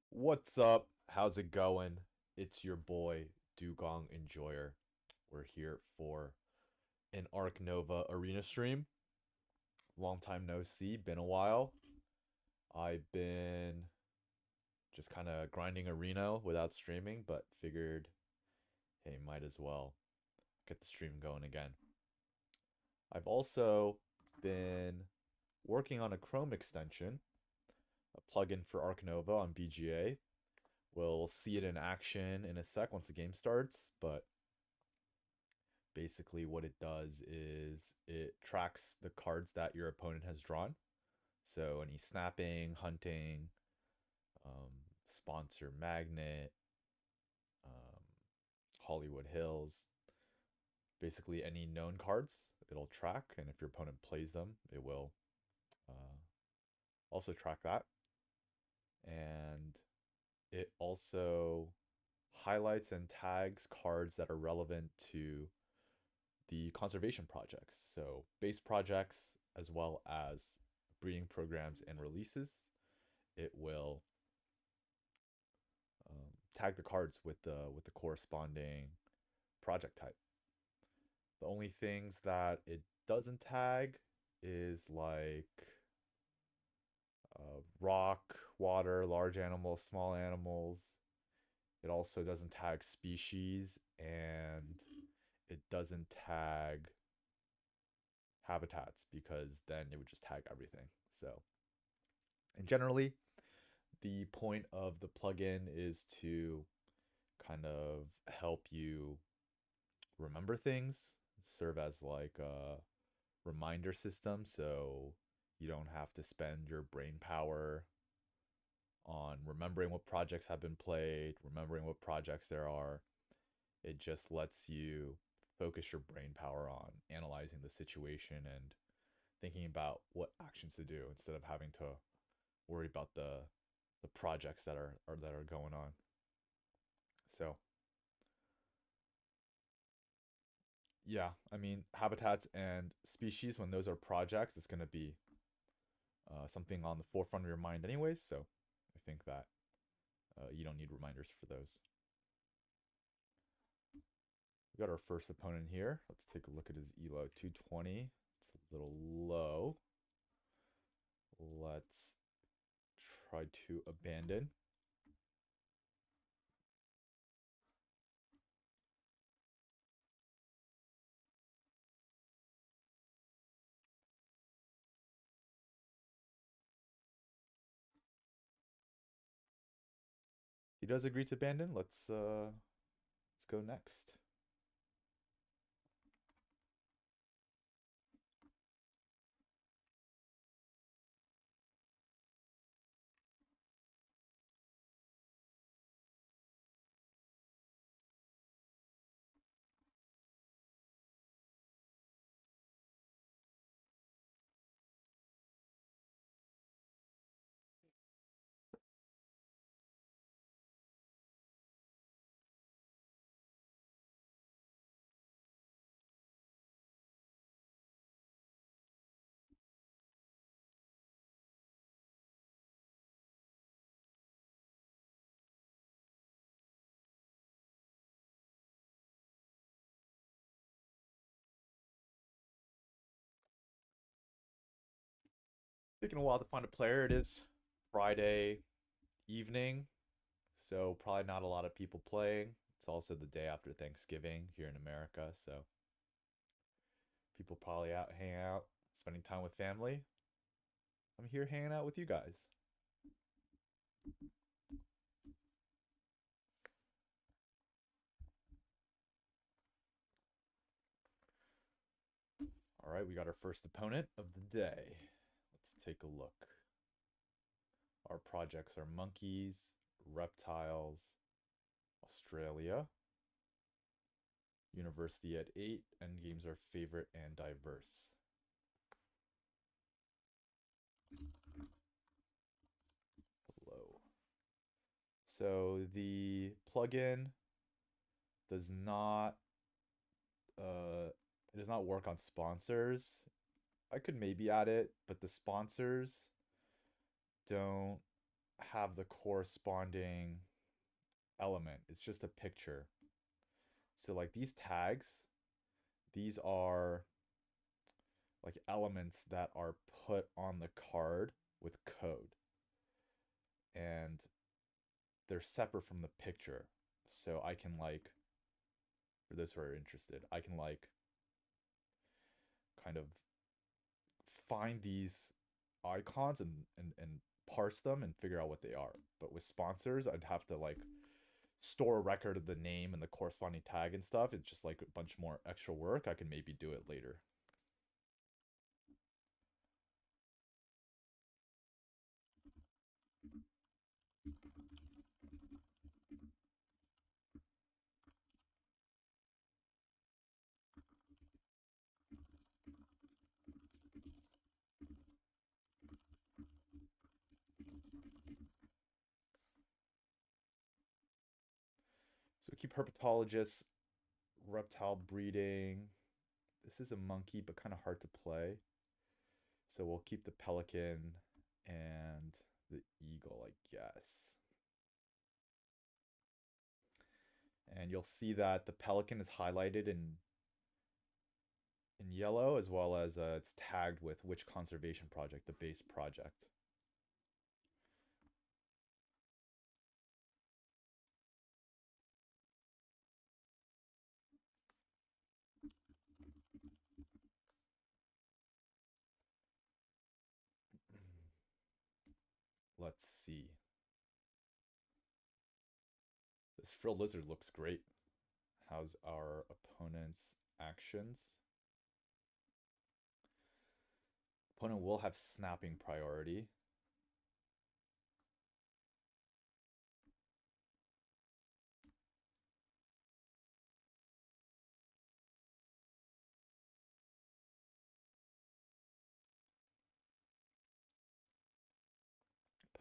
What's up? How's it going? It's your boy, Dugong Enjoyer. We're here for an Arc Nova arena stream. Long time no see, been a while. I've been just kind of grinding arena without streaming, but figured, hey, might as well get the stream going again. I've also been working on a Chrome extension, a plugin for Arc Nova on BGA. We'll see it in action in a sec once the game starts, but basically what it does is it tracks the cards that your opponent has drawn. So any snapping, hunting, sponsor magnet, um, Hollywood Hills, basically any known cards, it'll track. And if your opponent plays them, it will uh, also track that. And it also highlights and tags cards that are relevant to the conservation projects. So base projects as well as breeding programs and releases. It will tag the cards with the corresponding project type. The only things that it doesn't tag is like rock, water, large animals, small animals. It also doesn't tag species and it doesn't tag habitats because then it would just tag everything. So, and generally, the point of the plugin is to kind of help you remember things, serve as like a reminder system so you don't have to spend your brain power on remembering what projects have been played, remembering what projects there are. It just lets you focus your brain power on analyzing the situation and thinking about what actions to do instead of having to worry about the projects that are going on. So yeah, I mean habitats and species when those are projects, it's gonna be something on the forefront of your mind anyways. So I think that you don't need reminders for those. We got our first opponent here. Let's take a look at his elo 220. It's a little low. Let's try to abandon. He does agree to abandon. Let's go next. Taking a while to find a player. It is Friday evening, so probably not a lot of people playing. It's also the day after Thanksgiving here in America, so people probably out hanging out, spending time with family. I'm here hanging out with you guys. All right, we got our first opponent of the day. Let's take a look. Our projects are monkeys, reptiles, Australia, University at 8, endgames are favorite and diverse. Hello. So the plugin does not it does not work on sponsors. I could maybe add it, but the sponsors don't have the corresponding element. It's just a picture. So like these tags, these are like elements that are put on the card with code. And they're separate from the picture. So I can like, for those who are interested, I can like kind of find these icons and parse them and figure out what they are. But with sponsors, I'd have to like store a record of the name and the corresponding tag and stuff. It's just like a bunch more extra work. I can maybe do it later. So keep herpetologists, reptile breeding. This is a monkey, but kind of hard to play. So we'll keep the pelican and the eagle, I guess. And you'll see that the pelican is highlighted in yellow, as well as it's tagged with which conservation project, the base project. Let's see. This frilled lizard looks great. How's our opponent's actions? Opponent will have snapping priority.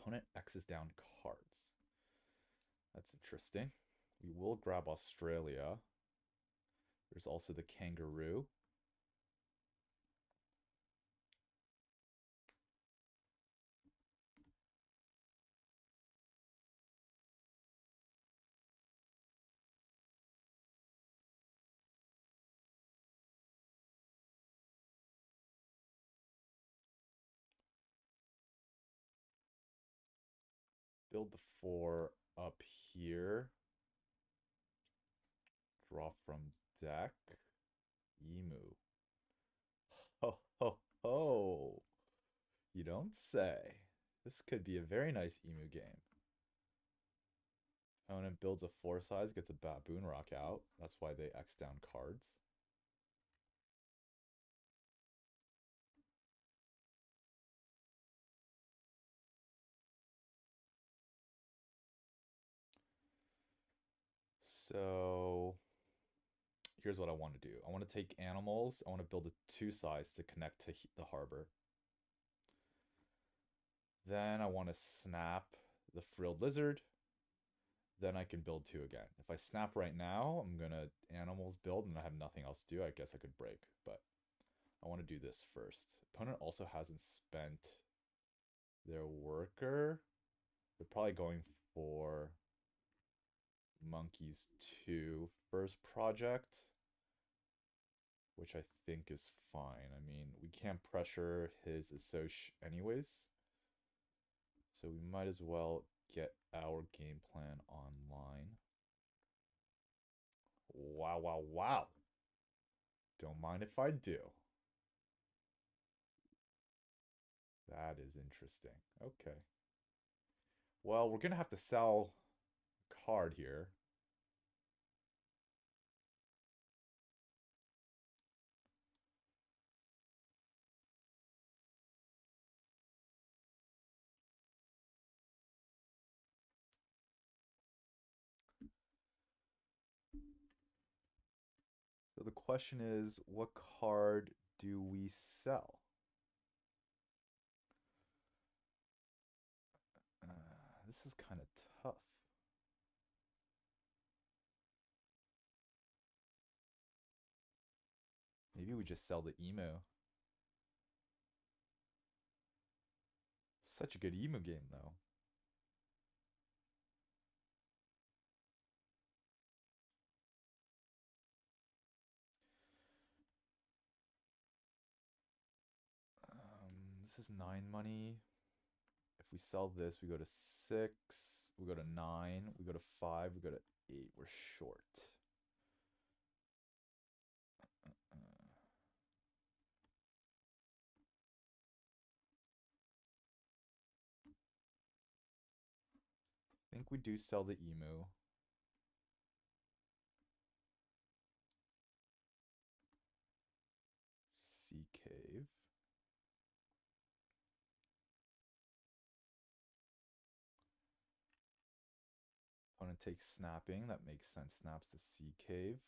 Opponent X's down cards. That's interesting. We will grab Australia. There's also the kangaroo. Build the 4 up here. Draw from deck. Emu. Ho ho ho! You don't say. This could be a very nice emu game. Opponent builds a 4 size, gets a baboon rock out. That's why they X down cards. So here's what I want to do. I want to take animals. I want to build a 2 size to connect to the harbor. Then I want to snap the frilled lizard. Then I can build 2 again. If I snap right now, I'm going to animals build and I have nothing else to do. I guess I could break, but I want to do this first. Opponent also hasn't spent their worker. They're probably going for monkeys 2 first project, which I think is fine. I mean, we can't pressure his Assoc anyways, so we might as well get our game plan online. Wow, wow, wow. Don't mind if I do. That is interesting. Okay. Well, we're going to have to sell a card here. So the question is, what card do we sell? This is kind of tough. Maybe we just sell the emu. Such a good emu game, though. this is 9 money. If we sell this, we go to 6, we go to 9, we go to 5, we go to 8. We're short. I think we do sell the emu. Sea cave. Opponent takes snapping. That makes sense. Snaps the sea cave.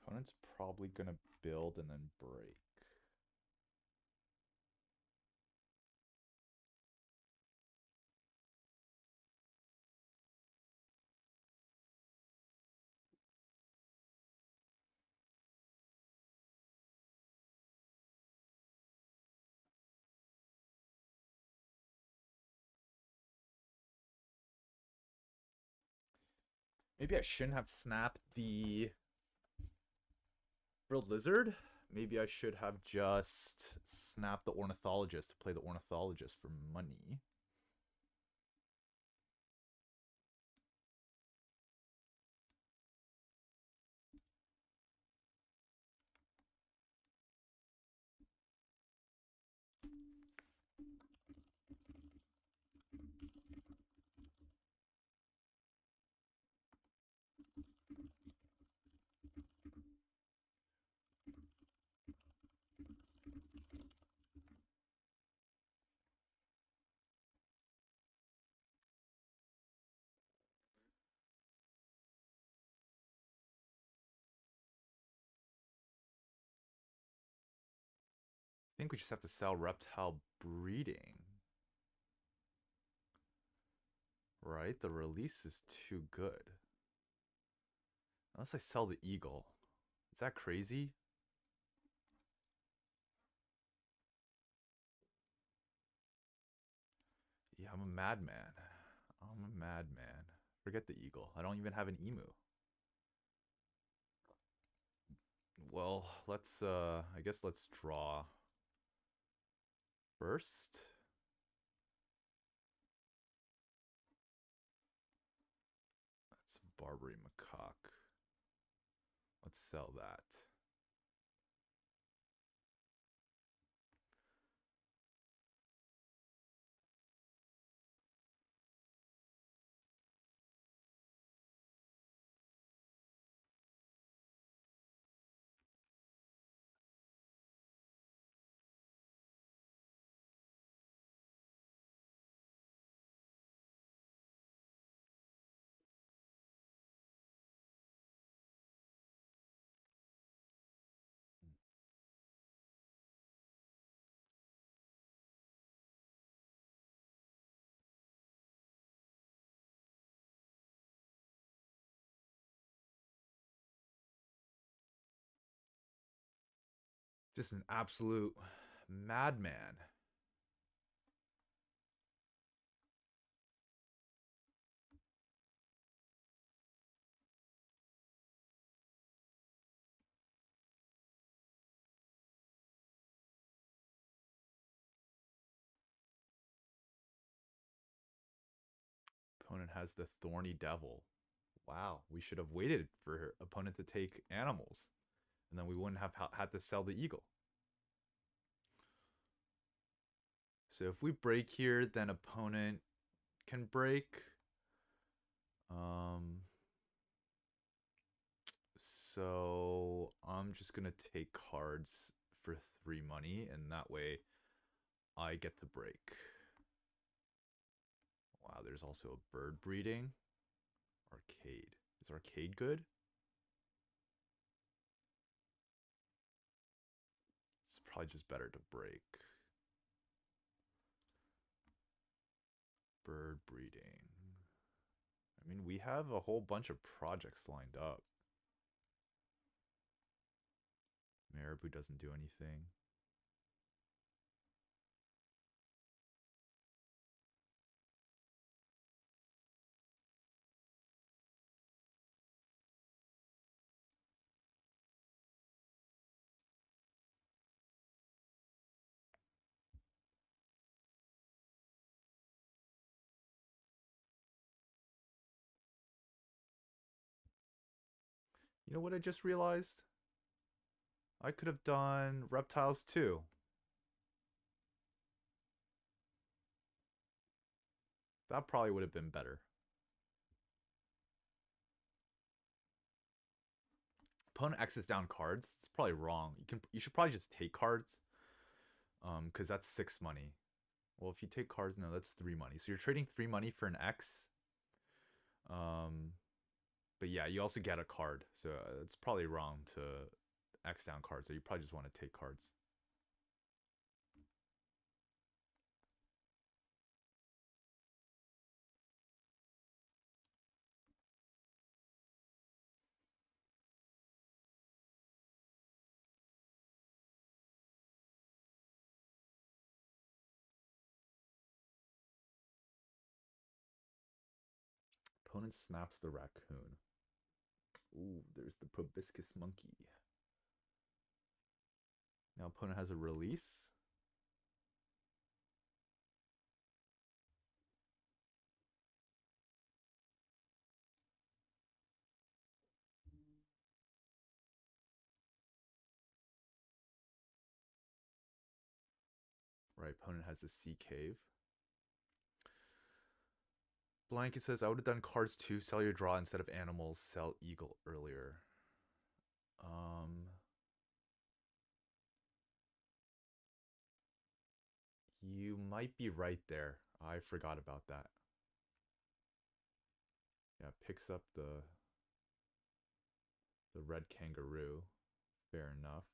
Opponent's probably going to build and then break. Maybe I shouldn't have snapped the Frilled Lizard. Maybe I should have just snapped the Ornithologist to play the Ornithologist for money. I think we just have to sell Reptile Breeding. Right? The release is too good. Unless I sell the Eagle. Is that crazy? Yeah, I'm a madman. I'm a madman. Forget the Eagle. I don't even have an emu. Well, let's I guess let's draw first. That's Barbary Macaque. Let's sell that. Just an absolute madman. Opponent has the Thorny Devil. Wow, we should have waited for opponent to take animals. And then we wouldn't have had to sell the Eagle. So if we break here, then opponent can break. So I'm just gonna take cards for 3 money, and that way I get to break. Wow, there's also a bird breeding. Arcade. Is arcade good? It's probably just better to break. Bird breeding. I mean, we have a whole bunch of projects lined up. Caribou doesn't do anything. You know what I just realized? I could have done reptiles too. That probably would have been better. Opponent X's down cards. It's probably wrong. You should probably just take cards. Because that's 6 money. Well, if you take cards, no, that's 3 money. So you're trading 3 money for an X. But yeah, you also get a card. So it's probably wrong to X down cards. So you probably just want to take cards. Opponent snaps the raccoon. Ooh, there's the proboscis monkey. Now opponent has a release. Right, opponent has the sea cave. Blanket says, I would have done cards too. Sell your draw instead of animals. Sell eagle earlier. You might be right there. I forgot about that. Yeah, picks up the red kangaroo. Fair enough.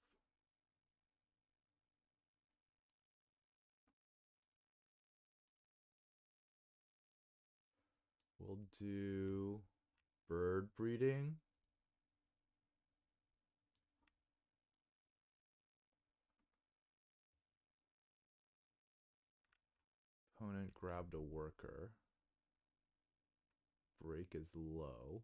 We'll do bird breeding. Opponent grabbed a worker. Break is low.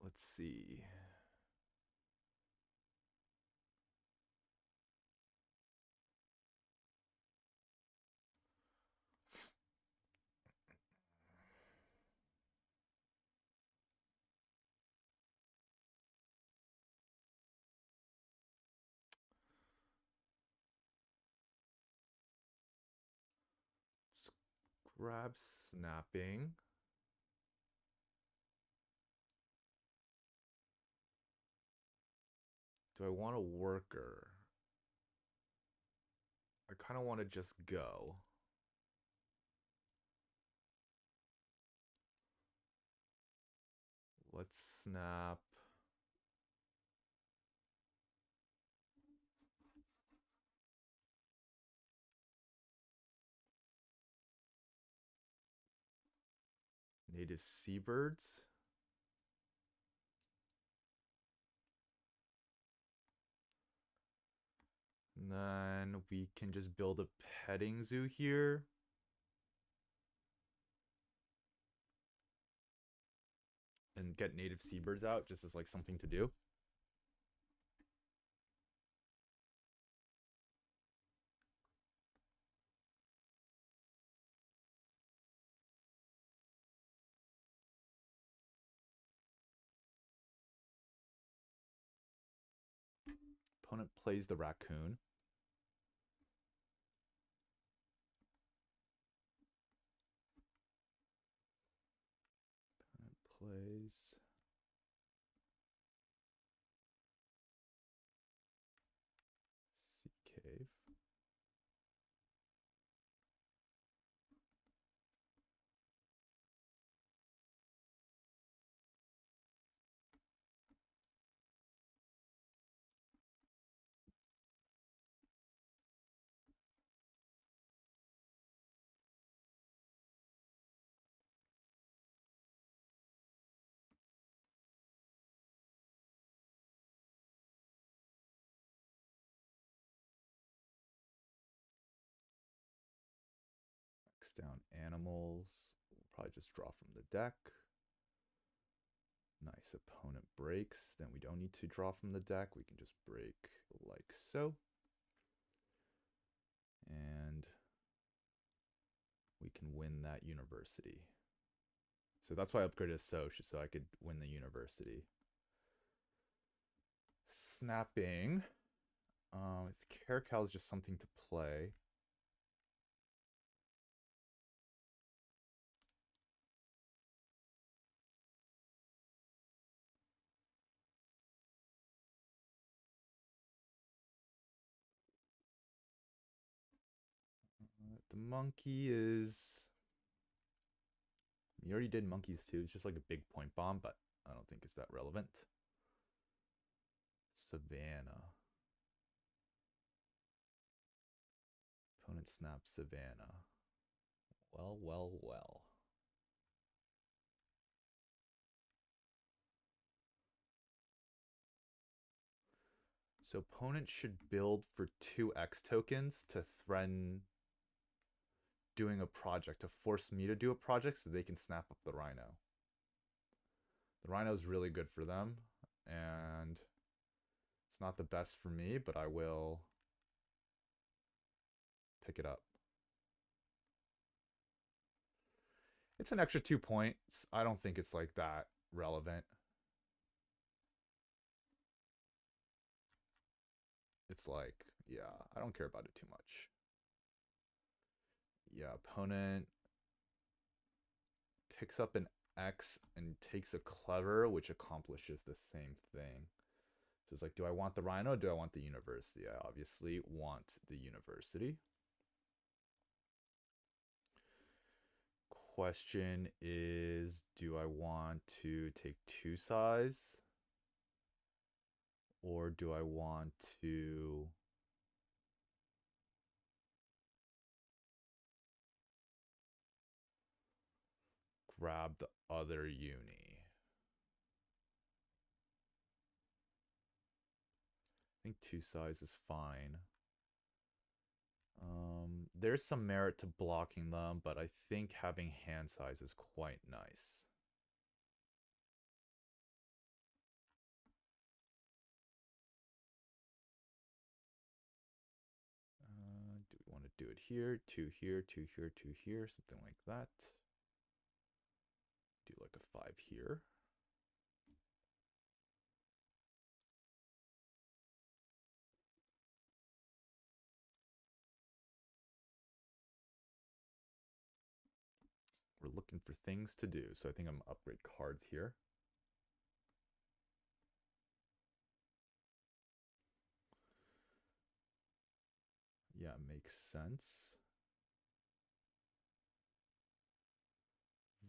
Let's see. Let's grab snapping. Do I want a worker? I kind of want to just go. Let's snap. Native seabirds. And then we can just build a petting zoo here. And get native seabirds out just as like something to do. Opponent plays the raccoon. Opponent plays sea cave. down animals. We'll probably just draw from the deck. Nice, opponent breaks. Then we don't need to draw from the deck. We can just break like so. And we can win that university. So that's why I upgraded to Soch, so I could win the university. Snapping. Caracal is just something to play. The monkey is... You already did monkeys too. It's just like a big point bomb, but I don't think it's that relevant. Savannah. Opponent snaps Savannah. Well, well, well. So opponent should build for 2 X tokens to threaten doing a project, to force me to do a project so they can snap up the Rhino. The Rhino is really good for them, and it's not the best for me, but I will pick it up. It's an extra 2 points. I don't think it's like that relevant. It's like, yeah, I don't care about it too much. Yeah, opponent picks up an X and takes a clever, which accomplishes the same thing. So it's like, do I want the Rhino or do I want the university? I obviously want the university. Question is, do I want to take 2 size? Or do I want to grab the other uni? I think 2 size is fine. There's some merit to blocking them, but I think having hand size is quite nice. Do we want to do it here? 2 here, 2 here, 2 here, something like that. Do like a 5 here. We're looking for things to do, so I think I'm gonna upgrade cards here. Yeah, makes sense.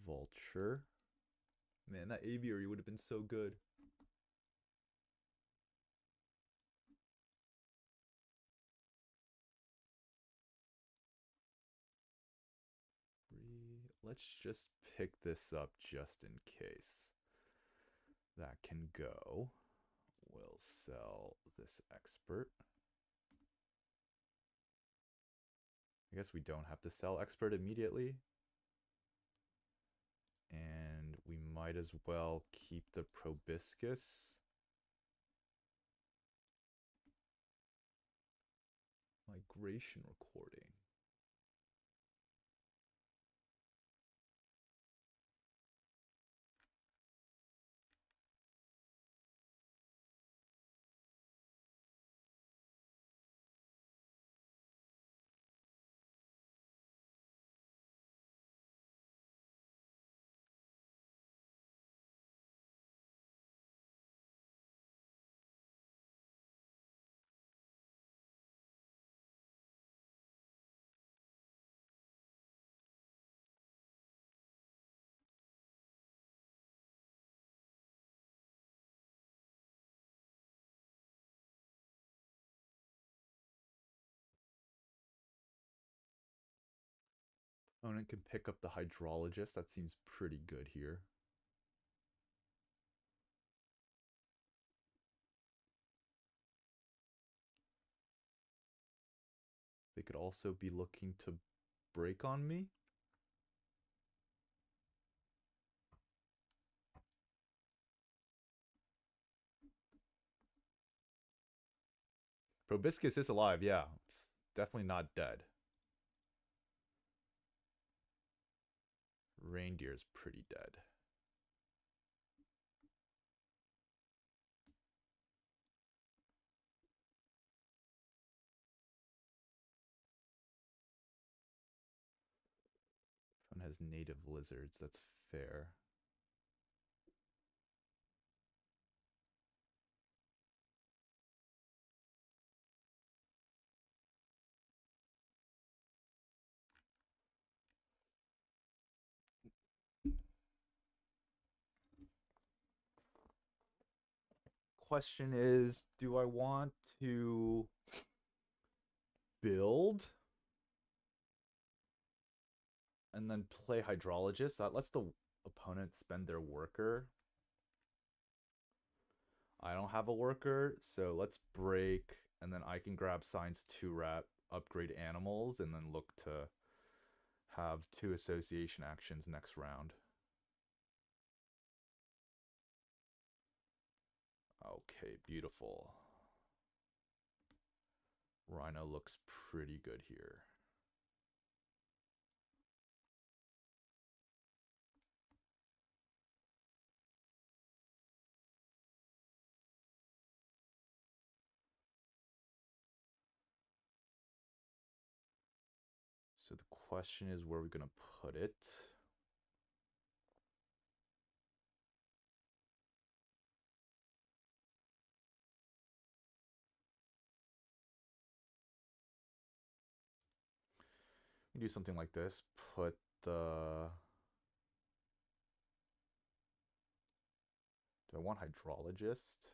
Vulture. Man, that aviary would have been so good. Let's just pick this up just in case. That can go. We'll sell this expert. I guess we don't have to sell expert immediately. And we might as well keep the proboscis. Migration recording. Opponent can pick up the hydrologist. That seems pretty good here. They could also be looking to break on me. Proboscis is alive, yeah. It's definitely not dead. Reindeer's pretty dead. One has native lizards, that's fair. Question is, do I want to build and then play hydrologist? That lets the opponent spend their worker. I don't have a worker, so let's break, and then I can grab science 2 rat, upgrade animals, and then look to have 2 association actions next round. Okay, beautiful. Rhino looks pretty good here. So the question is, where are we going to put it? We do something like this. Put the... Do I want hydrologist?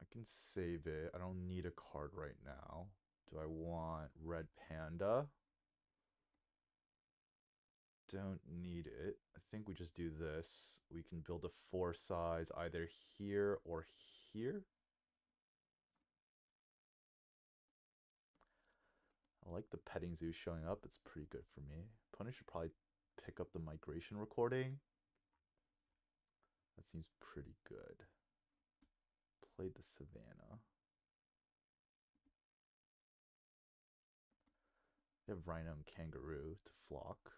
I can save it. I don't need a card right now. Do I want red panda? Don't need it. I think we just do this. We can build a 4 size either here or here. I like the petting zoo showing up. It's pretty good for me. Opponent should probably pick up the migration recording. That seems pretty good. Played the savannah. They have rhino and kangaroo to flock.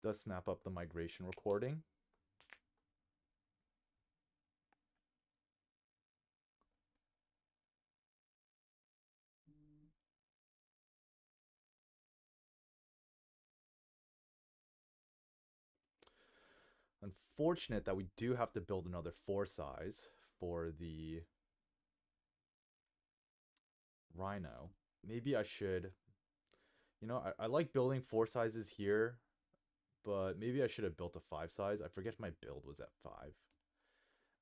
Does snap up the migration recording. Unfortunate that we do have to build another 4 size for the rhino. Maybe I should... You know, I like building 4 sizes here, but maybe I should have built a 5 size. I forget my build was at 5. And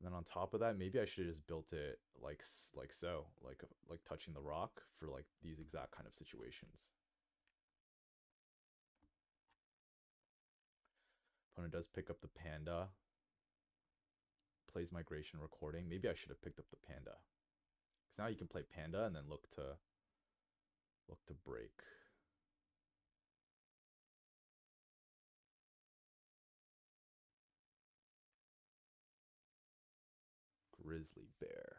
then on top of that, maybe I should have just built it like so, like touching the rock for like these exact kind of situations. Opponent does pick up the panda. Plays migration recording. Maybe I should have picked up the panda. Because now you can play panda and then look to break. Grizzly bear.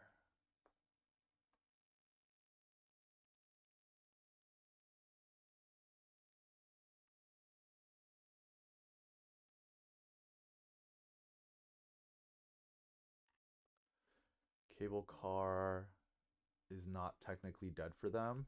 Cable car is not technically dead for them.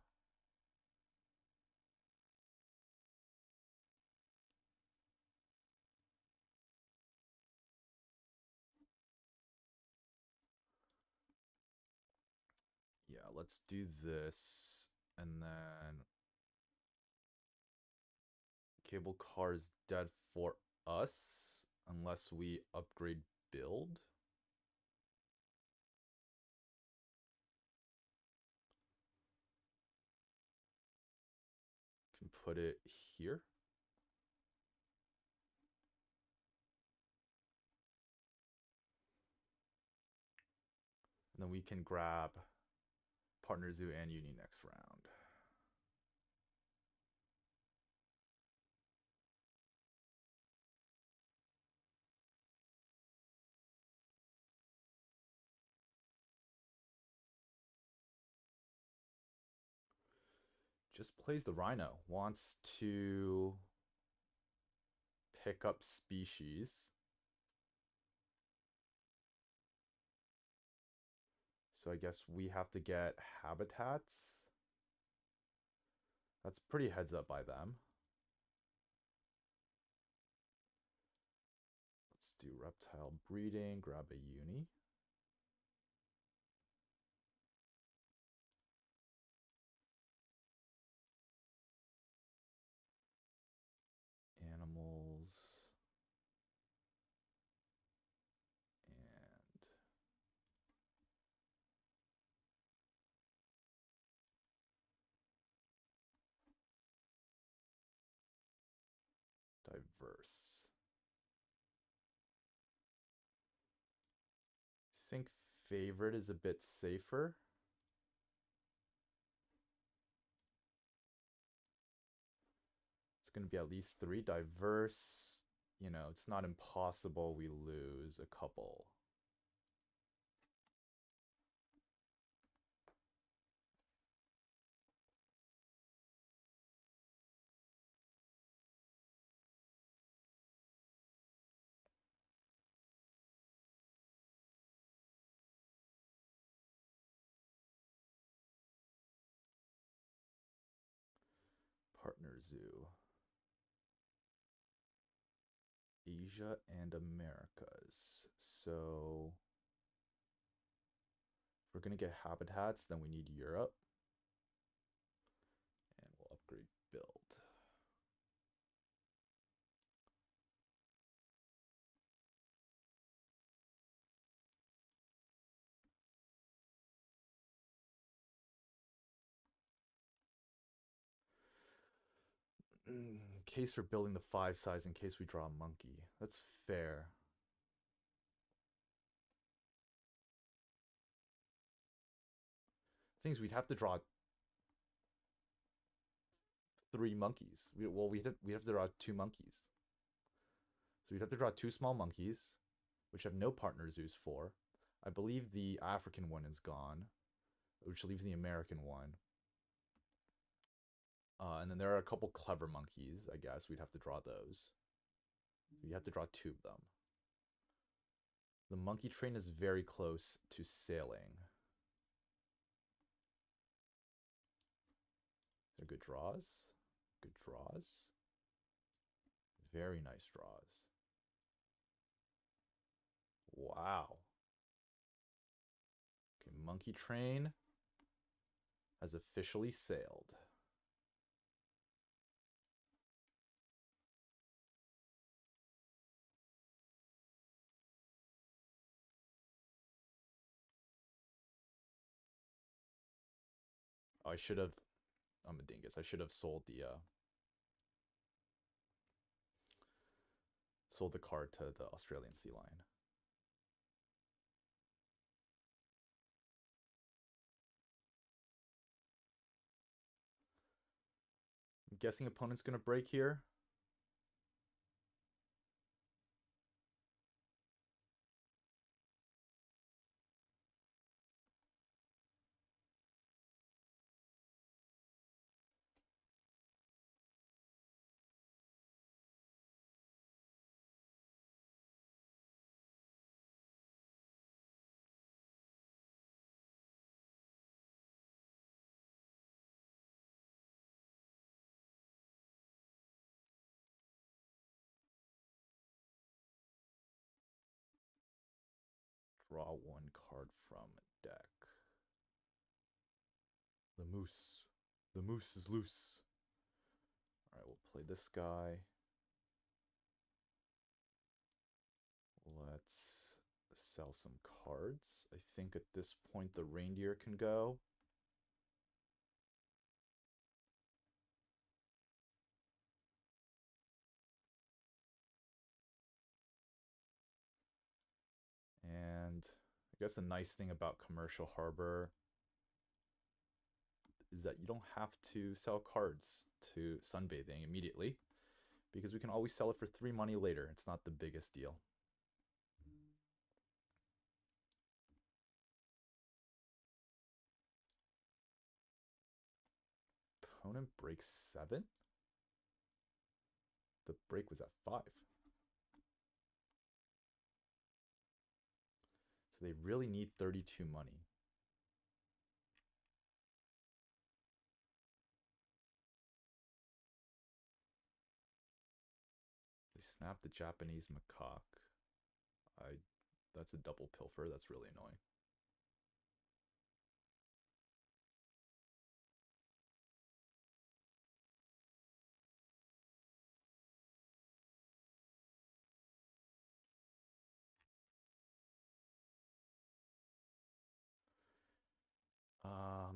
Yeah, let's do this. And then cable car is dead for us unless we upgrade build. Can put it here. And then we can grab Partner Zoo and Uni next round. Just plays the Rhino. Wants to pick up species. So I guess we have to get habitats. That's pretty heads up by them. Let's do reptile breeding, grab a uni. Animals. And diverse. I think favorite is a bit safer. It's going to be at least 3 diverse. You know, it's not impossible we lose a couple. Partner Zoo. Asia and Americas. So if we're going to get habitats, then we need Europe. And we'll upgrade build. Case for building the 5 size in case we draw a monkey. That's fair. Things we'd have to draw 3 monkeys. We'd have to draw 2 monkeys. So we'd have to draw 2 small monkeys, which have no partner zoos for. I believe the African one is gone, which leaves the American one. And then there are a couple clever monkeys, I guess. We'd have to draw those. So you have to draw 2 of them. The monkey train is very close to sailing. They're good draws. Good draws. Very nice draws. Wow. Okay, monkey train has officially sailed. Oh, I should have. I'm a dingus. I should have sold the card to the Australian sea lion. I'm guessing opponent's gonna break here. Draw 1 card from deck. The moose. The moose is loose. Alright, we'll play this guy. Let's sell some cards. I think at this point the reindeer can go. I guess a nice thing about Commercial Harbor is that you don't have to sell cards to Sunbathing immediately, because we can always sell it for 3 money later. It's not the biggest deal. Opponent breaks 7? The break was at 5. So they really need 32 money. They snap the Japanese macaque. That's a double pilfer. That's really annoying.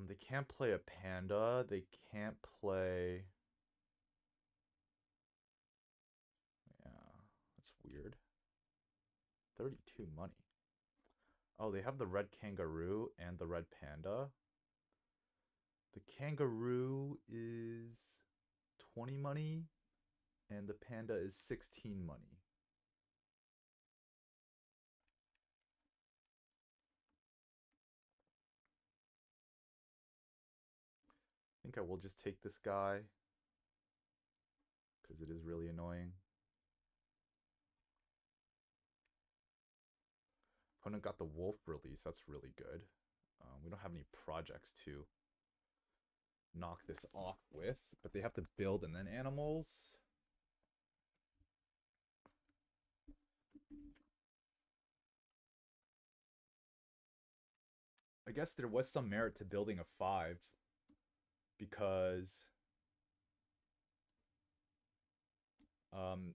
They can't play a panda. They can't play. Yeah, that's weird. 32 money. Oh, they have the red kangaroo and the red panda. The kangaroo is 20 money, and the panda is 16 money. I think I will just take this guy, because it is really annoying. Opponent got the wolf release. That's really good. We don't have any projects to knock this off with, but they have to build and then animals. I guess there was some merit to building a 5, because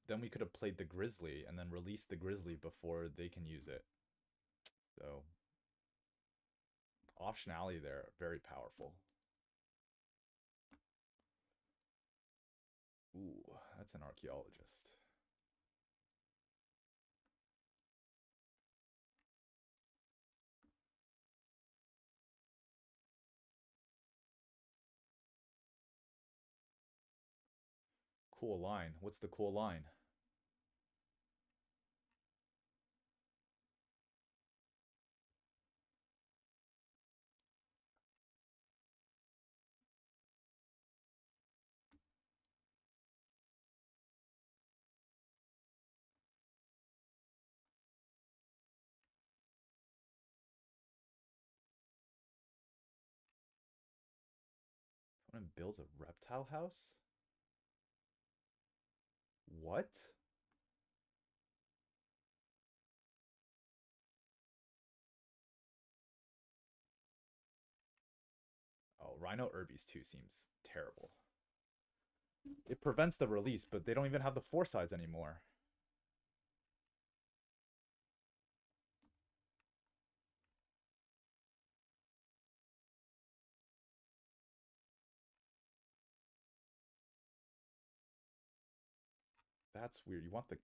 then we could have played the grizzly and then released the grizzly before they can use it. So optionality there, very powerful. Ooh, that's an archaeologist. Cool line. What's the cool line? Opponent builds a reptile house? What? Oh, Rhino Urbies 2 seems terrible. It prevents the release, but they don't even have the 4 sides anymore. That's weird. You want the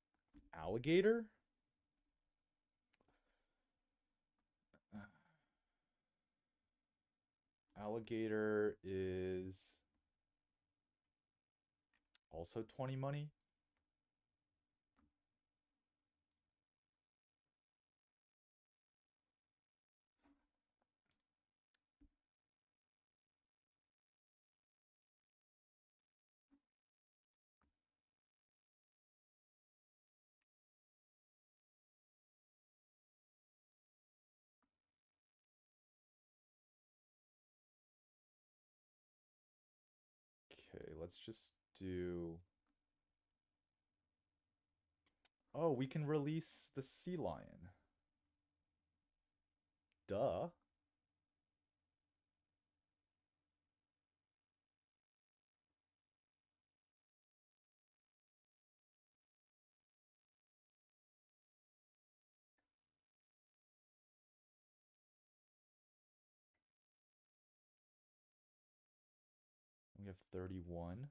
alligator? Alligator is also 20 money. Okay, let's just do... Oh, we can release the sea lion. Duh. We have 31.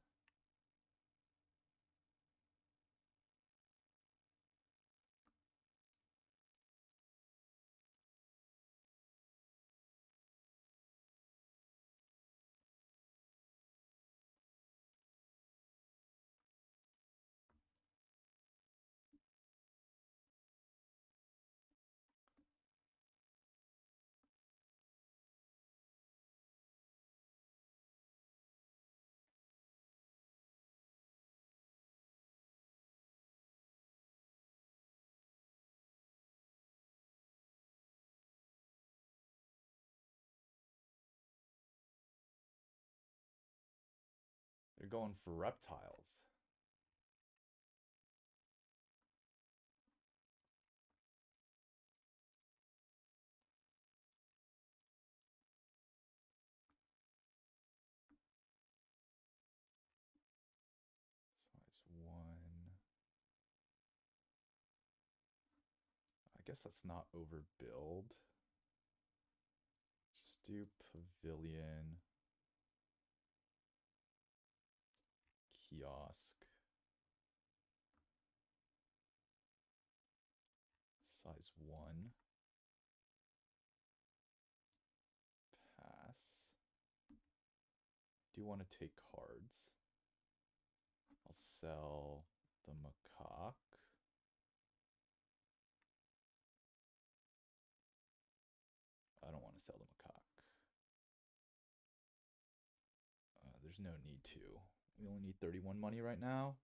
You're going for reptiles. Size 1. I guess let's not overbuild. Just do pavilion, kiosk, size 1, pass. Do want to take cards. I'll sell the macaque. I don't want to sell the macaque. There's no need to. We only need 31 money right now.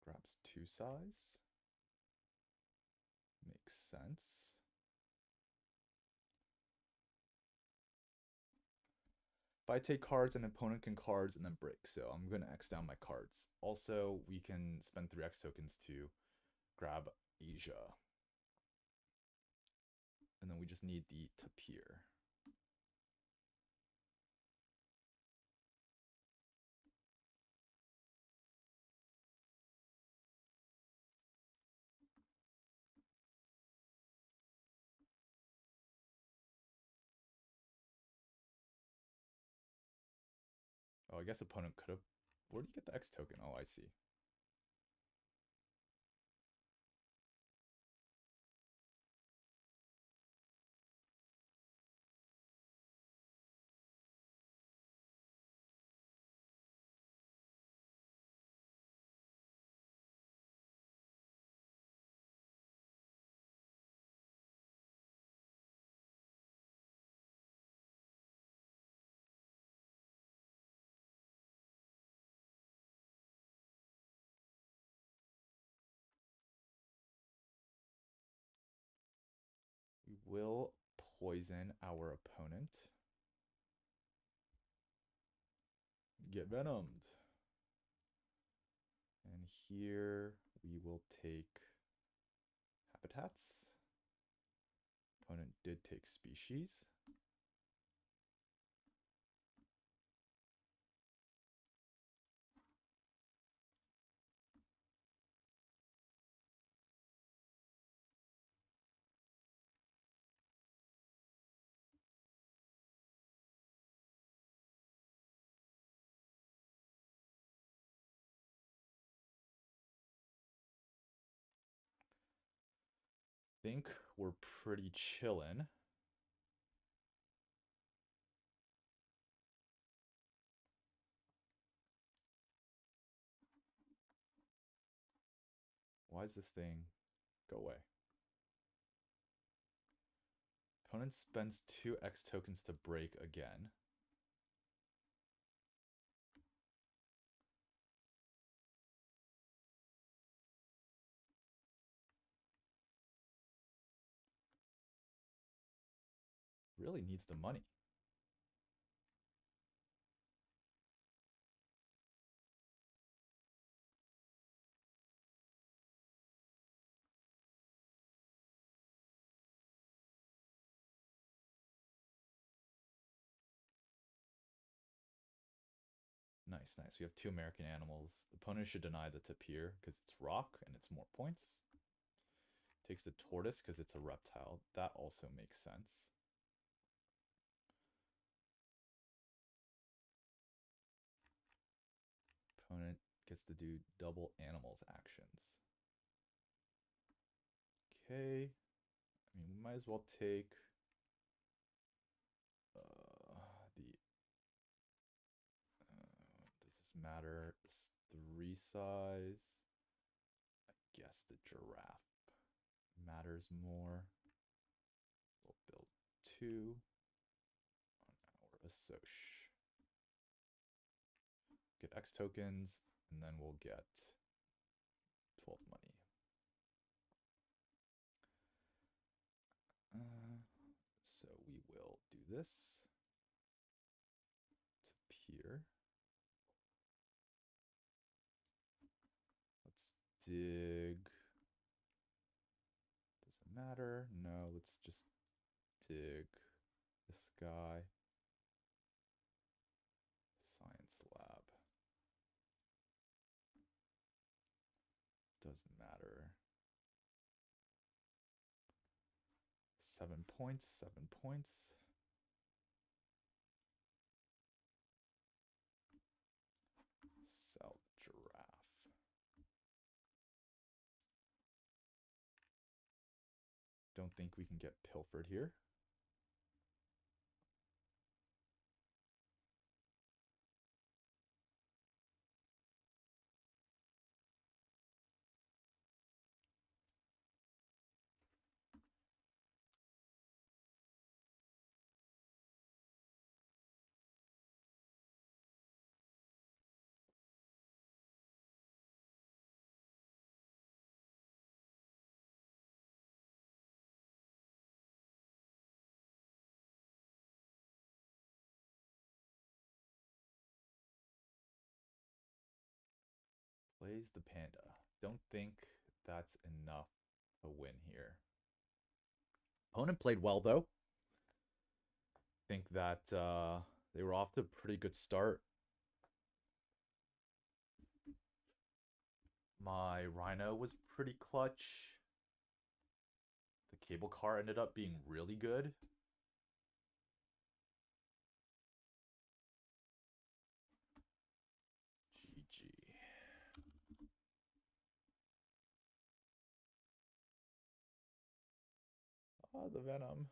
Grabs 2 size. Makes sense. If I take cards, an opponent can cards and then break. So I'm going to X down my cards. Also, we can spend 3 X tokens to grab Asia. And then we just need the tapir. Oh, I guess opponent could have... Where do you get the X token? Oh, I see. We will poison our opponent. Get venomed. And here we will take habitats. Opponent did take species. Think we're pretty chillin'. Why is this thing go away? Opponent spends 2 X tokens to break again. Really needs the money. Nice, nice. We have 2 American animals. Opponent should deny the tapir because it's rock and it's more points. Takes the tortoise because it's a reptile. That also makes sense. Opponent gets to do double animals actions. Okay. I mean, we might as well take does this matter? It's 3 size. I guess the giraffe matters more. We'll build 2 on our Assoc. Get X tokens, and then we'll get 12 money. So we will do this to Pier. Let's dig. Doesn't matter. No, let's just dig this guy. Science lab. Doesn't matter. 7 points, 7 points. Sell giraffe. Don't think we can get pilfered here. Plays the panda. Don't think that's enough to win here. Opponent played well, though. Think that they were off to a pretty good start. My Rhino was pretty clutch. The cable car ended up being really good. GG. Ah, the Venom.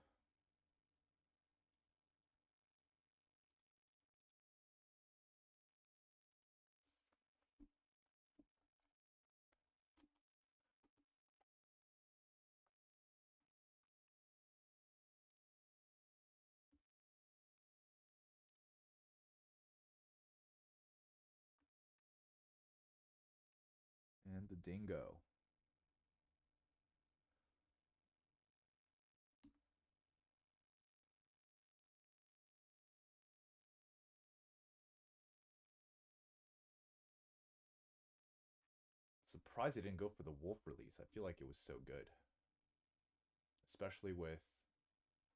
And the dingo. Surprised they didn't go for the wolf release. I feel like it was so good. Especially with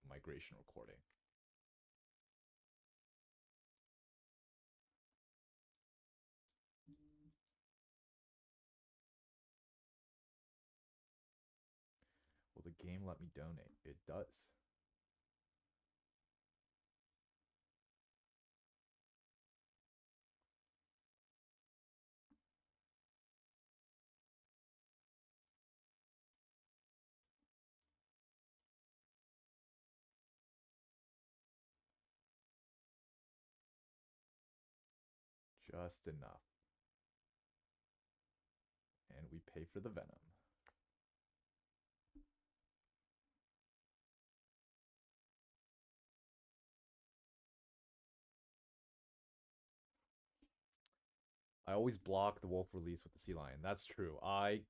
migration recording. Will the game let me donate? It does. Just enough. And we pay for the Venom. I always block the wolf release with the sea lion. That's true. I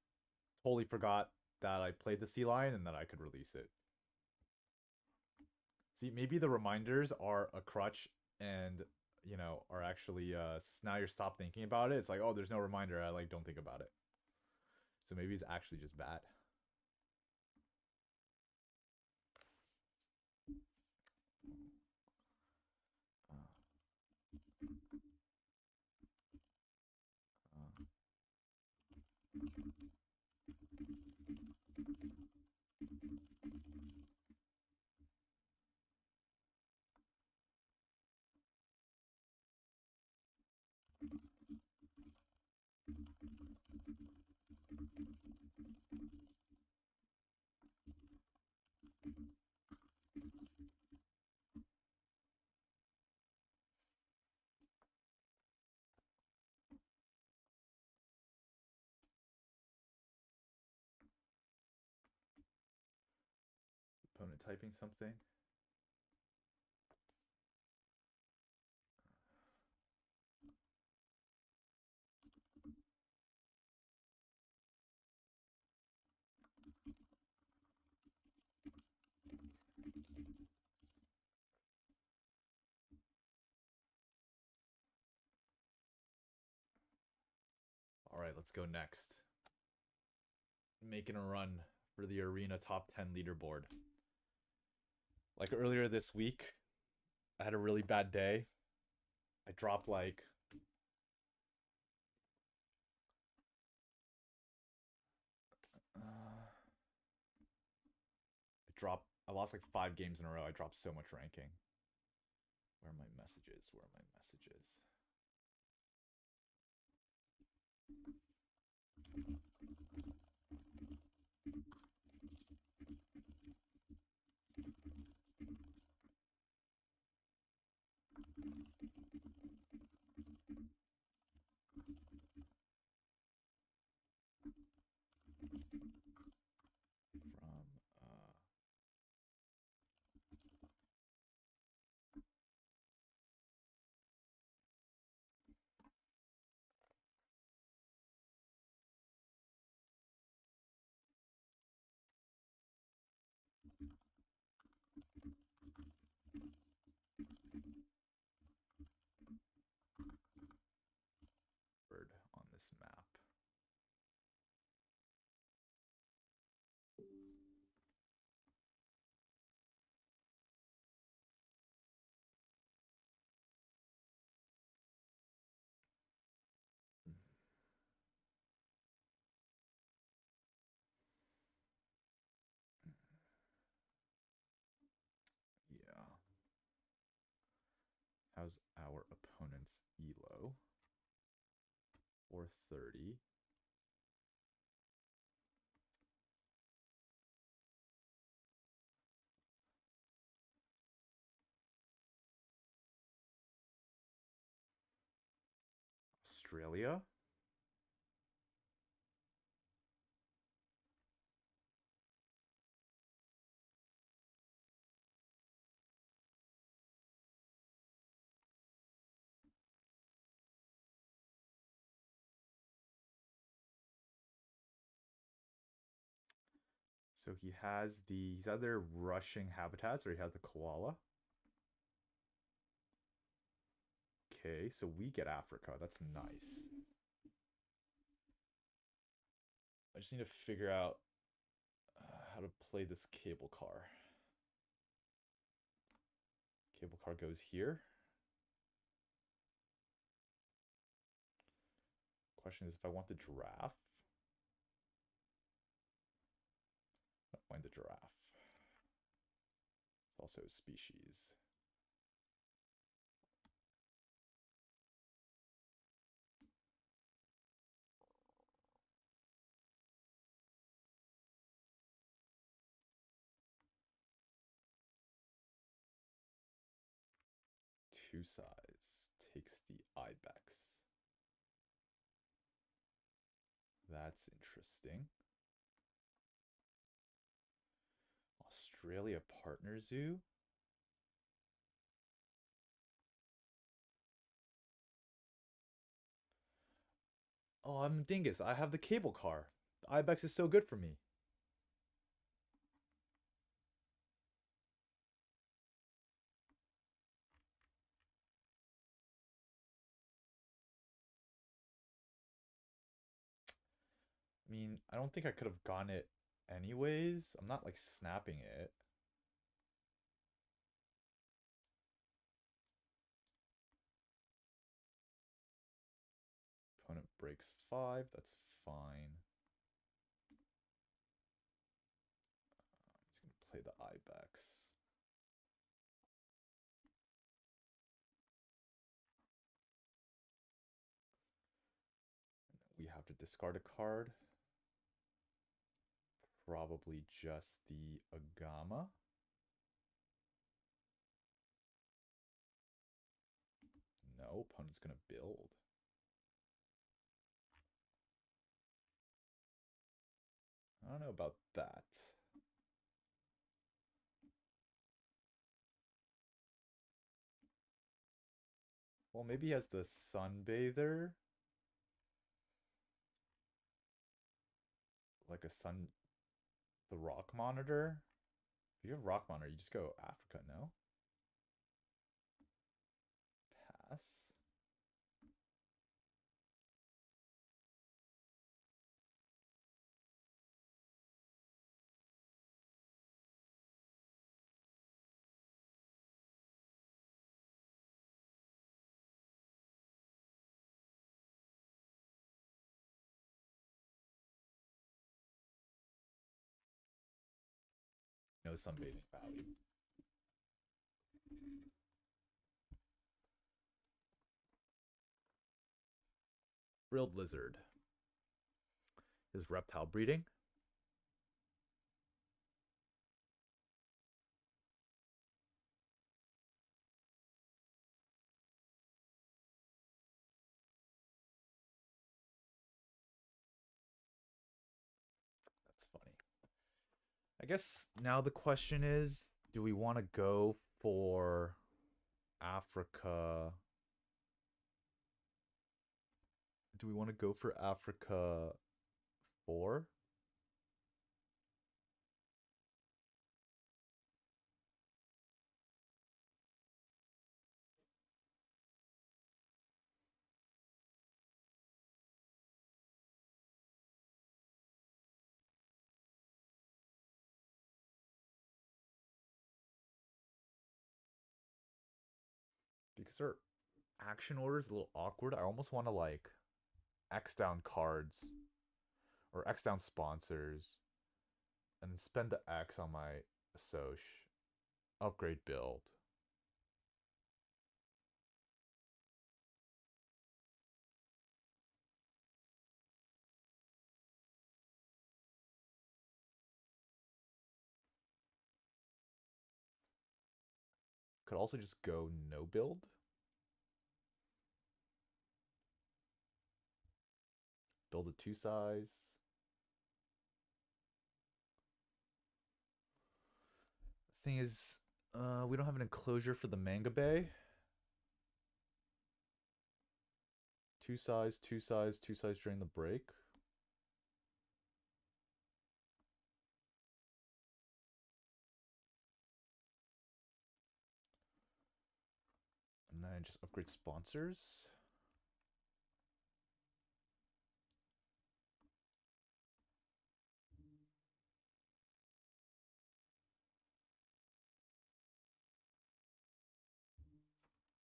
totally forgot that I played the sea lion and that I could release it. See, maybe the reminders are a crutch and, you know, are actually, now you're stop thinking about it. It's like, oh, there's no reminder. I, like, don't think about it. So maybe it's actually just bad. typing something. All right, let's go next. Making a run for the arena top 10 leaderboard. Like earlier this week, I had a really bad day. I dropped like I lost like 5 games in a row. I dropped so much ranking. Where are my messages? Where are my messages? From bird on this map. Yeah. How's our opponent's elo? 430. Australia? So he's either rushing habitats or he has the koala. Okay, so we get Africa. That's nice. I just need to figure out how to play this cable car. Cable car goes here. Question is if I want the giraffe. I don't mind the giraffe. It's also a species. Two size takes the ibex. That's interesting. Australia partner zoo. Oh, I'm a dingus. I have the cable car. The ibex is so good for me. I mean, I don't think I could have gotten it anyways. I'm not like snapping it. Opponent breaks 5. That's fine. He's going to play the ibex. We have to discard a card. Probably just the Agama. No, opponent's going to build. I don't know about that. Well, maybe he has the Sunbather. Like a sun... The Rock Monitor. If you have Rock Monitor, you just go Africa, no? Pass. No sunbathing value. Frilled lizard. Is reptile breeding? That's funny. I guess now the question is, do we want to go for Africa? Do we want to go for Africa 4? Because our action order is a little awkward. I almost want to like X down cards or X down sponsors and then spend the X on my Soch. Upgrade build. Could also just go no build. Build a 2 size. Thing is, we don't have an enclosure for the Manga Bay. 2 size, 2 size, 2 size during the break. And then just upgrade sponsors.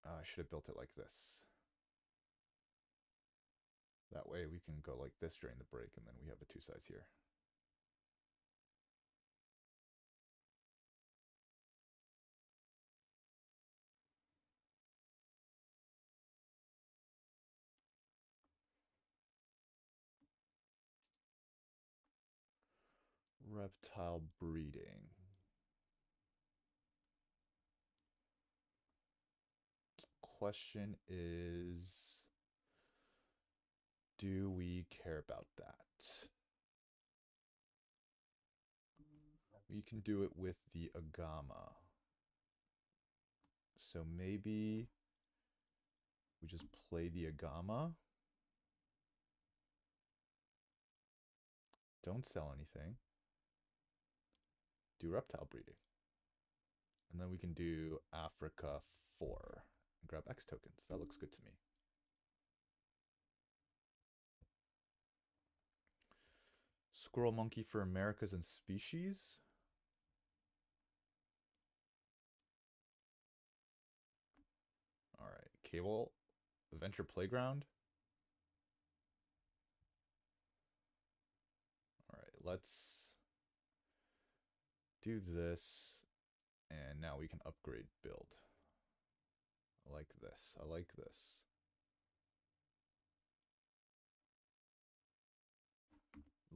I should have built it like this. That way we can go like this during the break, and then we have a 2 size here. Reptile breeding. Question is, do we care about that? We can do it with the Agama. So maybe we just play the Agama. Don't sell anything. Do reptile breeding. And then we can do Africa 4 and grab X tokens. That looks good to me. Squirrel monkey for Americas and species. All right, cable, Adventure Playground. All right, let's do this, and now we can upgrade build. I like this. I like this.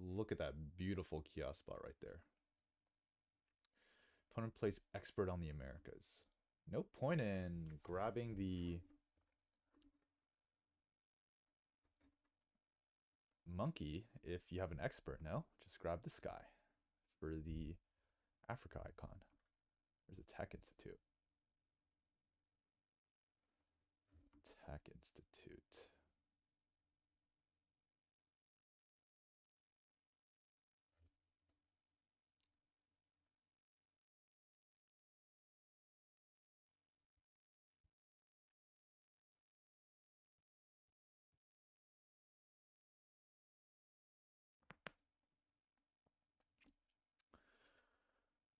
Look at that beautiful kiosk spot right there. Opponent plays expert on the Americas. No point in grabbing the monkey if you have an expert, no? Just grab this guy for the Africa icon. There's a Tech Institute. Tech Institute.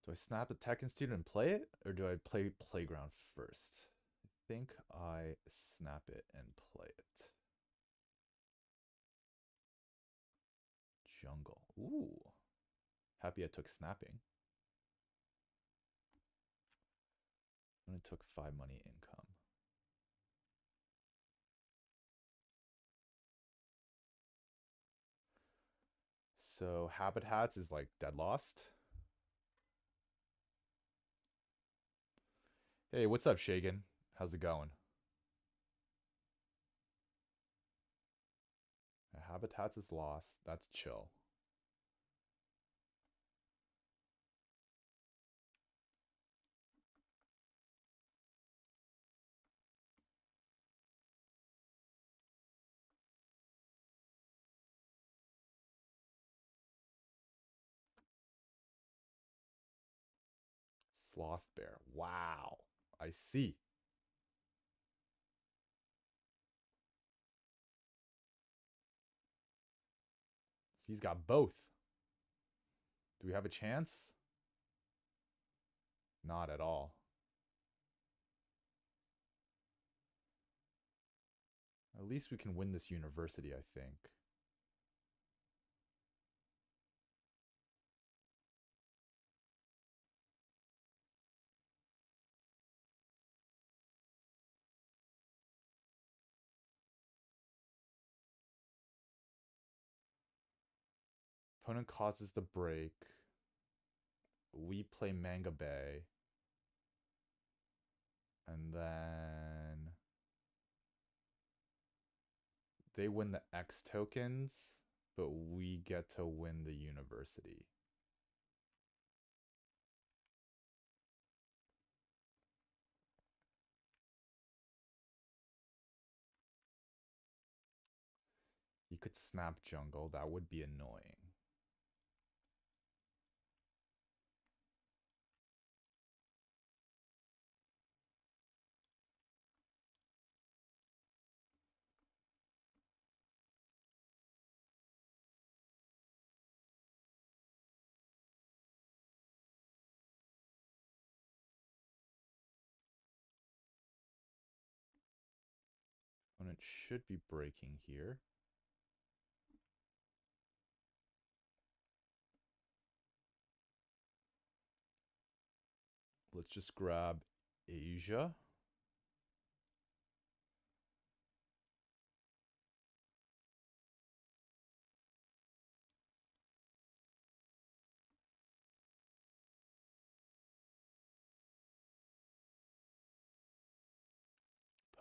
Do I snap the Tech Institute and play it? Or do I play Playground first? I think I snap it and play it. Jungle. Ooh. Happy I took snapping. And it took 5 money income. So Habitats is like Dead Lost. Hey, what's up, Shagan? How's it going? Habitats is lost. That's chill. Sloth Bear. Wow. I see. He's got both. Do we have a chance? Not at all. At least we can win this university, I think. Opponent causes the break. We play Manga Bay. And then they win the X tokens, but we get to win the university. You could snap jungle. That would be annoying. Opponent should be breaking here. Let's just grab Asia.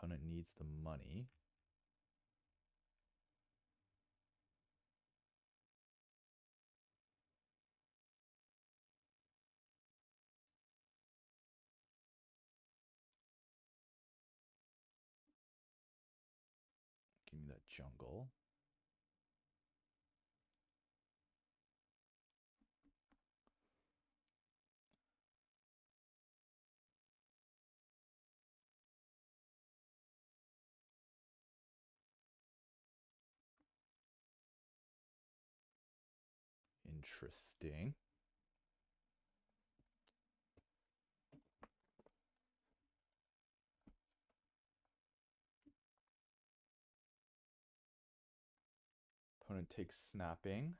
Opponent needs the money. Give me that jungle. Interesting. Opponent takes snapping.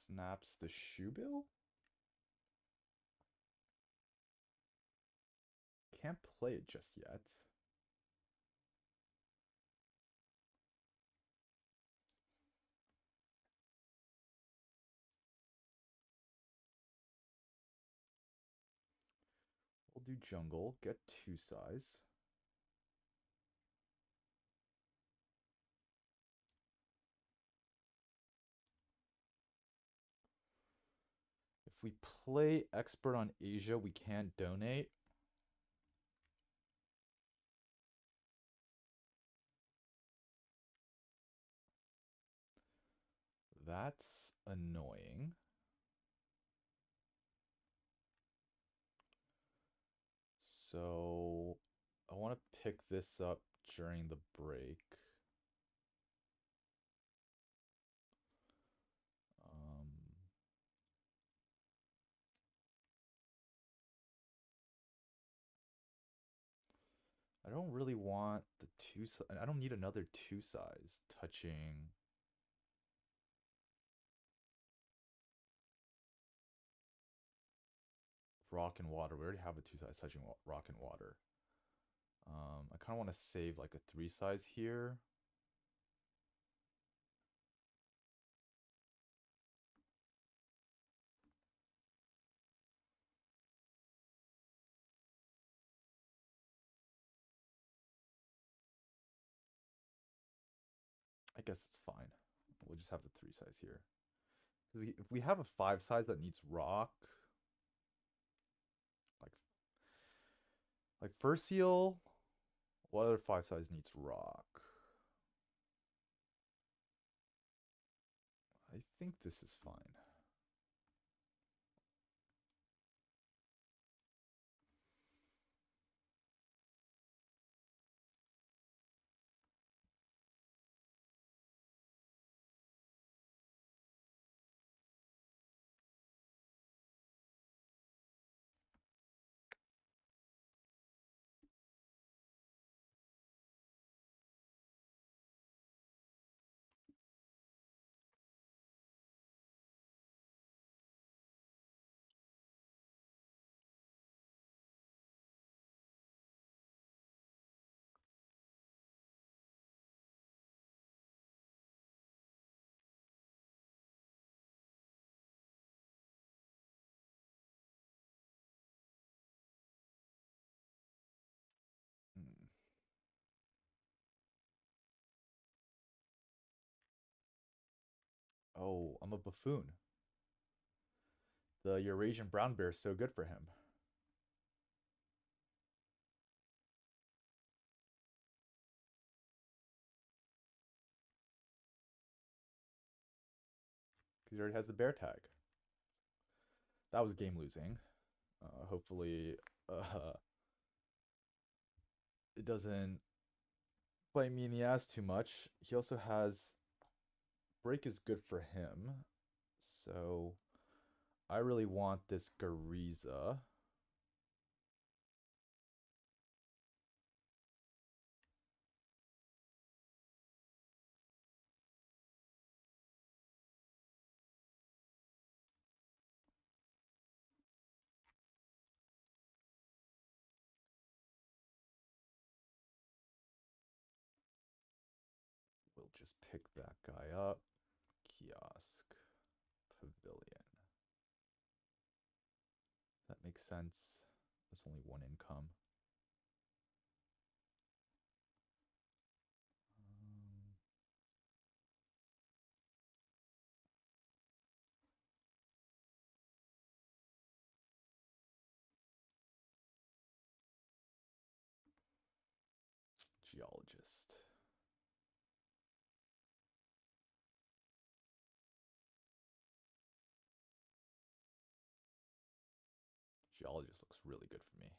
Snaps the shoe bill? Can't play it just yet. We'll do jungle, get 2 size. we play expert on Asia, we can't donate. That's annoying. So I want to pick this up during the break. I don't really want the two. I don't need another two size touching. Rock and water. We already have a two size touching rock and water. I kind of want to save like a three size here. I guess it's fine. We'll just have the three size here. If we have a five size that needs rock, like first seal, what other five size needs rock? I think this is fine. Hmm. Oh, I'm a buffoon. The Eurasian brown bear is so good for him. Because he already has the bear tag. That was game losing. Hopefully, it doesn't bite me in the ass too much. He also has break is good for him. So I really want this Gariza. We'll just pick that guy up. Kiosk. Pavilion. That makes sense. That's only one income. Geologist. Geologist looks really good for me.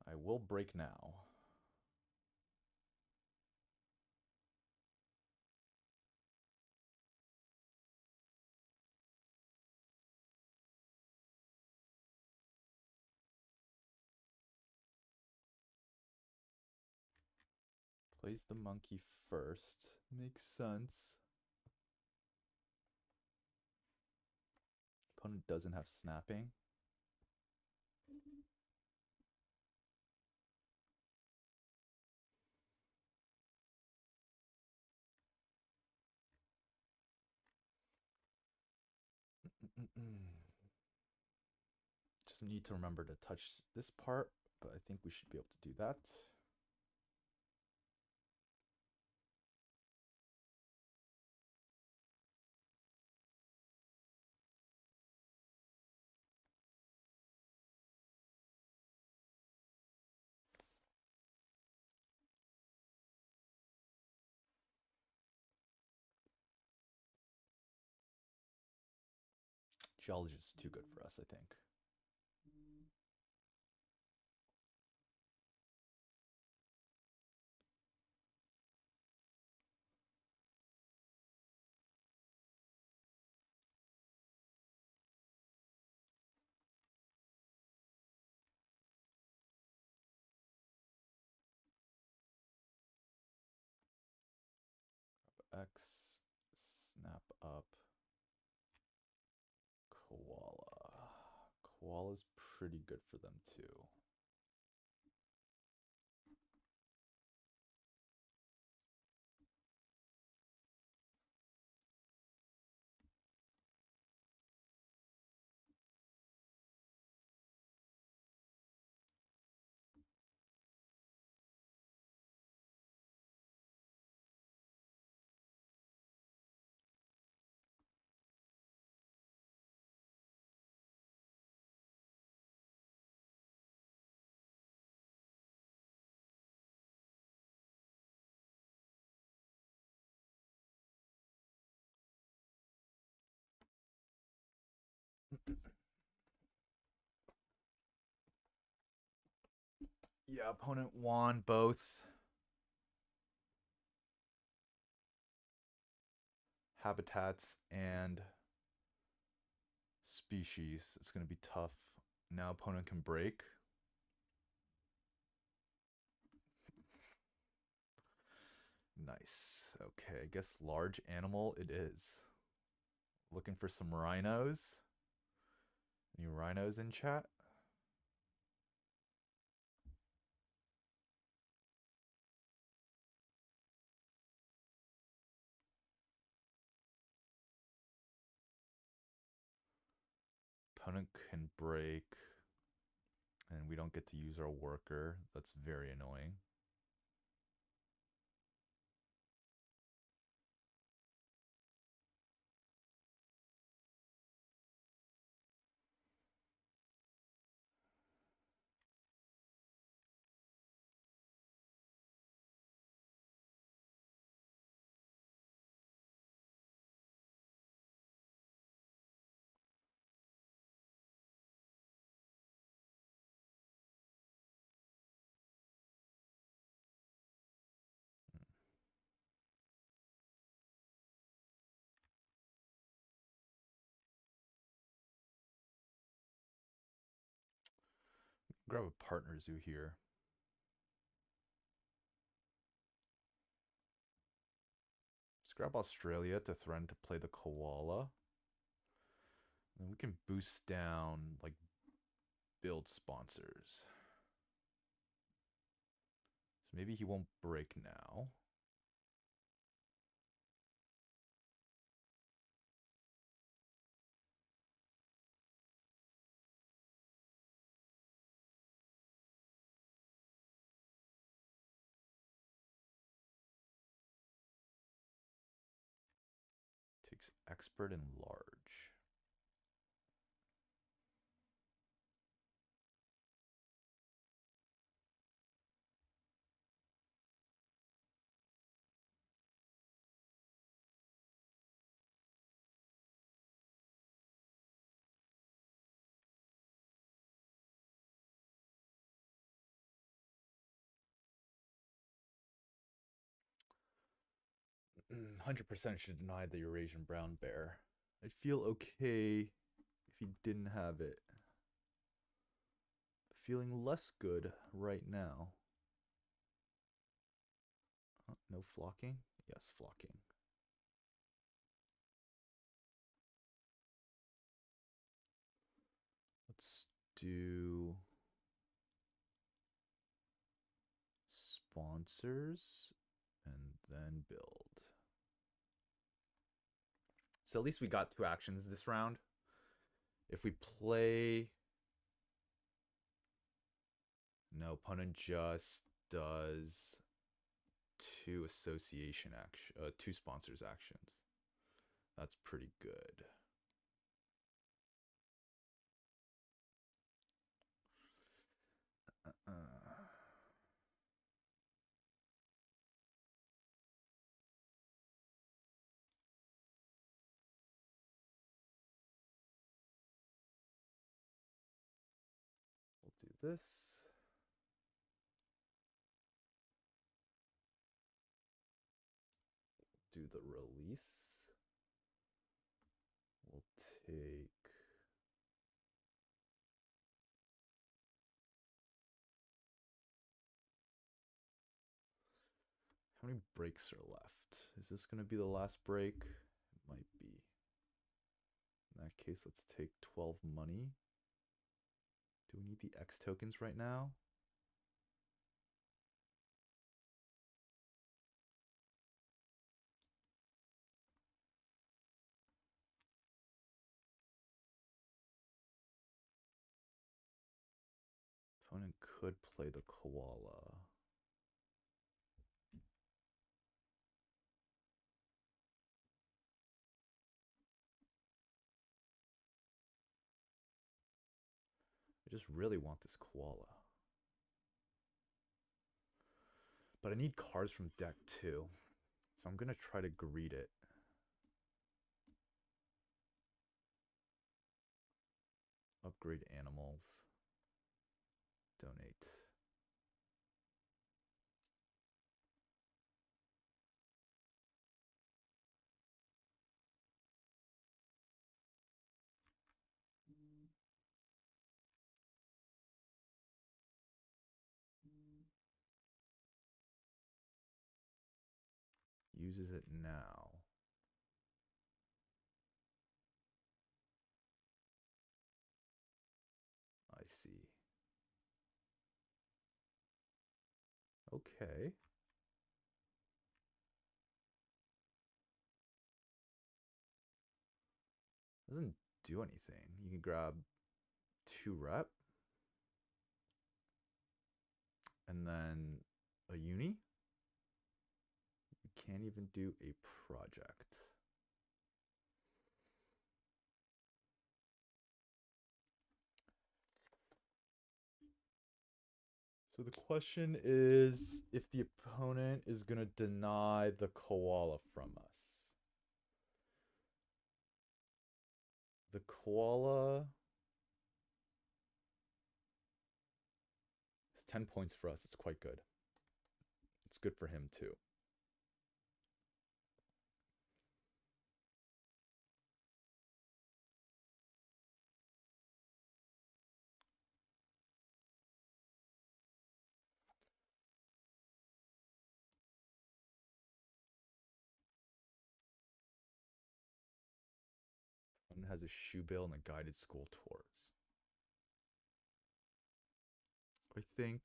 I will break now. Plays the monkey first. Makes sense. Opponent doesn't have snapping. Just need to remember to touch this part, but I think we should be able to do that. Geologist is too good for us, I think. X, snap up, koala. Koala's pretty good for them too. Yeah, opponent won both habitats and species. It's going to be tough. Now opponent can break. Nice. Okay, I guess large animal it is. Looking for some rhinos. Any rhinos in chat? Opponent can break. And we don't get to use our worker. That's very annoying. Grab a partner zoo here. Let's grab Australia to threaten to play the koala. And we can boost down, like, build sponsors. So maybe he won't break now. Takes expert and large. Mm, 100% should deny the Eurasian brown bear. I'd feel okay if he didn't have it. Feeling less good right now. Oh, no flocking? Yes, flocking. Let's do sponsors and then build. So at least we got 2 actions this round. If we play... No, opponent just does 2 association action, 2 sponsors actions. That's pretty good. this. Do the release. We'll take how many breaks are left? Is this going to be the last break? It might be. In that case, let's take 12 money. Do we need the X tokens right now? Opponent could play the koala. I just really want this koala. But I need cards from deck too. So I'm going to try to greed it. Upgrade animals. Donate. Uses it now. I see. Okay. Doesn't do anything. You can grab 2 rep. And then a uni. You can't even do a project. So the question is if the opponent is going to deny the koala from us. The koala is 10 points for us. It's quite good. It's good for him too. Opponent has a shoe bill and a guided school tours. I think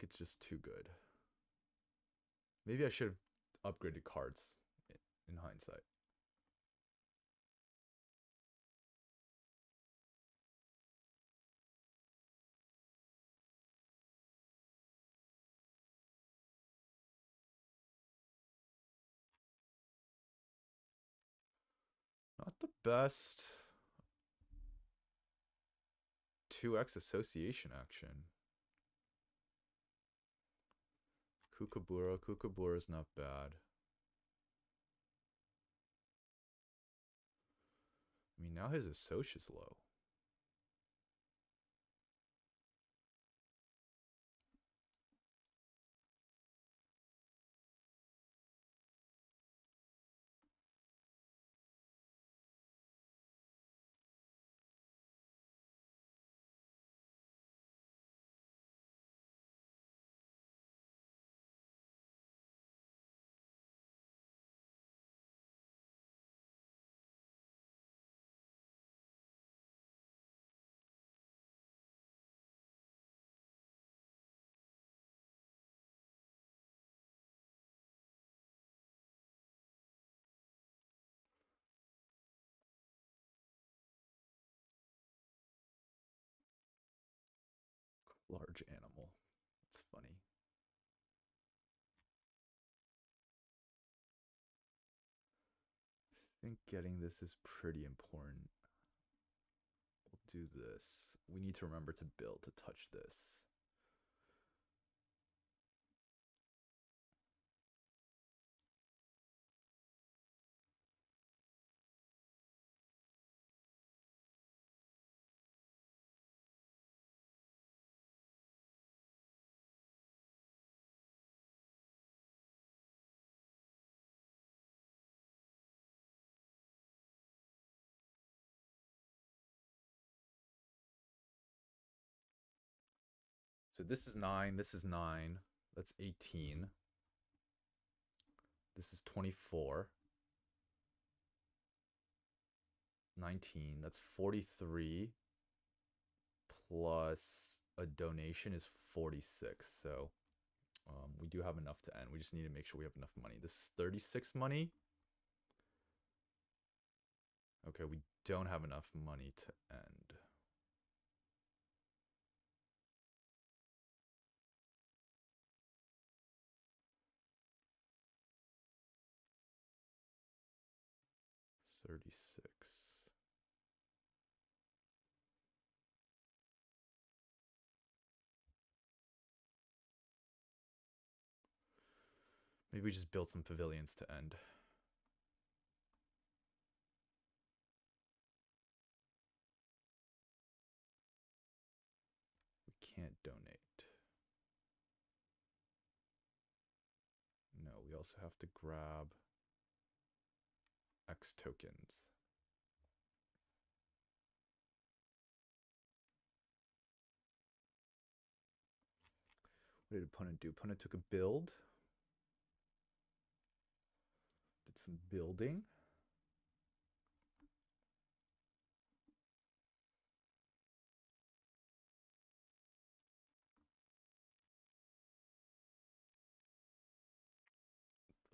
it's just too good. Maybe I should have upgraded cards in hindsight. Not the best 2x association action. Kookaburra is not bad. I mean, now his associate is low. Large animal. That's funny. I think getting this is pretty important. We'll do this. We need to remember to build to touch this. So this is 9, this is 9. That's 18. This is 24. 19. That's 43. Plus a donation is 46. So we do have enough to end. We just need to make sure we have enough money. This is 36 money. Okay, we don't have enough money to end. $36. Maybe we just build some pavilions to end. We can't donate. No, we also have to grab X tokens. What did opponent do? Opponent took a build. Did some building.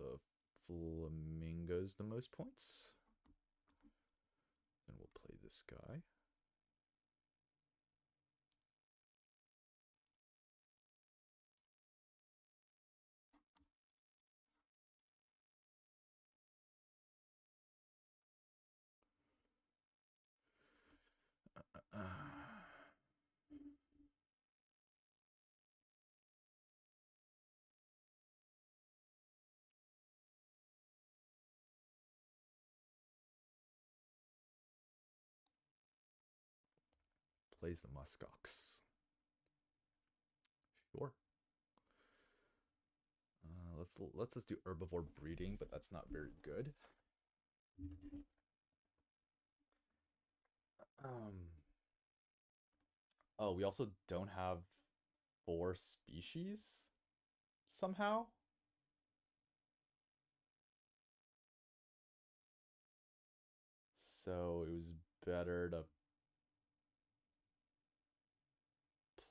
The flamingo's the most points. Then we'll play this guy. Plays the muskox. Sure. Let's just do herbivore breeding, but that's not very good. Oh, we also don't have 4 species somehow. So it was better to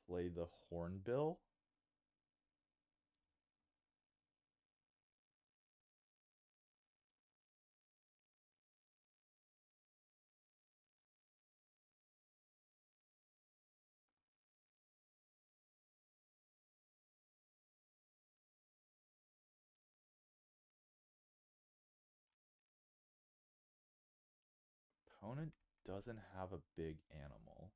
play the hornbill. Opponent doesn't have a big animal.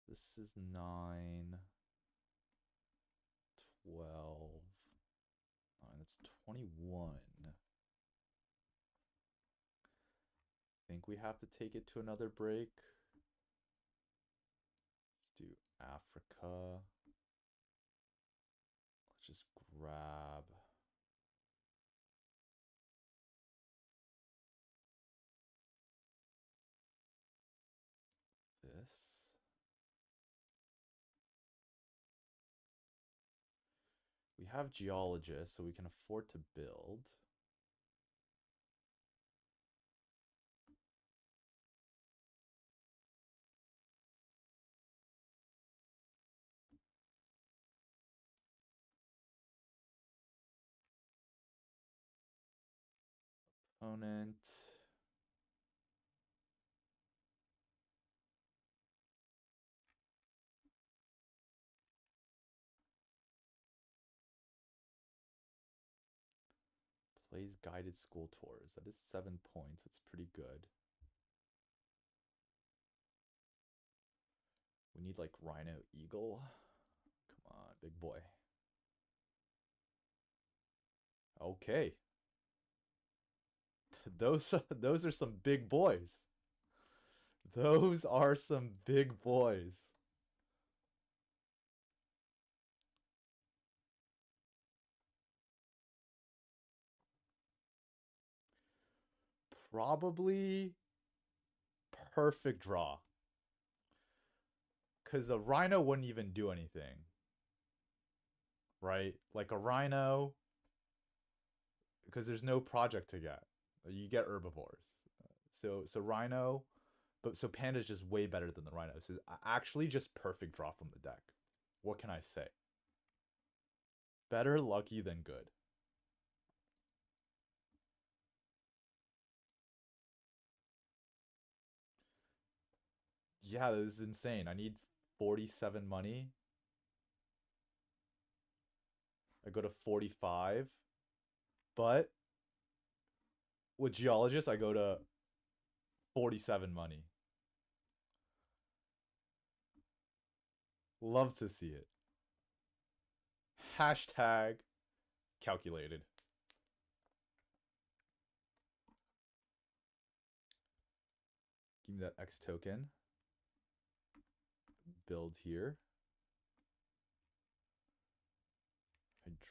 This is 9, 12. 9, that's 21. I think we have to take it to another break. Let's do Africa. Let's just grab this. We have geologists, so we can afford to build. Opponent. Plays guided school tours. That is 7 points. It's pretty good. We need like Rhino Eagle. Come on, big boy. Okay. Those are some big boys. Those are some big boys. Probably perfect draw. Because a rhino wouldn't even do anything. Right? Like a rhino, because there's no project to get. You get herbivores. So rhino, but so panda's just way better than the rhino. So actually just perfect draw from the deck. What can I say? Better lucky than good. Yeah, this is insane. I need 47 money. I go to 45. But with geologist, I go to 47 money. Love to see it. Hashtag calculated. Give me that X token. Build here.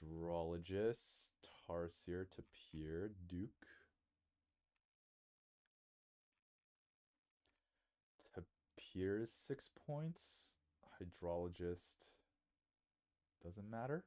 Hydrologist, Tarsier, Tapir, Duke. Tapir's 6 points. Hydrologist doesn't matter.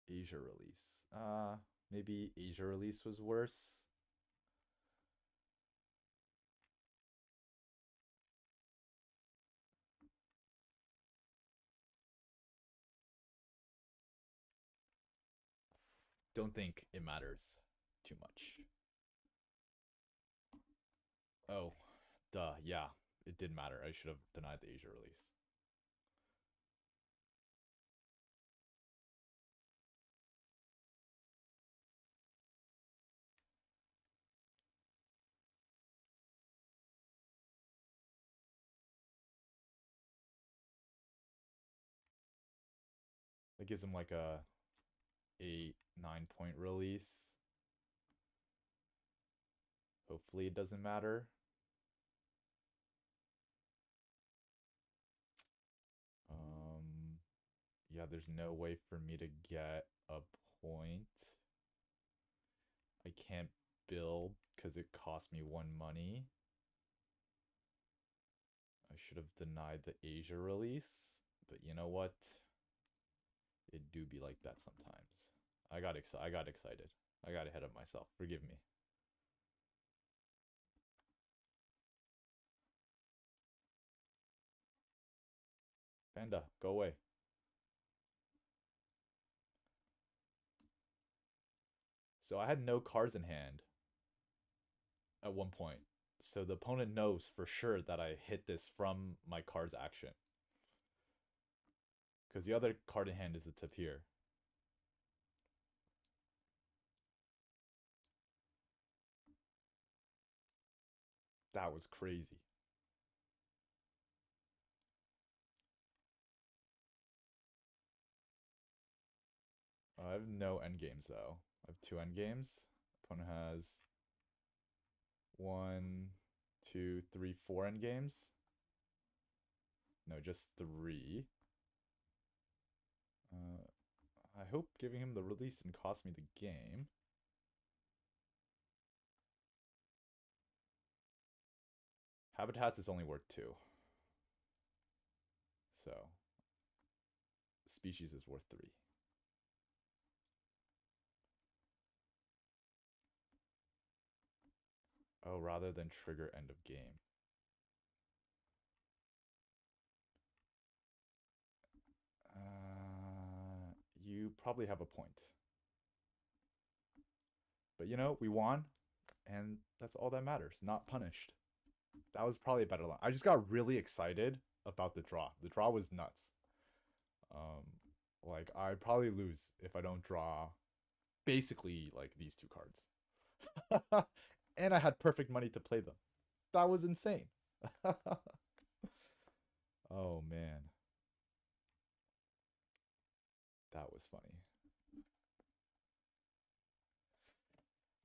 Asia release. Maybe Asia release was worse. Don't think it matters too much. Oh, duh, yeah. It did matter. I should have denied the Asia release. That gives him like a 8-9 point release. Hopefully it doesn't matter. Yeah, there's no way for me to get a point. I can't build because it cost me 1 money. I should have denied the Asia release, but you know what? It do be like that sometimes. I got excited. I got ahead of myself. Forgive me. Panda, go away. So I had no cards in hand at one point. So the opponent knows for sure that I hit this from my card's action. Because the other card in hand is the Tapir. That was crazy. I have no endgames though. I have 2 endgames. Opponent has 1, 2, 3, 4 endgames. No, just 3. I hope giving him the release didn't cost me the game. Habitats is only worth 2. So, species is worth 3. Oh, rather than trigger end of game. You probably have a point. But you know, we won, and that's all that matters. Not punished. That was probably a better line. I just got really excited about the draw. The draw was nuts. Um, like I'd probably lose if I don't draw basically like these two cards. And I had perfect money to play them. That was insane. Oh man, that was funny.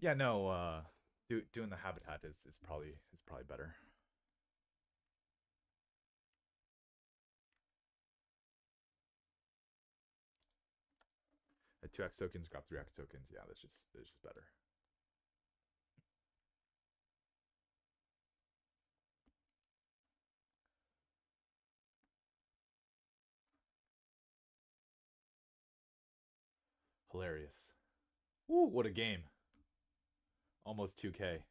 Yeah, no, doing the habitat is probably better. At 2x tokens, grab 3x tokens. Yeah, that's just better. Hilarious. Ooh, what a game. Almost 2K.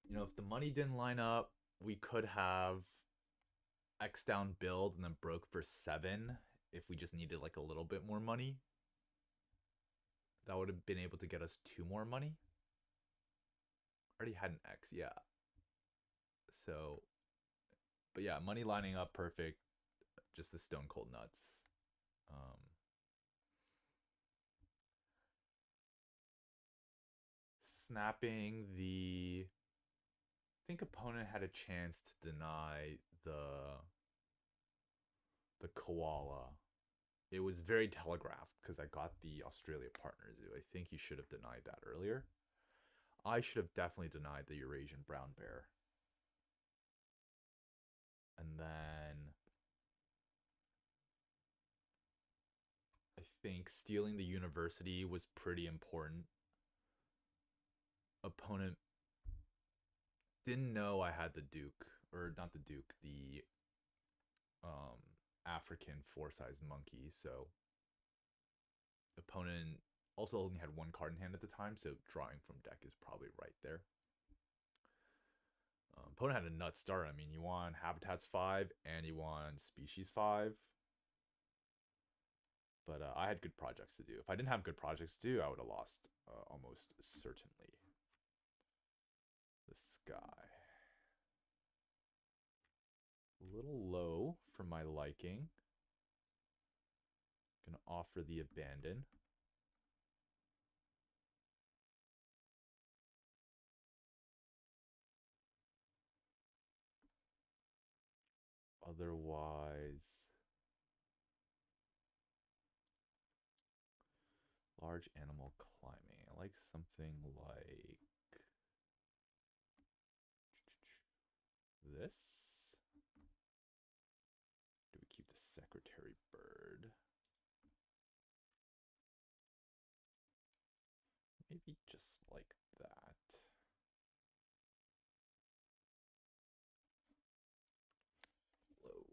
You know, if the money didn't line up, we could have X down build and then broke for 7 if we just needed like a little bit more money. That would have been able to get us 2 more money. Already had an X, yeah. So, but yeah, money lining up perfect. Just the stone cold nuts. Um, Snapping the. I think opponent had a chance to deny the koala. It was very telegraphed because I got the Australia Partner Zoo. I think he should have denied that earlier. I should have definitely denied the Eurasian brown bear. And then I think stealing the university was pretty important. Opponent didn't know I had the Duke, or not the Duke, the um, African four-sized monkey. So opponent also only had one card in hand at the time, so drawing from deck is probably right there. Opponent had a nut start. I mean, you won Habitats 5 and you won Species 5. But I had good projects to do. If I didn't have good projects to do, I would have lost almost certainly. The sky. A little low for my liking. Gonna offer the abandon. Otherwise, large animal climbing. I like something like this. Do we keep the secretary bird? Maybe just like that. Low.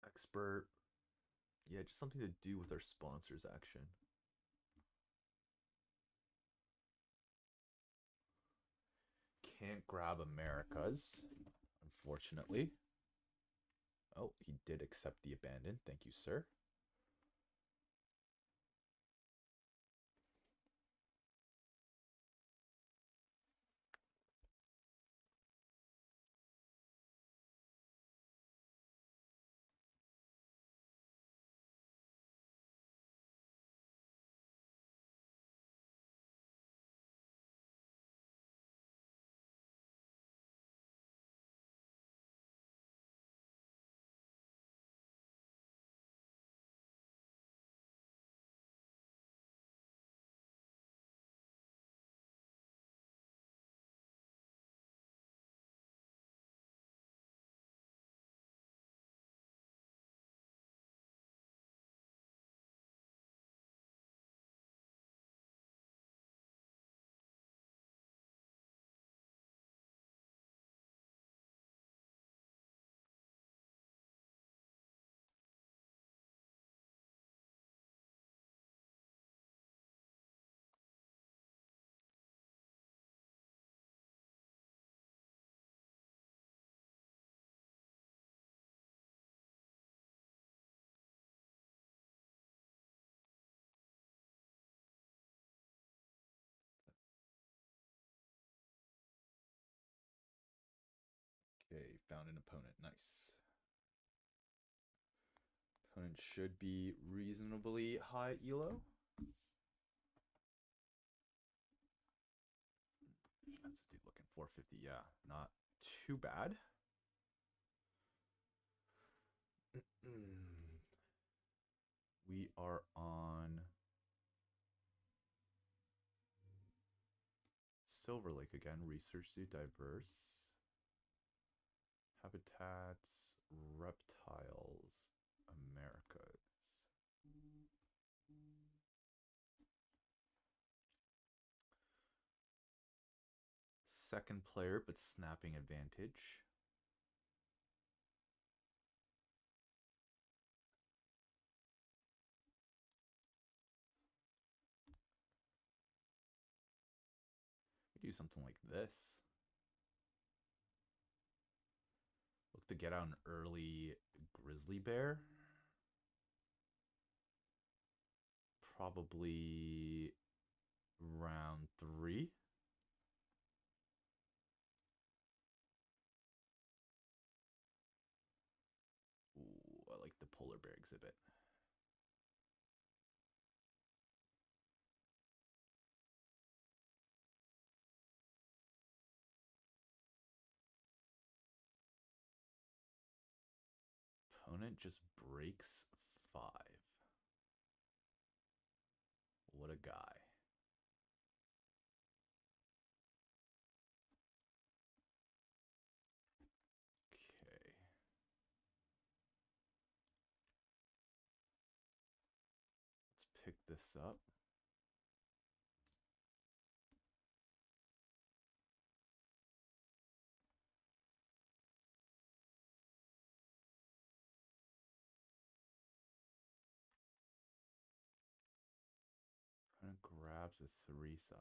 Expert. Yeah, just something to do with our sponsors action. Can't grab Americas, unfortunately. Oh, he did accept the abandon. Thank you, sir. found an opponent. Nice. Opponent should be reasonably high elo. That's a dude looking 450. Yeah, not too bad. We are on Silver Lake again. Research Zoo diverse. Habitats, reptiles, Americas. Second player, but snapping advantage. We do something like this. Look to get out an early grizzly bear. Probably round 3. Ooh, I like the polar bear exhibit. Opponent just breaks 5. What a guy. Okay. Let's pick this up. Opponent grabs a 3 size.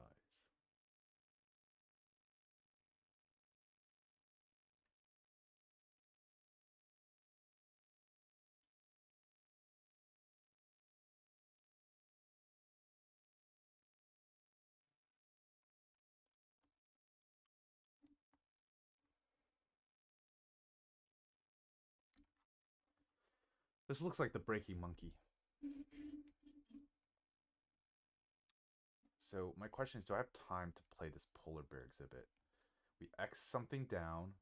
This looks like the breaking monkey. So my question is, do I have time to play this polar bear exhibit? We X something down.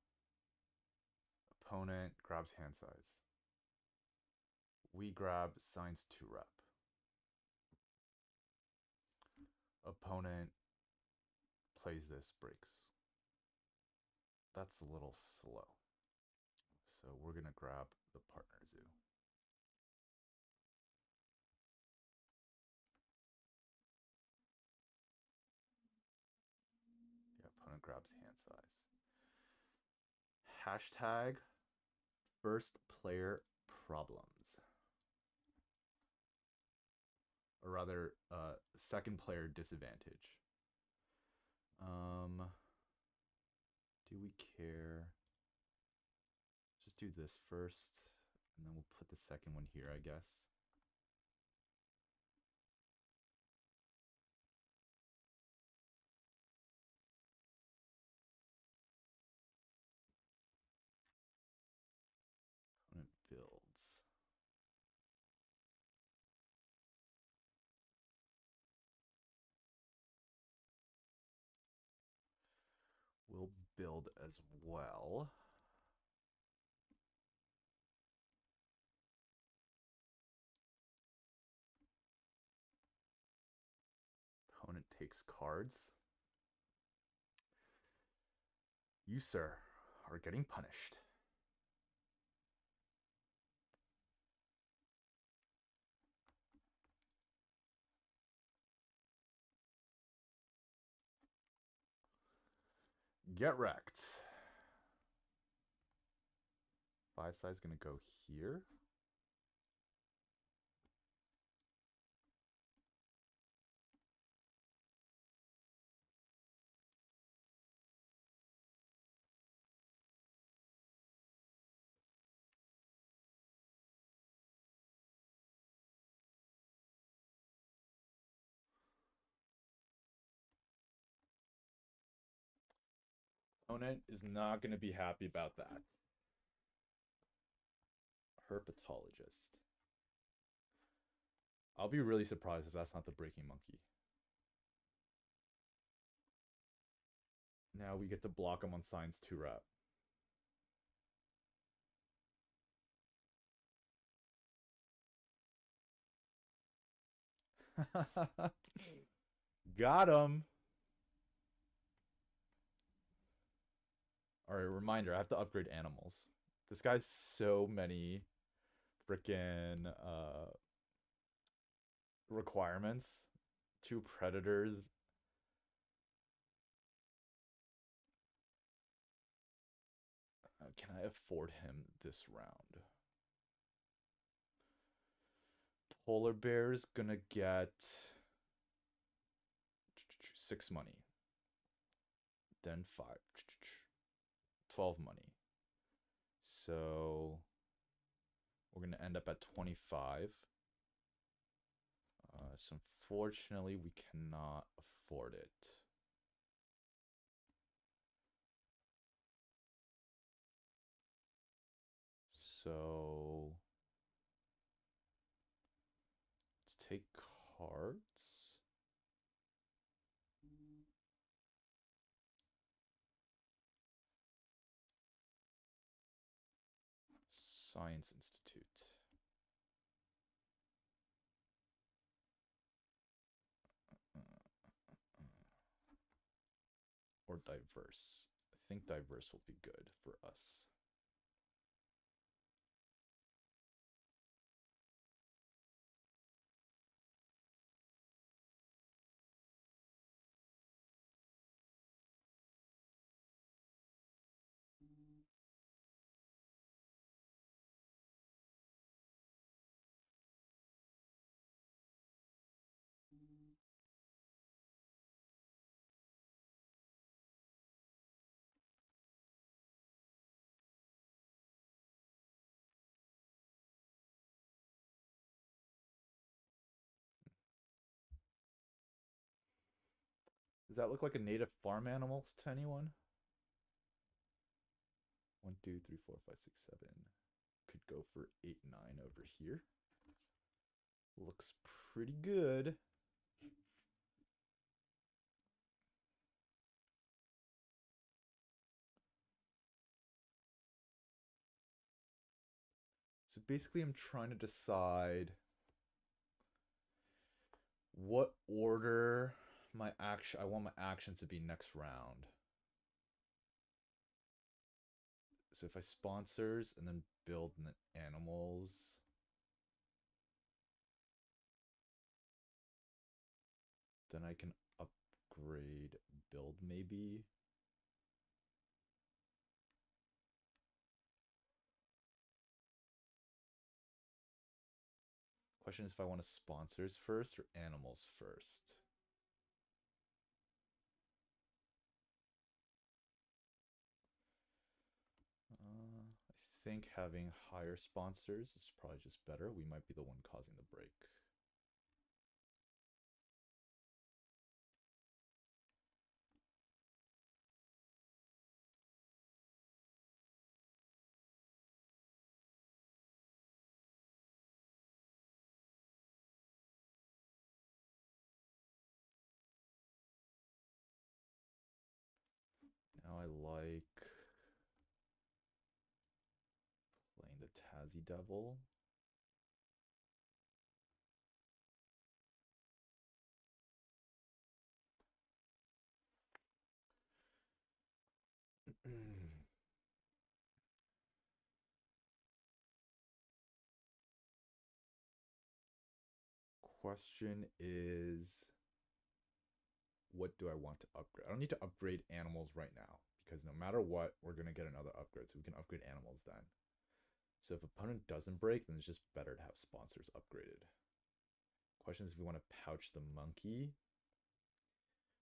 Opponent grabs hand size. We grab signs 2 rep. Opponent plays this, breaks. That's a little slow. So we're going to grab the partner zoo. Yeah, opponent grabs hand size. Hashtag first player problems. Or rather, second player disadvantage. Do we care? Just do this first, and then we'll put the second one here, I guess. Opponent builds. We'll build as well. Opponent takes cards. You, sir, are getting punished. Get wrecked. 5 size gonna go here. Opponent is not going to be happy about that. Herpetologist. I'll be really surprised if that's not the Breaking Monkey. Now we get to block him on Science 2 Rap. Got him. Alright, reminder, I have to upgrade animals. This guy's so many freaking requirements. 2 predators. Can I afford him this round? Polar bear's gonna get 6 money. Then 5. 12 money. So we're going to end up at 25. So unfortunately, we cannot afford it. So let's take cards. Science Institute. Or diverse. I think diverse will be good for us. Does that look like a native farm animals to anyone? 1, 2, 3, 4, 5, 6, 7. Could go for 8, 9 over here. Looks pretty good. So basically I'm trying to decide what order I want my action to be next round. So if I sponsors and then build the animals, then I can upgrade build maybe. Question is if I want to sponsors first or animals first. I think having higher sponsors is probably just better. We might be the one causing the break. Now I like playing the Tazzy Devil. Question is, what do I want to upgrade? I don't need to upgrade animals right now because no matter what, we're going to get another upgrade. So we can upgrade animals then. So if opponent doesn't break, then it's just better to have sponsors upgraded. Question is if we want to pouch the monkey.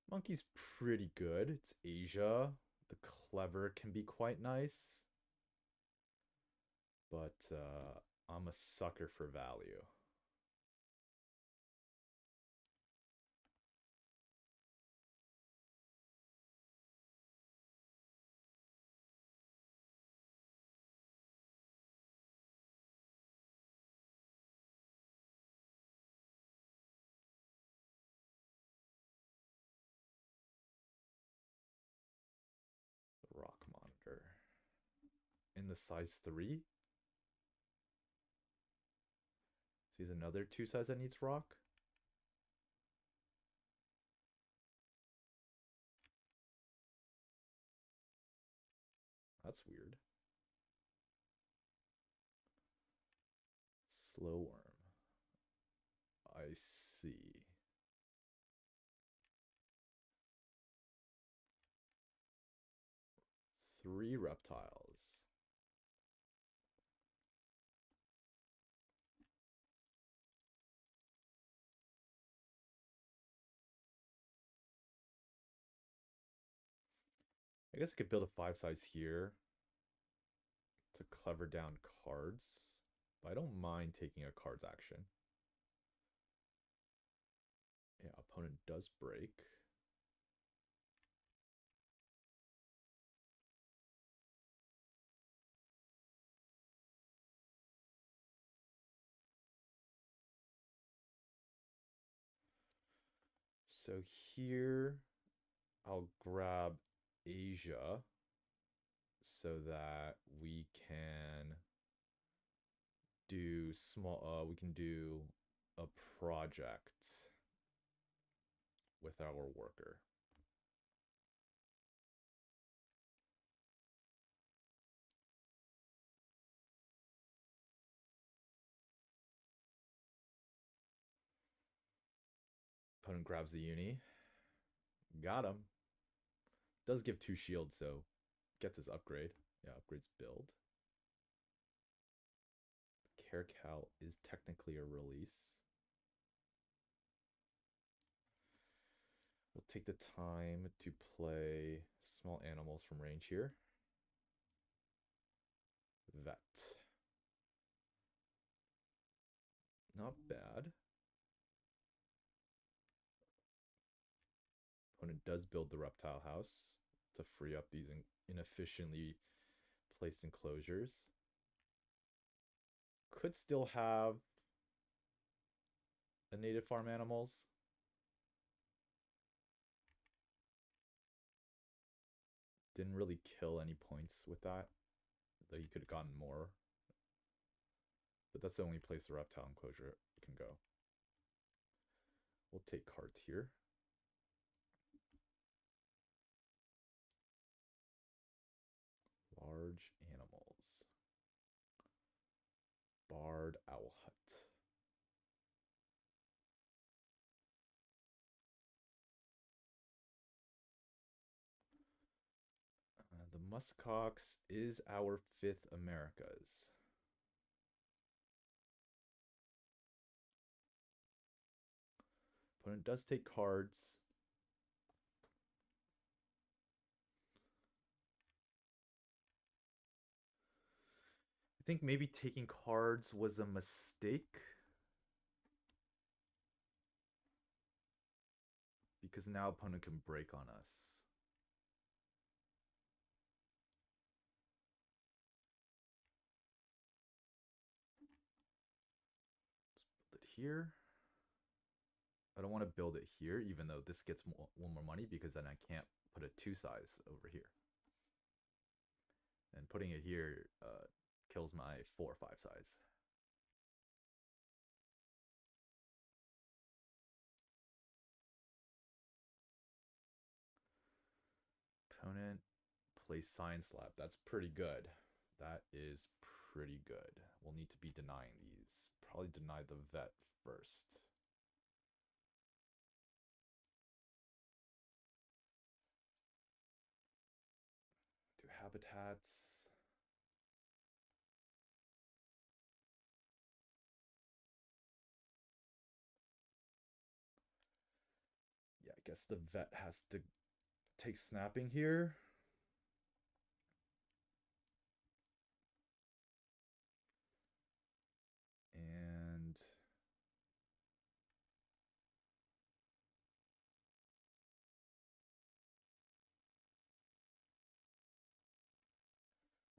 Monkey's pretty good. It's Asia. The clever can be quite nice. But I'm a sucker for value. a size 3. So he's another 2 size that needs rock. That's weird. Slow worm. I see. Three reptiles. I guess I could build a 5 size here to clever down cards, but I don't mind taking a cards action. Yeah, opponent does break. So here I'll grab Asia so that we can do we can do a project with our worker. Opponent grabs the uni. Got him. Does give 2 shields, so gets his upgrade. Yeah, upgrades build. Caracal is technically a release. We'll take the time to play small animals from range here. Vet. Not bad. Opponent does build the reptile house to free up these inefficiently placed enclosures. Could still have a native farm animals. Didn't really kill any points with that, though he could have gotten more. But that's the only place the reptile enclosure can go. We'll take cards here. Large animals. Barred Owl Hut. The Muskox is our 5th Americas. Opponent does take cards. I think maybe taking cards was a mistake, because now opponent can break on us. Let's build it here. I don't want to build it here, even though this gets one more money, because then I can't put a 2 size over here. And putting it here kills my 4 or 5 size. Opponent plays Science Lab. That's pretty good. That is pretty good. We'll need to be denying these. Probably deny the vet first. Do habitats. Yeah, I guess the vet has to take snapping here. And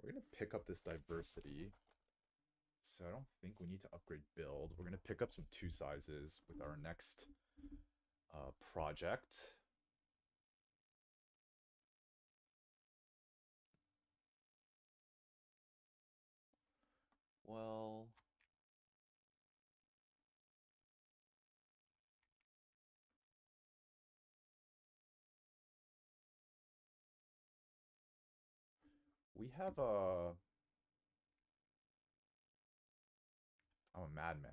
we're going to pick up this diversity. So I don't think we need to upgrade build. We're going to pick up some 2 sizes with our next project. Well, we have a. I'm a madman.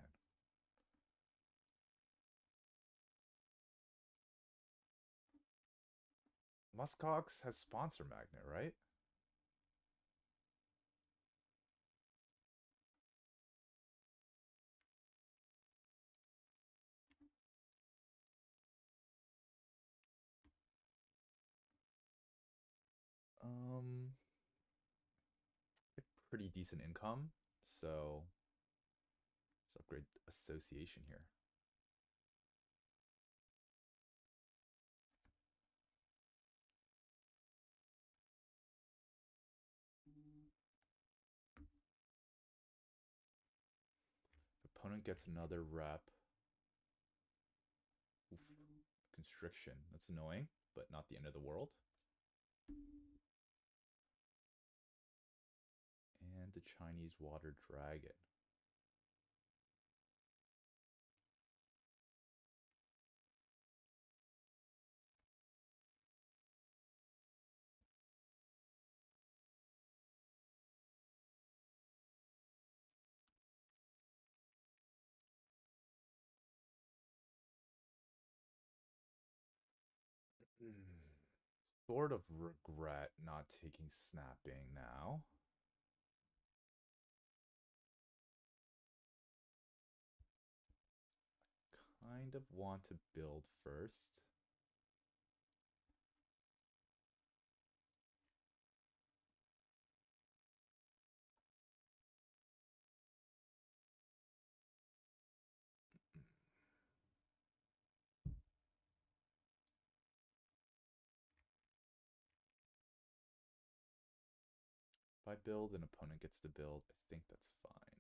Muskox has sponsor magnet, right? Um, pretty decent income, so let's upgrade association here. Opponent gets another rep. Oof. Constriction. That's annoying, but not the end of the world. And the Chinese water dragon. Sort of regret not taking snapping now. Kind of want to build first. If I build, an opponent gets to build. I think that's fine.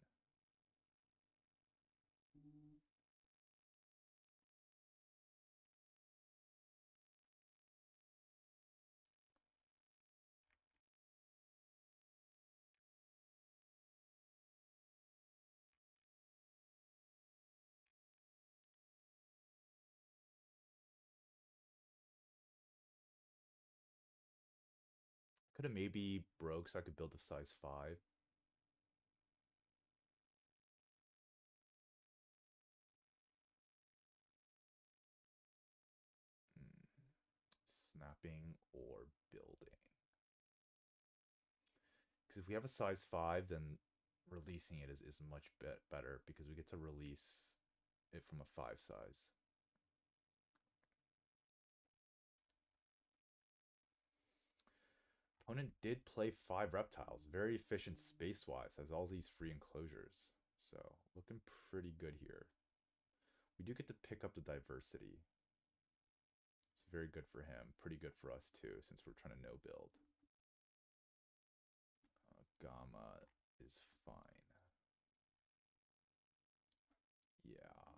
Could have maybe broke so I could build a size 5. Snapping or building. Because if we have a size 5, then releasing it is much better because we get to release it from a 5 size. Opponent did play 5 reptiles. Very efficient space-wise. Has all these free enclosures. So, looking pretty good here. We do get to pick up the diversity. It's very good for him. Pretty good for us too, since we're trying to no-build. Gamma is fine. Yeah.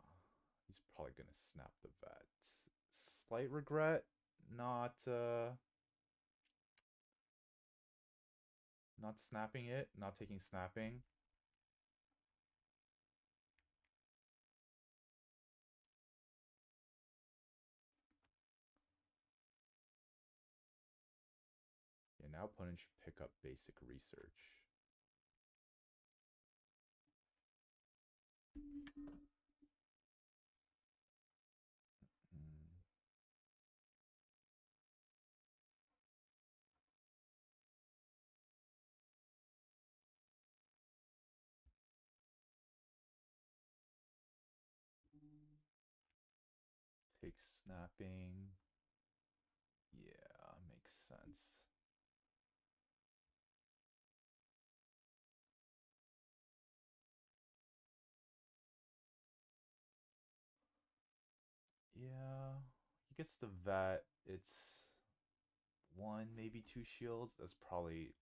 He's probably going to snap the vet. Slight regret not snapping it, not taking snapping. Yeah, now opponent should pick up basic research. Mm. Take snapping. Yeah, makes sense. Yeah, he gets the vet. It's one, maybe two shields. That's probably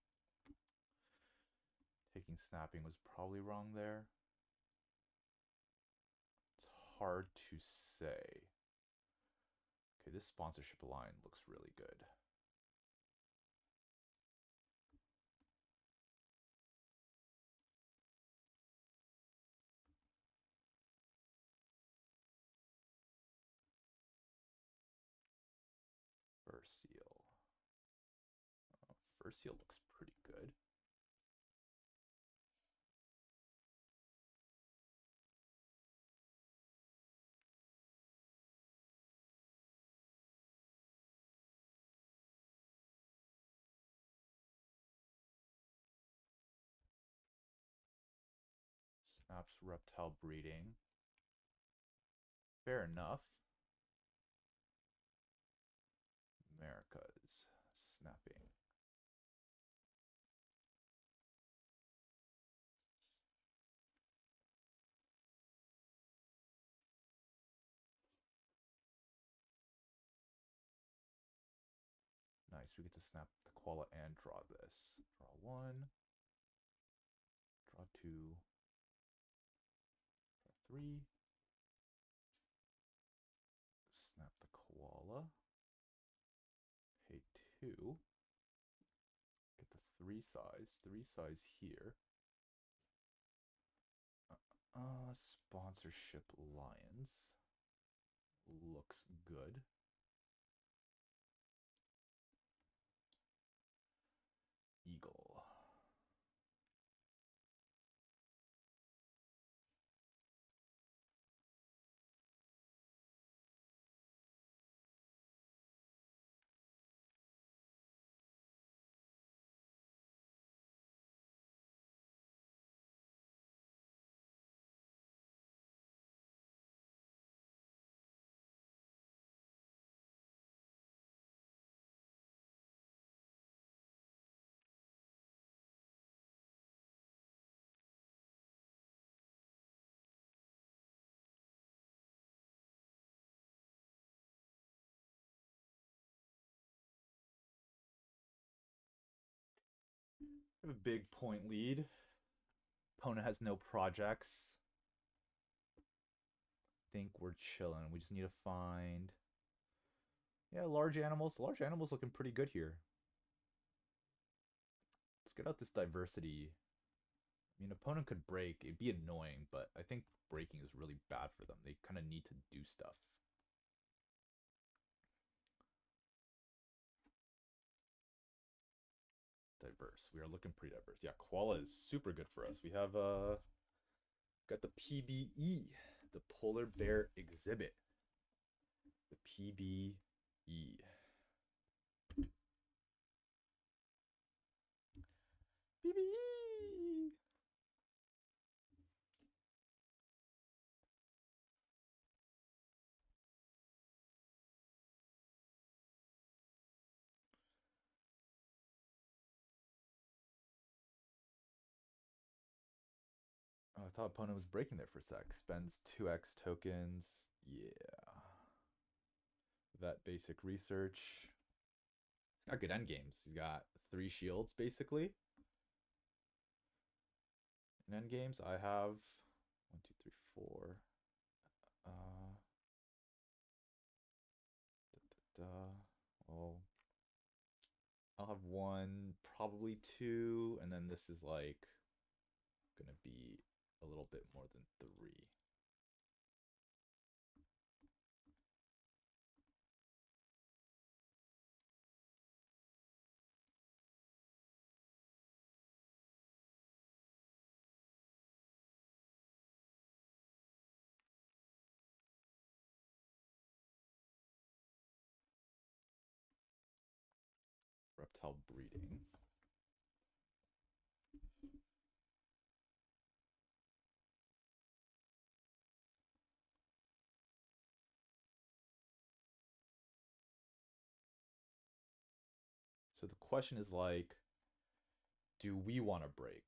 taking snapping was probably wrong there. It's hard to say. Okay, this sponsorship line looks really good. seal. Fur seal looks pretty good. Snaps reptile breeding. Fair enough. America's snapping. Nice, we get to snap the koala and draw this. Draw one. Draw two. Draw three. Snap the koala. Pay two. Get the three size here. Sponsorship Lions. Looks good. Eagle. We have a big point lead. Opponent has no projects. Think we're chilling. We just need to find... Yeah, large animals. Large animals looking pretty good here. Let's get out this diversity. I mean, opponent could break. It'd be annoying, but I think breaking is really bad for them. They kind of need to do stuff. Diverse. We are looking pretty diverse. Yeah, koala is super good for us. We have got the PBE, the polar bear exhibit. The PBE. PBE. Oh, I thought opponent was breaking there for a sec. Spends 2x tokens. Yeah. That basic research. He's got good endgames. He's got 3 shields, basically. In endgames, I have 1, 2, 3, 4. Well, I'll have 1, probably 2, and then this is like gonna be a little bit more than 3. Reptile breeding. So the question is like, do we want to break?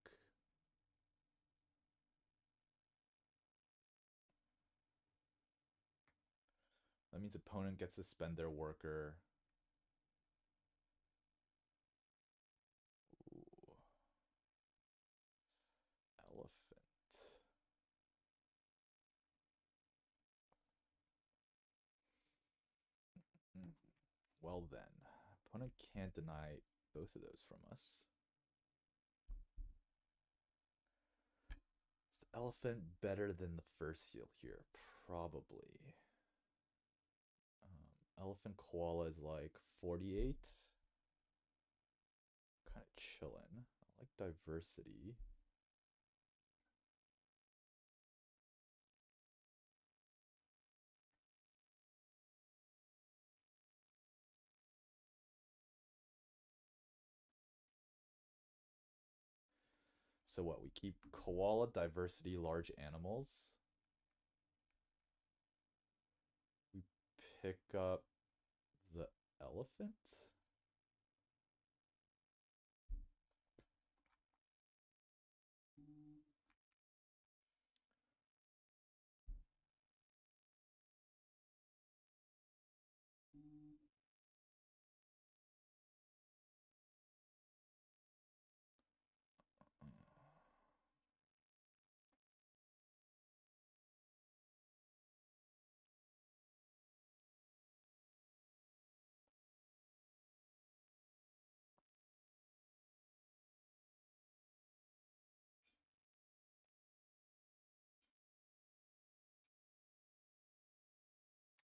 That means opponent gets to spend their worker. Ooh. Elephant. Well then, opponent can't deny both of those from us. Is the elephant better than the first seal here? Probably. Elephant koala is like 48. Kind of chillin'. I like diversity. So what? We keep koala, diversity, large animals. We pick up the elephant.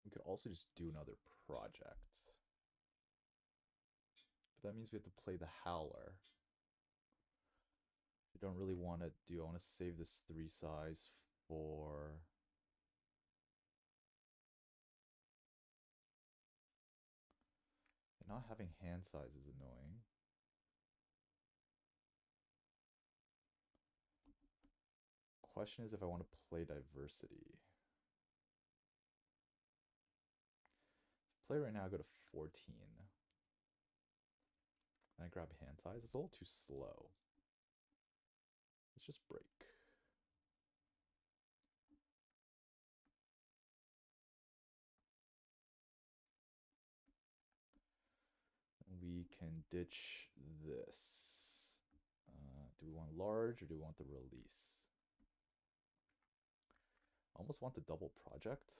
We could also just do another project. But that means we have to play the Howler. I don't really want to do. I want to save this 3 size for. And not having hand size is annoying. Question is if I want to play diversity. Play right now, I go to 14. And I grab hand size. It's a little too slow. Let's just break. We can ditch this. Do we want large or do we want the release? I almost want the double project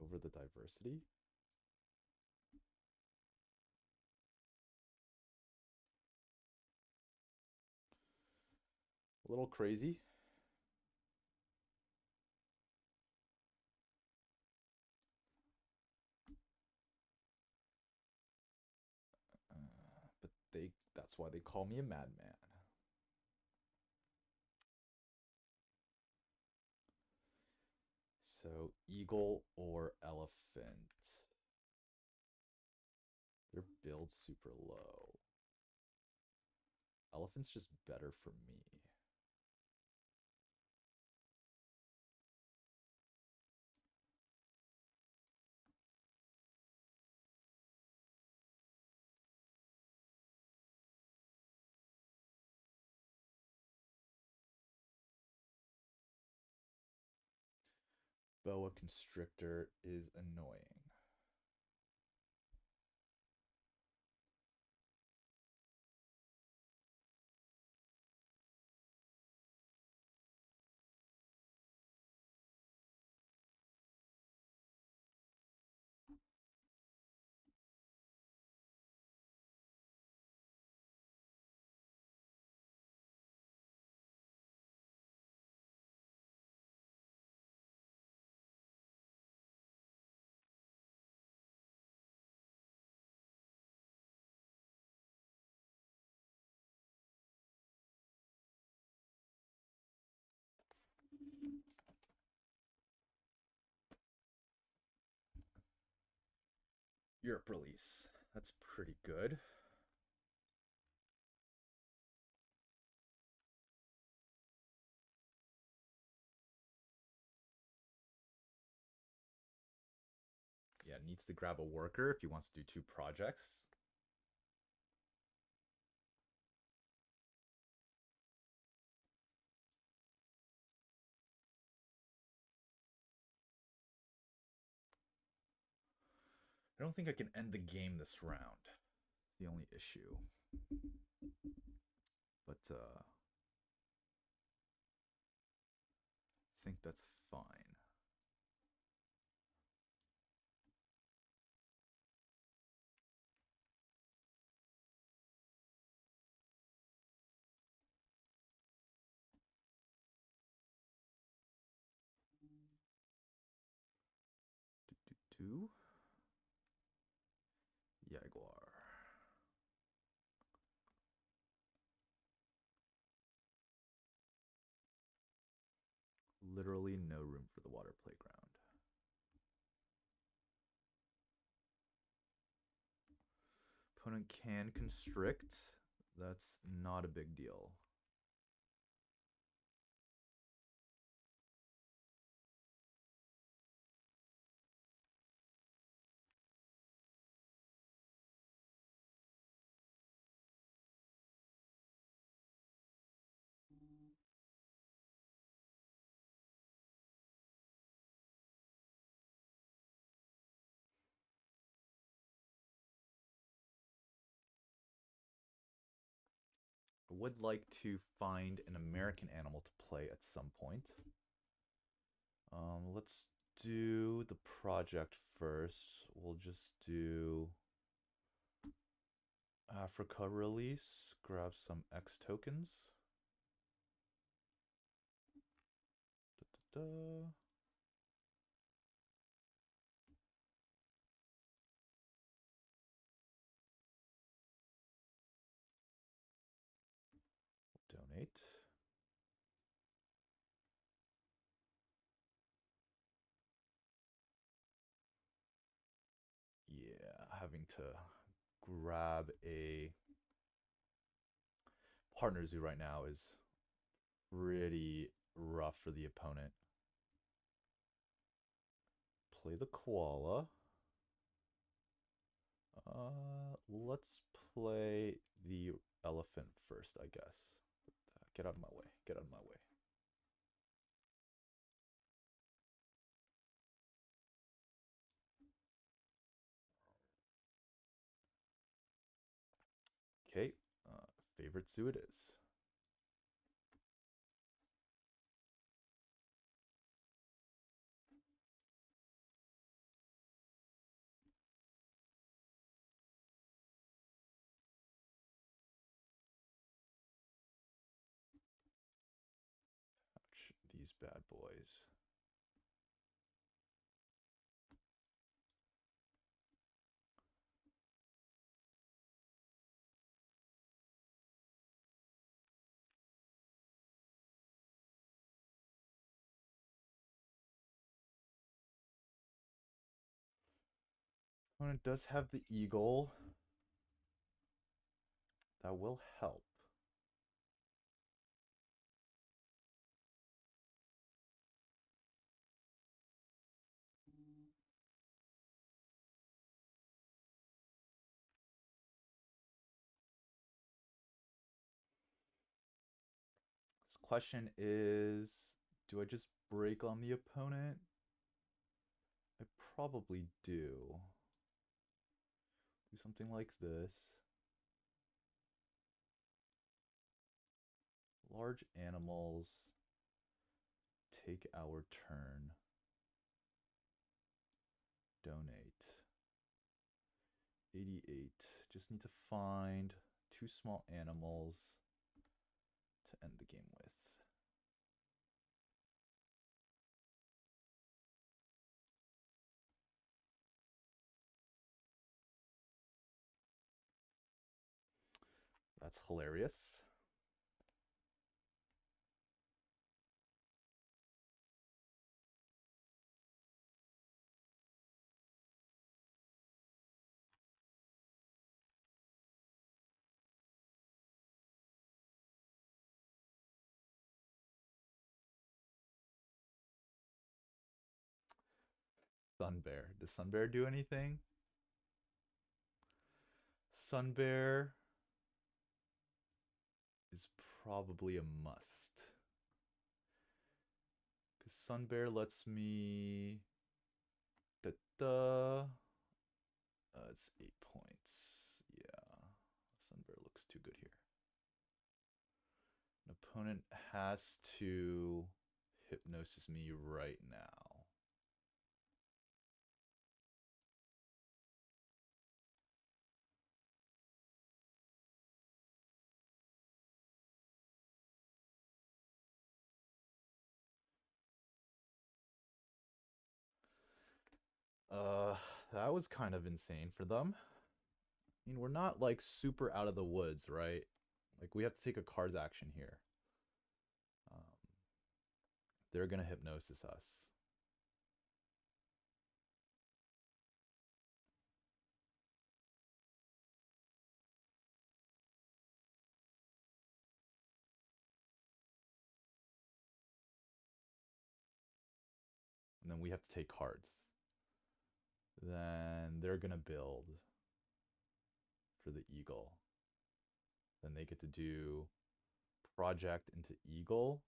over the diversity. A little crazy. But that's why they call me a madman. So eagle or elephant. Their build's super low. Elephant's just better for me. Boa constrictor is annoying. Europe release. That's pretty good. Yeah, needs to grab a worker if he wants to do 2 projects. I don't think I can end the game this round. It's the only issue. But I think that's fine. Do. literally no room for the water playground. Opponent can constrict. That's not a big deal. I would like to find an American animal to play at some point. Let's do the project first. We'll just do Africa release, grab some X tokens. Da, da, da. Donate. Yeah, having to grab a partner zoo right now is pretty rough for the opponent. Play the koala. Let's play the elephant first, I guess. Get out of my way. Get out of my way. Okay, favorite zoo it is. Ouch, these bad boys. Opponent does have the eagle. That will help. This question is, do I just break on the opponent? I probably do. Do something like this. Large animals take our turn. Donate. 88. Just need to find 2 small animals to end the game with. That's hilarious. Sun Bear. Does Sun Bear do anything? Sun Bear is probably a must. Because Sun Bear lets me... Da -da. It's 8 points. Yeah. Sun Bear looks too good here. An opponent has to hypnosis me right now. That was kind of insane for them. I mean, we're not like super out of the woods, right? Like we have to take a cards action here. Um, They're gonna hypnosis us. And then we have to take cards. Then they're gonna build for the eagle. Then they get to do project into eagle.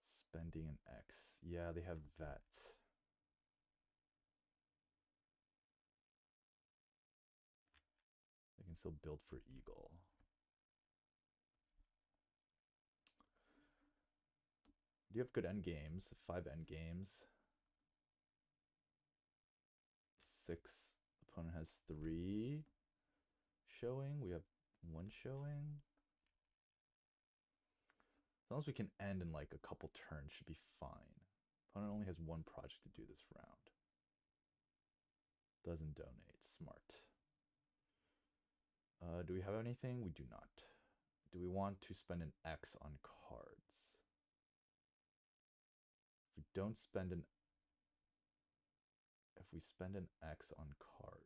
Spending an X. Yeah, they have vet. They can still build for eagle. Do you have good end games? 5 end games. 6. Opponent has 3 showing. We have 1 showing. As long as we can end in like a couple turns, should be fine. Opponent only has 1 project to do this round. Doesn't donate. Smart. Do we have anything? We do not. Do we want to spend an X on cards? If we don't spend an... If we spend an X on cards...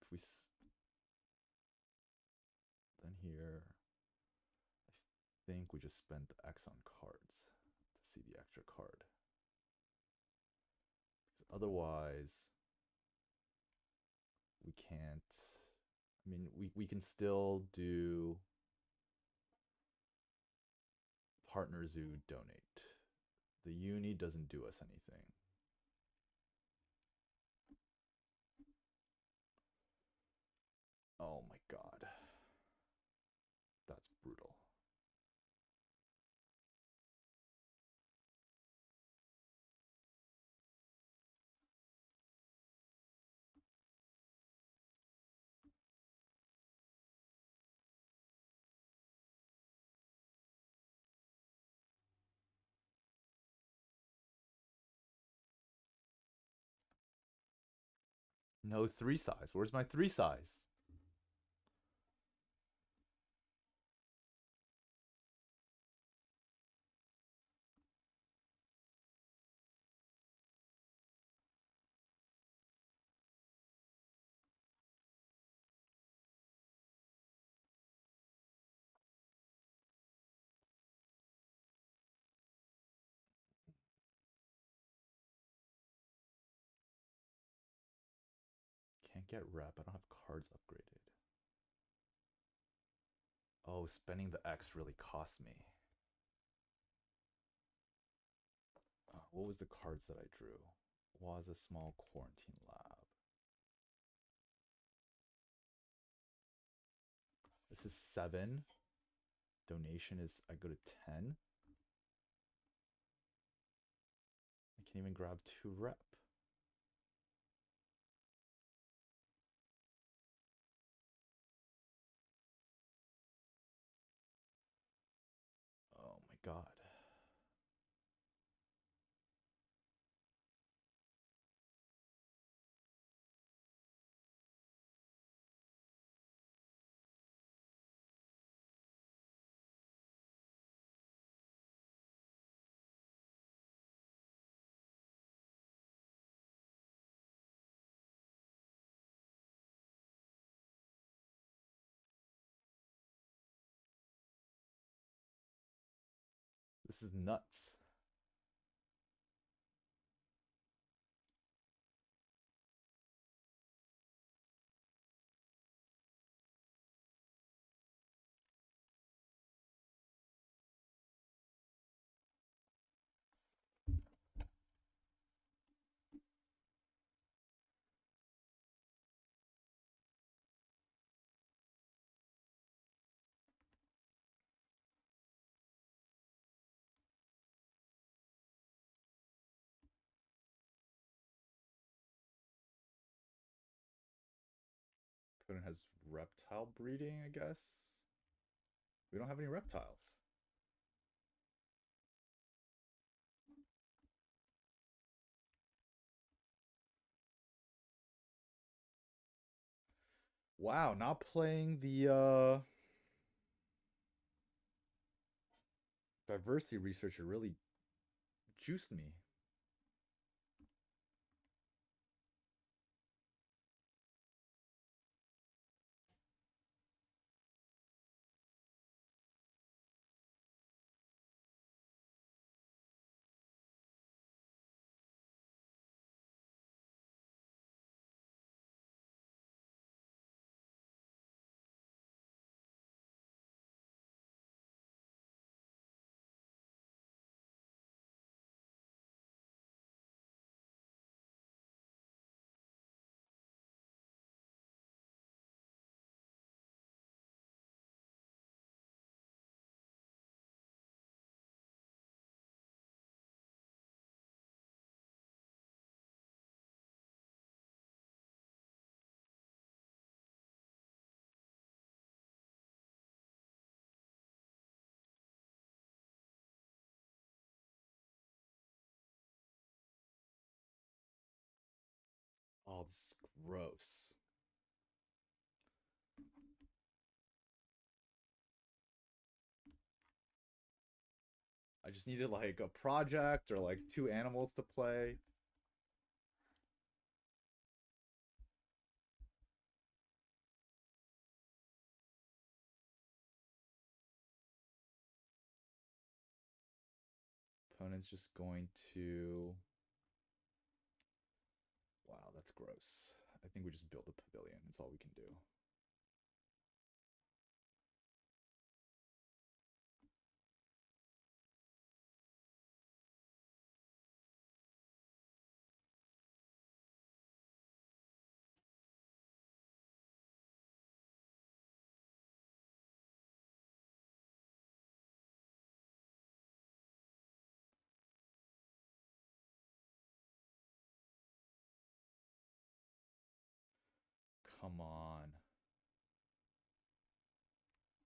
if we... Then here... I think we just spent the X on cards to see the extra card. Because otherwise, we can't... I mean, we can still do Partner Zoo donate. The uni doesn't do us anything. Oh my god. That's brutal. No 3 size. Where's my 3 size? Can't get rep. I don't have cards upgraded. Oh, spending the X really cost me. What was the cards that I drew? Was a small quarantine lab. This is 7. Donation is, I go to 10. I can't even grab 2 rep. Oh my god. This is nuts. Opponent has reptile breeding, I guess. We don't have any reptiles. Wow, not playing the diversity researcher really juiced me. Oh, this is gross. I just needed like a project or like two animals to play. Opponent's just going to... Wow, that's gross. I think we just build a pavilion. That's all we can do. Come on.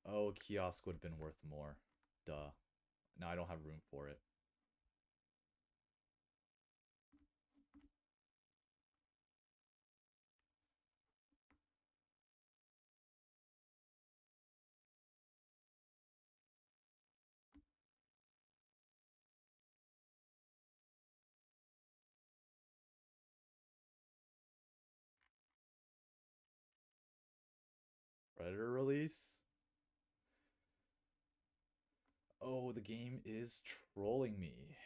Oh, kiosk would have been worth more. Duh. Now I don't have room for it. Predator release? Oh, the game is trolling me.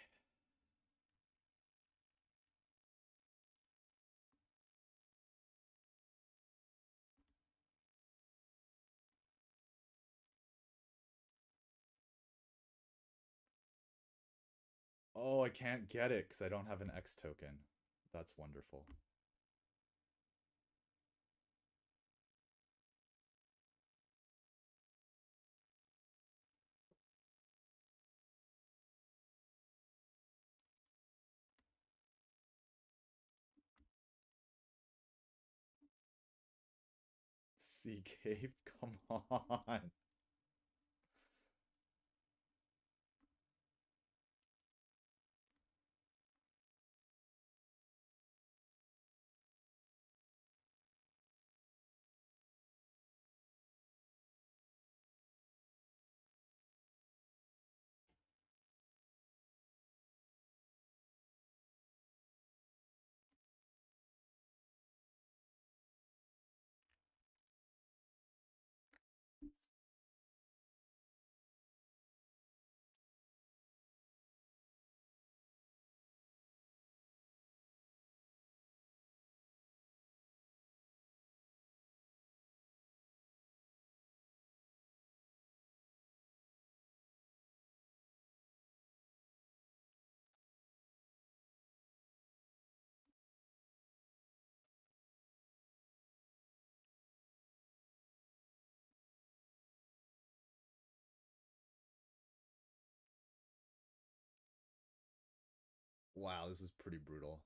Oh, I can't get it because I don't have an X token. That's wonderful. Sea Cave? Come on. Wow, this is pretty brutal.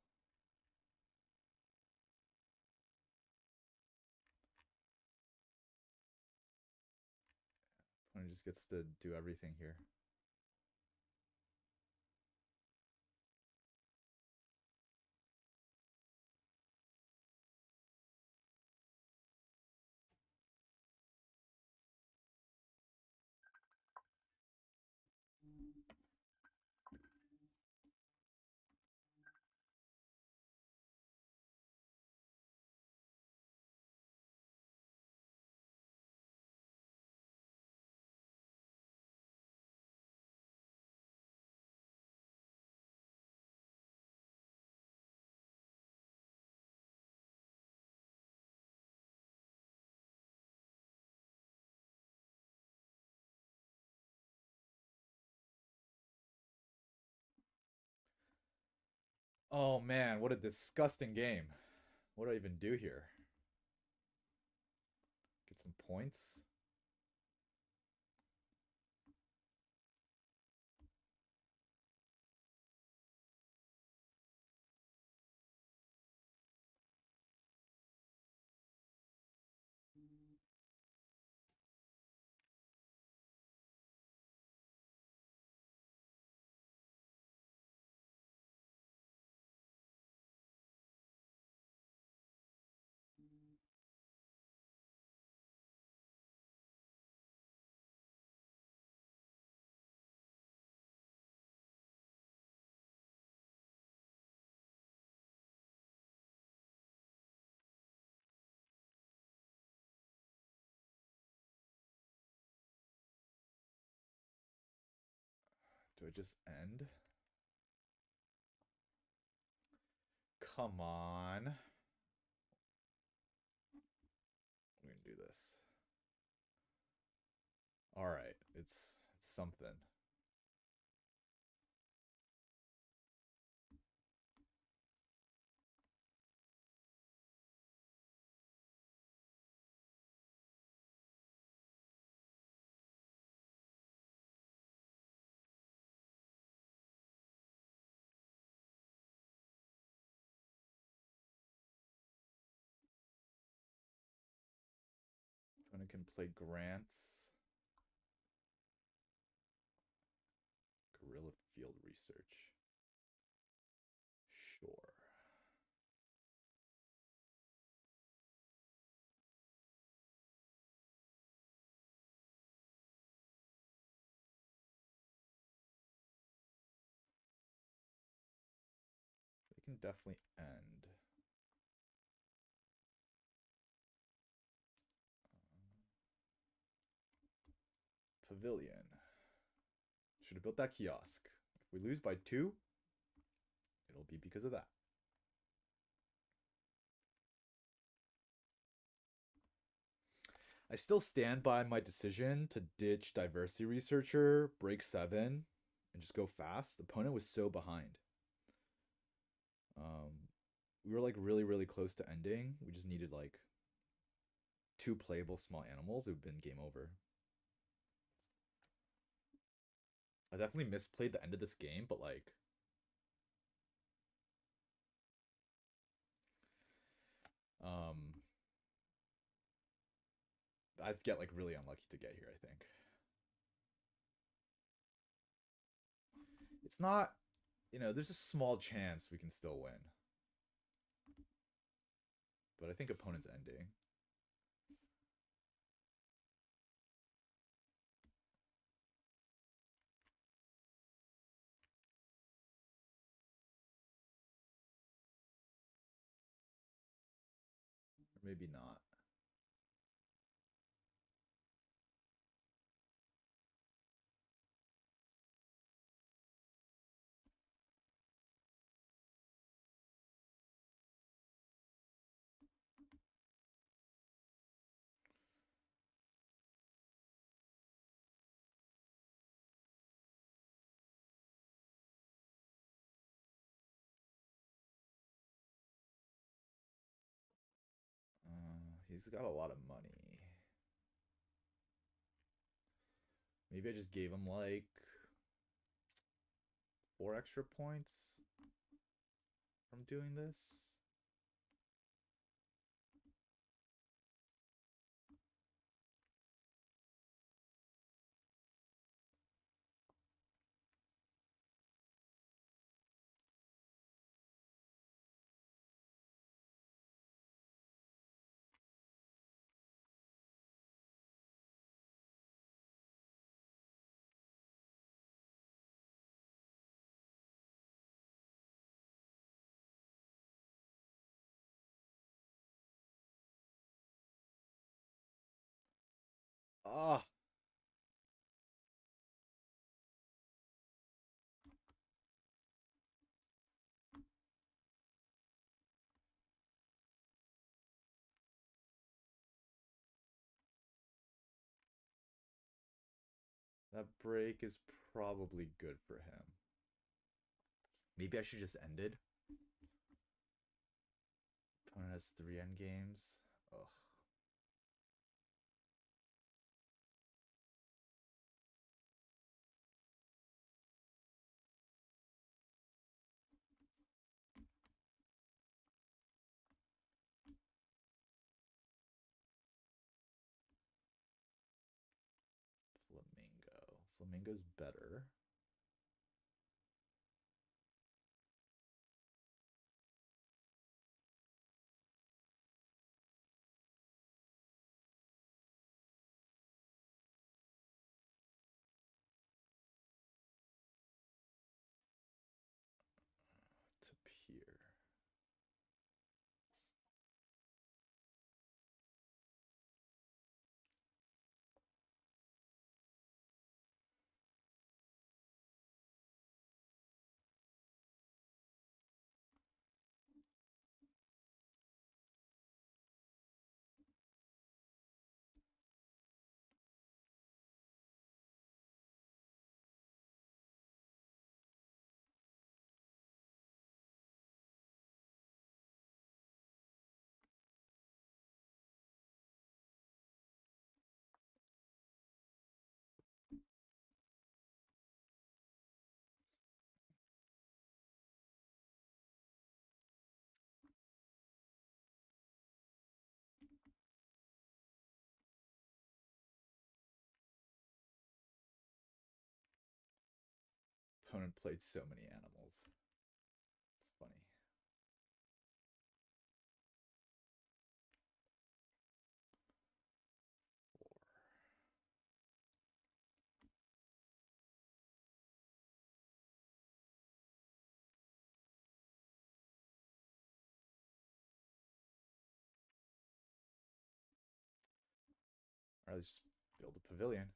just gets to do everything here. Oh man, what a disgusting game. What do I even do here? Get some points? Do I just end? Come on. We're gonna do this. Alright, it's something. Opponent can play grants. Guerrilla field research. Sure. They can definitely end. Pavilion. Should have built that kiosk. If we lose by 2, it'll be because of that. I still stand by my decision to ditch Diversity Researcher, break 7, and just go fast. The opponent was so behind. We were like really, really close to ending. We just needed like 2 playable small animals. It would have been game over. I definitely misplayed the end of this game, but like I'd get like really unlucky to get here, I think. It's not, there's a small chance we can still win. But I think opponent's ending. Or maybe not. He's got a lot of money. Maybe I just gave him like 4 extra points from doing this. Ah. That break is probably good for him. Maybe I should just end it. Opponent has 3 end games. Ugh. Flamingo. Flamingo's better. To Pier. Opponent played so many animals. It's funny. Or just build a pavilion.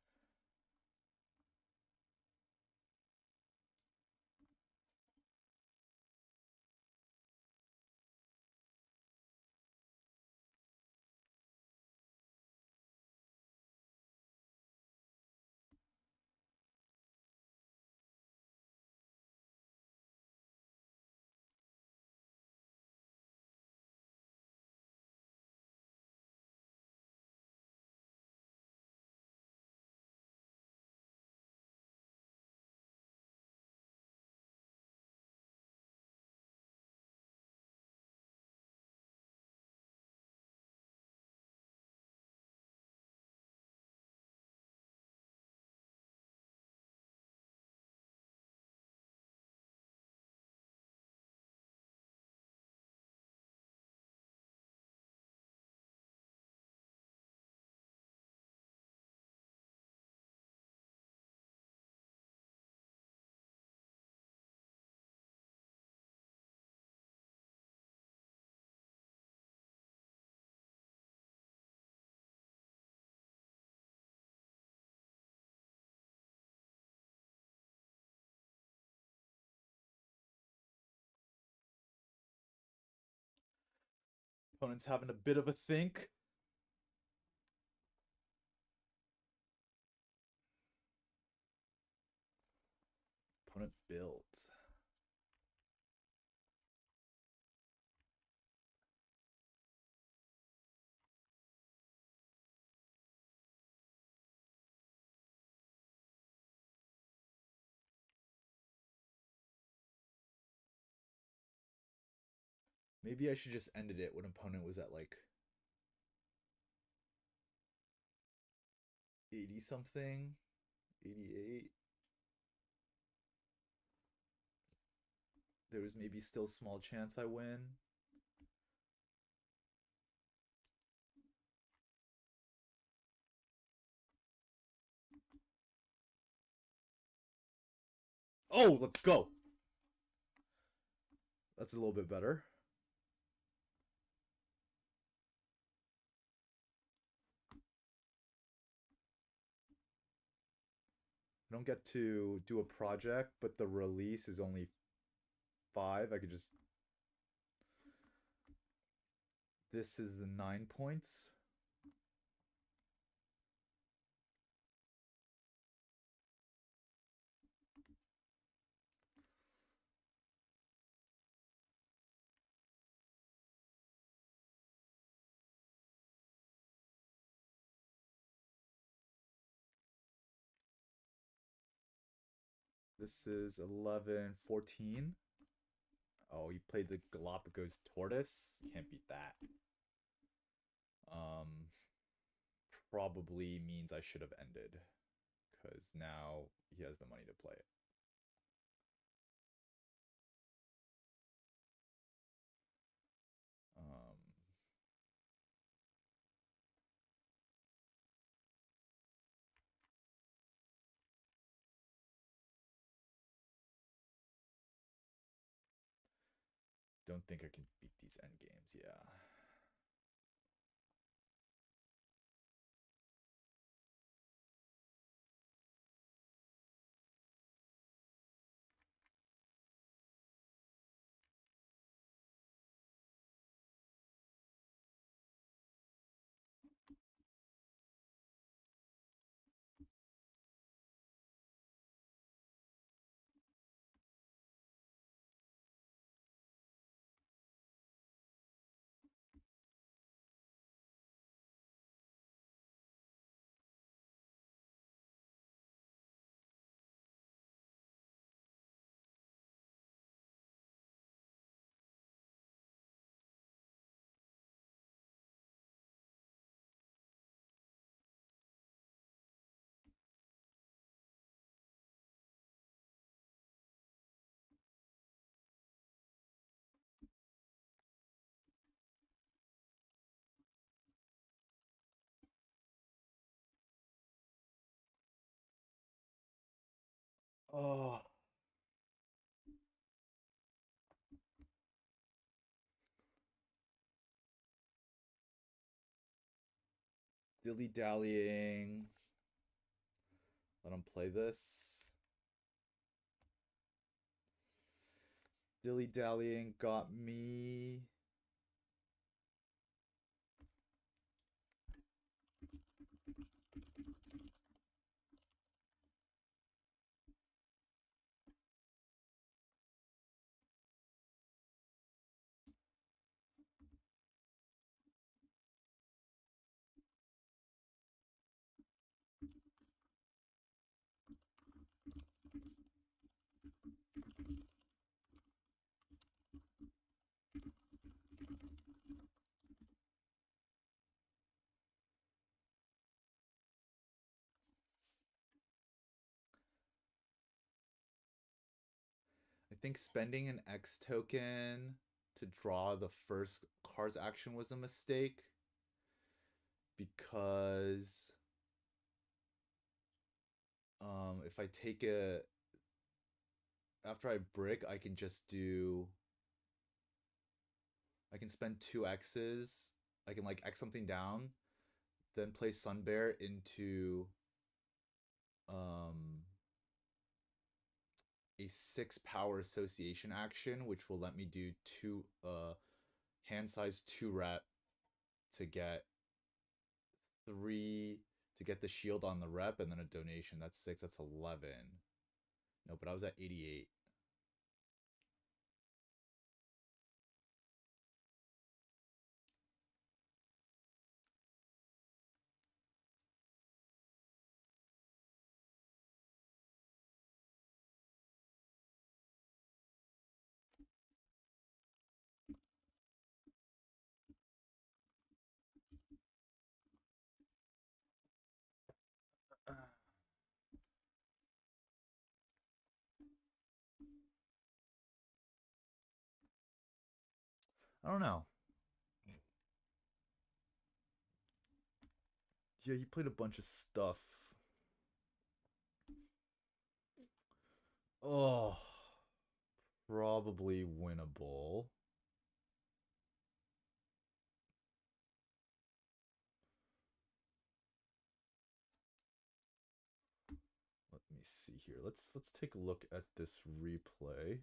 Opponent's having a bit of a think. Opponent builds. Maybe I should just ended it when opponent was at like 80 something, 88. There was maybe still small chance I win. Oh, let's go. That's a little bit better. I don't get to do a project, but the release is only 5. I could just. This is the 9 points. This is 11, 14. Oh, you played the Galapagos Tortoise? Can't beat that. Um, Probably means I should have ended. Because now he has the money to play it. Um, don't think I can beat these end games, yeah. Oh, dilly dallying. Let him play this. Dilly dallying got me. I think spending an X token to draw the first card's action was a mistake because if I take it after I brick, I can just do. I can spend 2 X's. I can like X something down, then play Sun Bear into um a 6 power association action, which will let me do two hand size 2 rep to get 3 to get the shield on the rep and then a donation. That's 6, that's 11. No, but I was at 88. I don't know. Yeah, he played a bunch of stuff. Oh, probably winnable. Let me me see here. Let's take a look at this replay.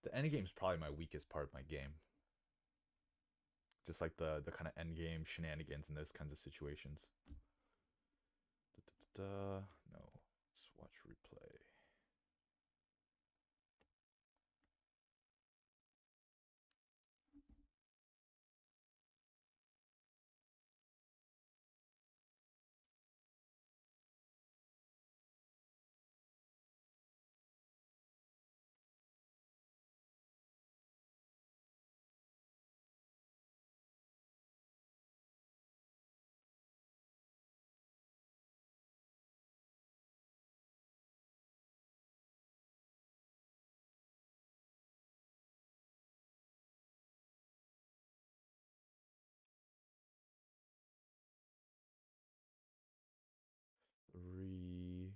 The endgame is probably my weakest part of my game. Just like the kind of endgame shenanigans in those kinds of situations. No, let's watch replay. Three.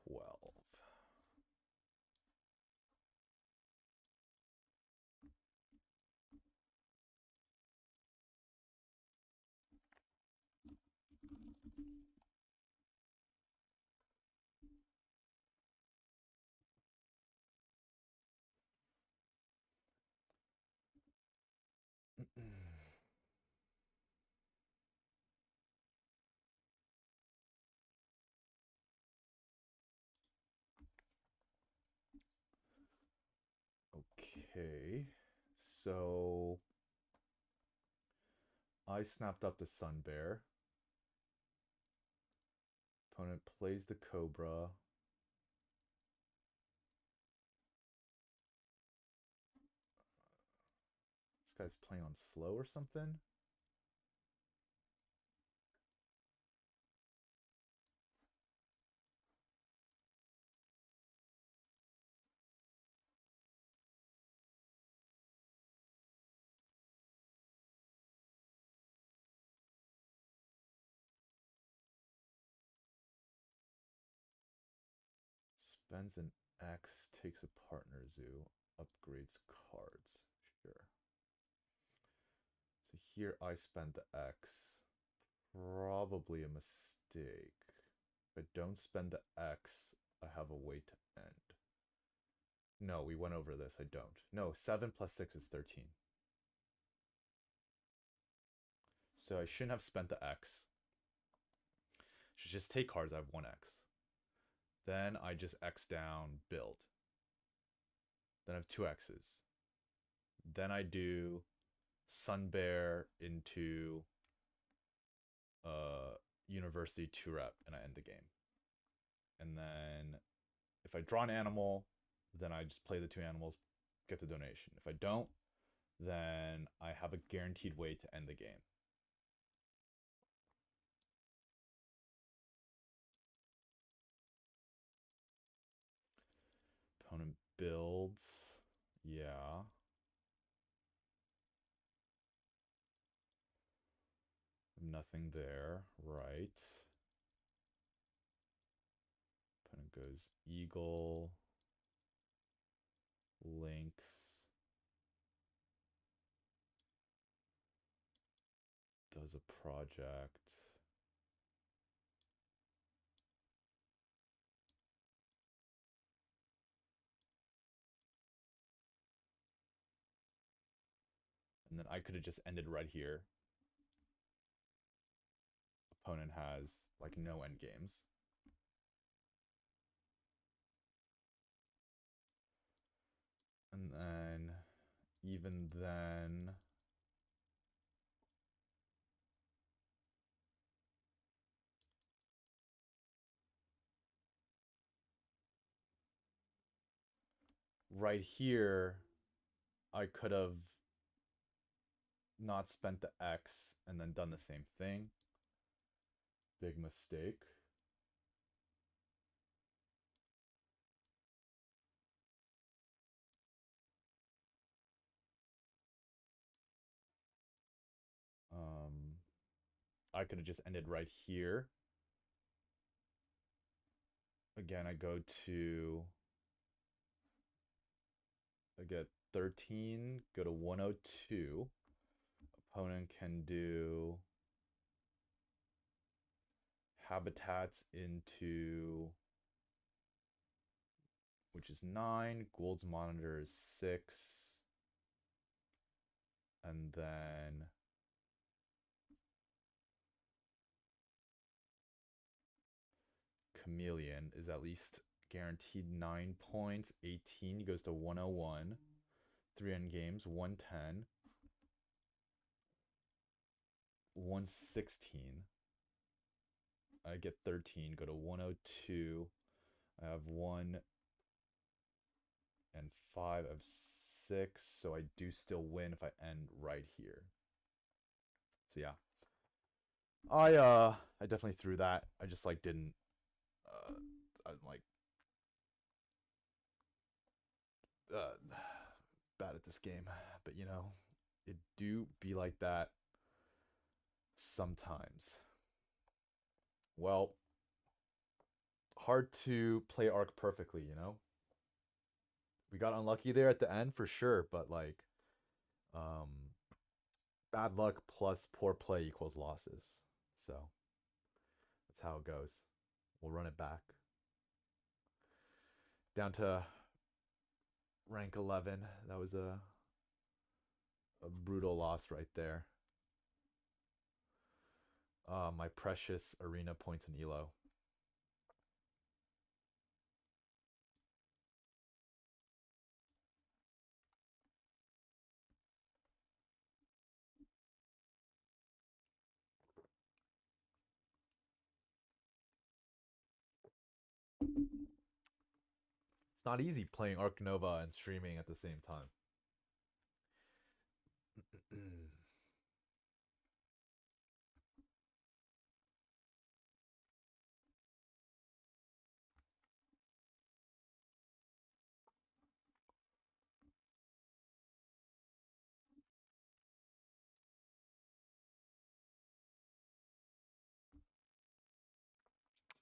12. Okay, so I snapped up the Sun Bear. Opponent plays the Cobra. This guy's playing on slow or something. Spends an X, takes a partner zoo, upgrades cards. Sure. So here I spend the X. Probably a mistake. If I don't spend the X, I have a way to end. No, we went over this. I don't. No, 7 plus 6 is 13. So I shouldn't have spent the X. Should just take cards. I have 1X. Then I just X down, build. Then I have 2Xs. Then I do Sun Bear into University 2-rep, and I end the game. And then if I draw an animal, then I just play the 2 animals, get the donation. If I don't, then I have a guaranteed way to end the game. Opponent builds. Yeah. Nothing there. Right. Opponent goes Eagle. Lynx. Does a project. And then I could have just ended right here. Opponent has like no end games. And then even then right here I could have not spent the X and then done the same thing. Big mistake. I could have just ended right here. Again, I get 13, go to 102. Opponent can do habitats into, which is 9. Gould's Monitor is 6. And then Chameleon is at least guaranteed 9 points. 18 goes to 101. 3 end games, 110. 116. I get 13, go to 102. I have 1 and 5 of 6, so I do still win if I end right here. So yeah. I definitely threw that. I just like didn't I'm like bad at this game, but you know, it do be like that sometimes. Well, hard to play Arc perfectly, you know? We got unlucky there at the end for sure, but like um bad luck plus poor play equals losses. So that's how it goes. We'll run it back. Down to rank 11. That was a brutal loss right there. My precious arena points in Elo. It's not easy playing Arc Nova and streaming at the same time.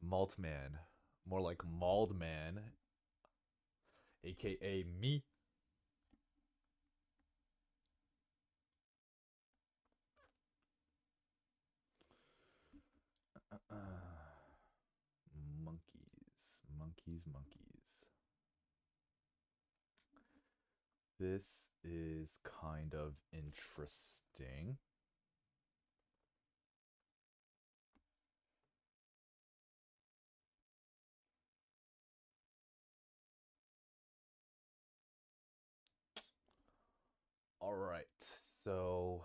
Maltman. More like Maldman, aka me. Monkeys. This is kind of interesting. All right, so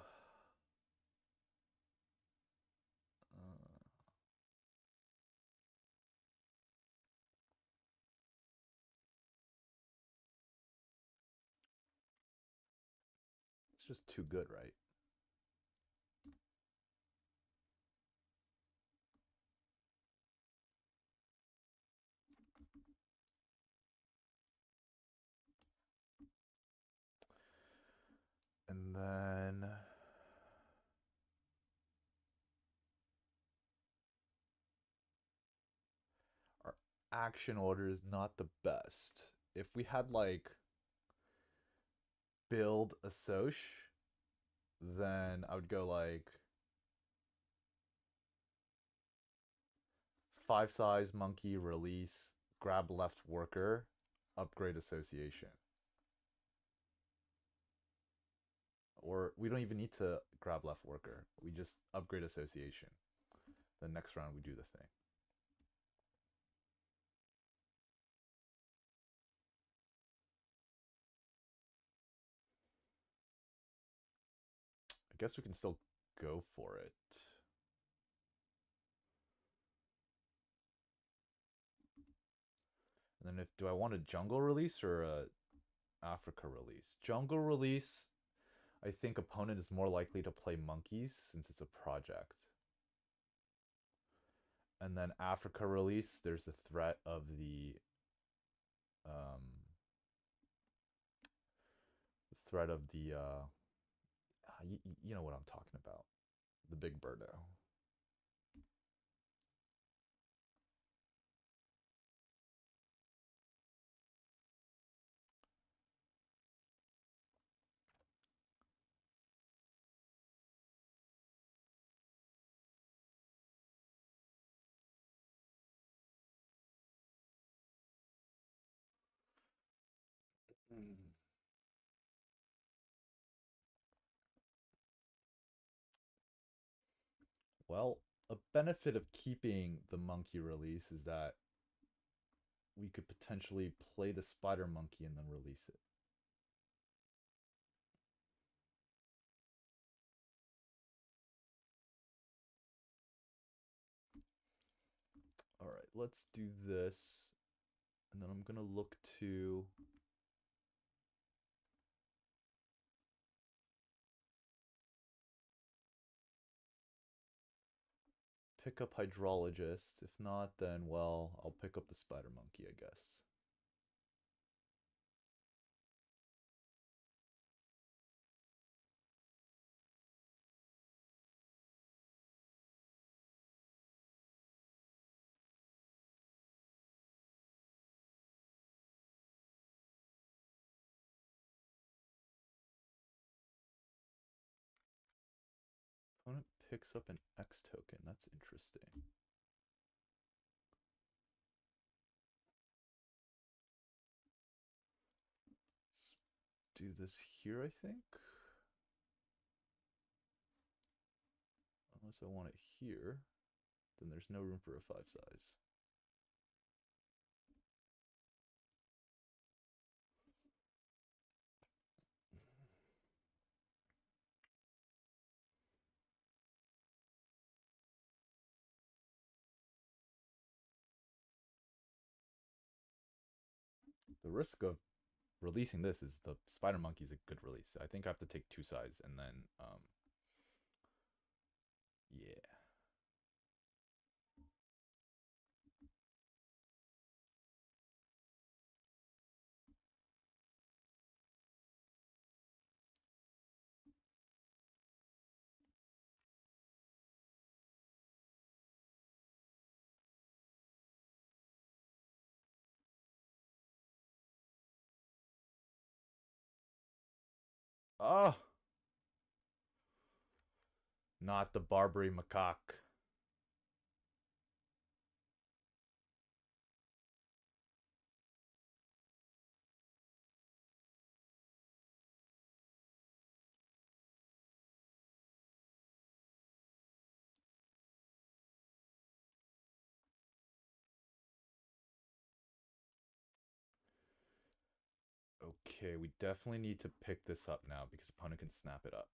it's just too good, right? And then our action order is not the best. If we had like build a Soch, then I would go like 5 size monkey release, grab left worker, upgrade association. Or we don't even need to grab left worker. We just upgrade association. The next round we do the thing. I guess we can still go for it. And then if do I want a jungle release or a Africa release? Jungle release, I think opponent is more likely to play monkeys since it's a project. And then Africa release, there's a threat of um you know what I'm talking about. The big birdo. Well, a benefit of keeping the monkey release is that we could potentially play the spider monkey and then release it. All right, let's do this. And then I'm going to look to pick up Hydrologist. If not, then, well, I'll pick up the spider monkey, I guess. Opponent picks up an X token. That's interesting. Let's do this here, I think. Unless I want it here, then there's no room for a 5 size. The risk of releasing this is the spider monkey is a good release. I think I have to take 2 sides and then yeah. Oh, not the Barbary macaque. Okay, we definitely need to pick this up now because opponent can snap it up.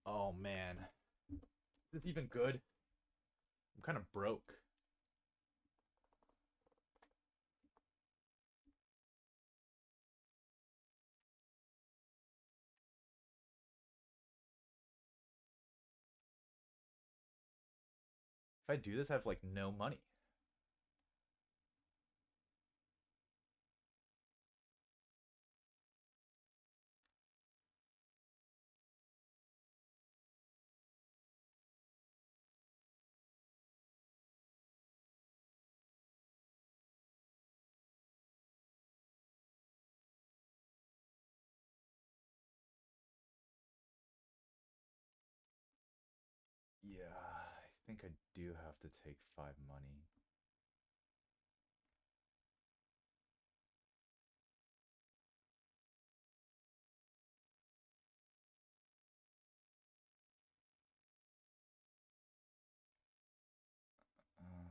Oh man. Is this even good? I'm kind of broke. If I do this, I have like no money. Yeah, I think I do have to take 5 money. Uh,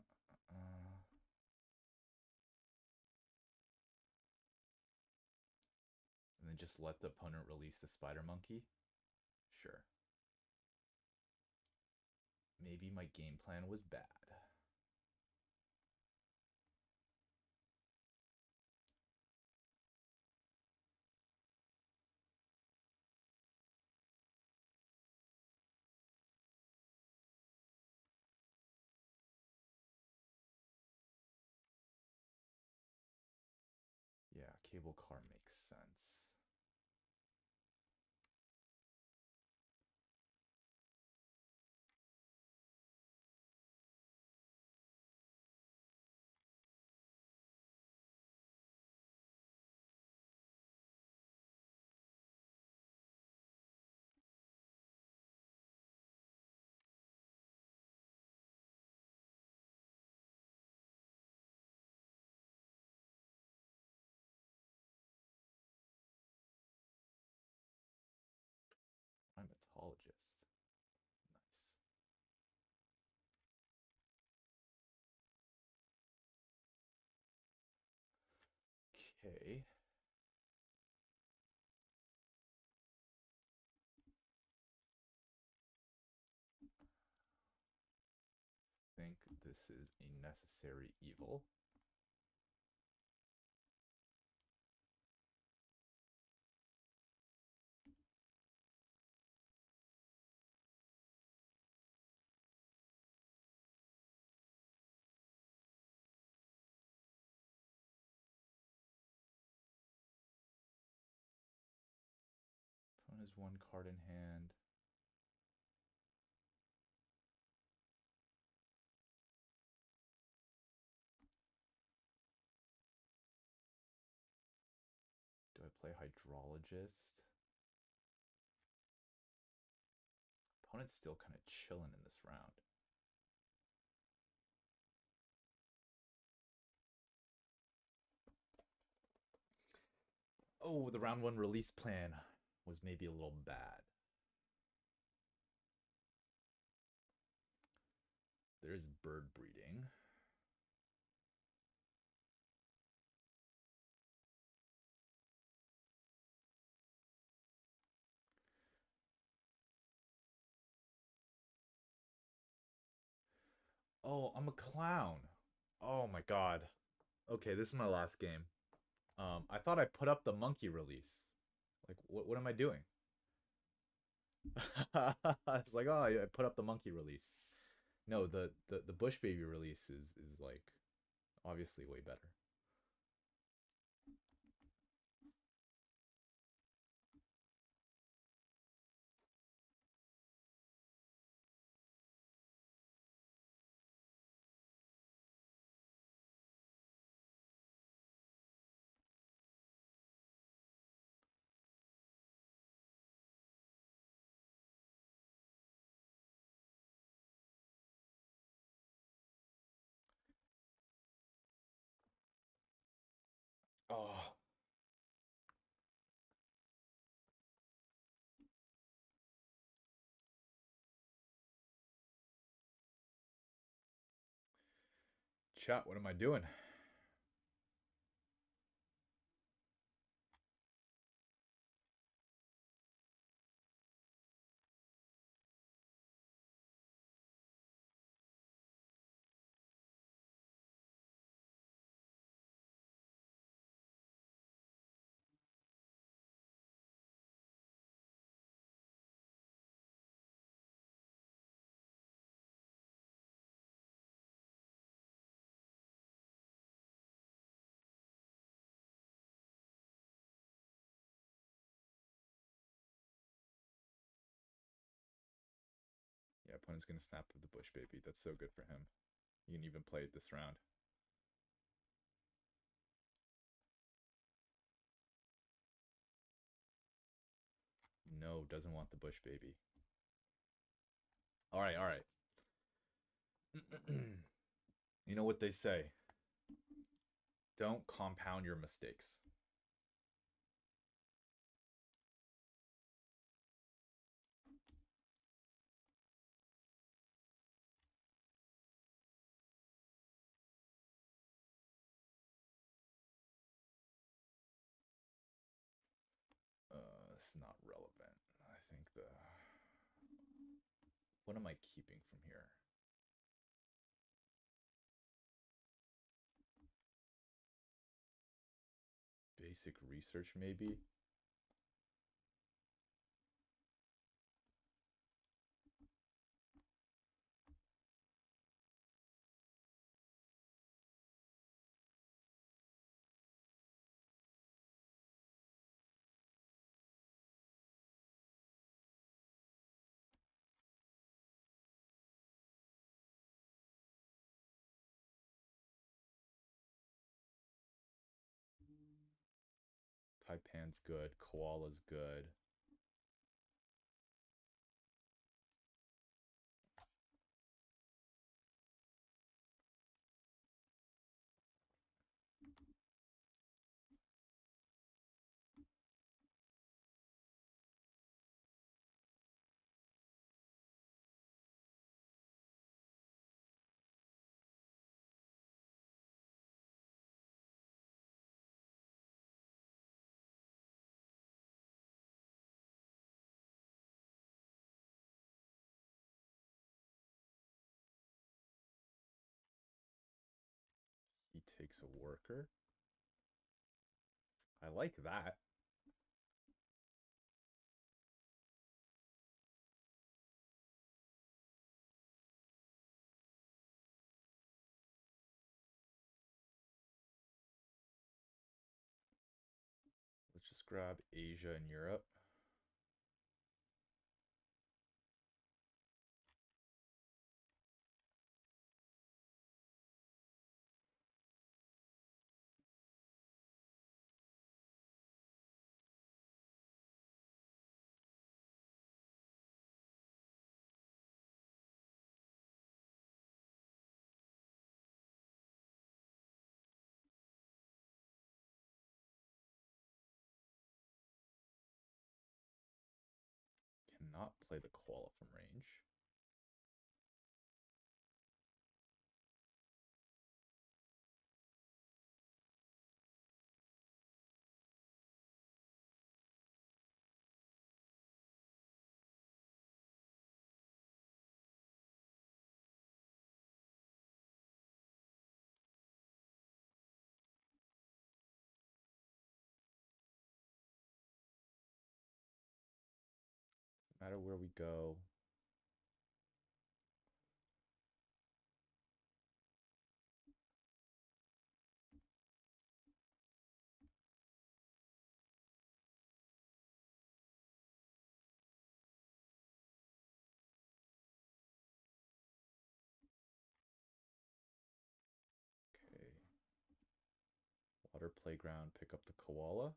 and then just let the opponent release the spider monkey? Sure. Maybe my game plan was bad. Yeah, cable car makes sense. Okay. Think this is a necessary evil. Opponent has one card in hand. Do I play Hydrologist? Opponent's still kind of chilling in this round. Oh, the round one release plan was maybe a little bad. There's bird breeding. Oh, I'm a clown. Oh my god. Okay, this is my last game. I thought I put up the monkey release. Like, what am I doing? It's like, oh, I put up the monkey release. No, the Bush Baby release is like obviously way better. Oh, chat, what am I doing? Yeah, opponent's gonna snap with the Bush Baby. That's so good for him. He can even play it this round. No, doesn't want the Bush Baby. All right, all right. You know what they say. Don't compound your mistakes. It's not relevant. I think the... What am I keeping from here? Basic research, maybe? Taipan's good. Koala's good. makes a worker. I like that. Let's just grab Asia and Europe. Cannot play the koala from range. No matter where we go. Okay. Water playground, pick up the koala.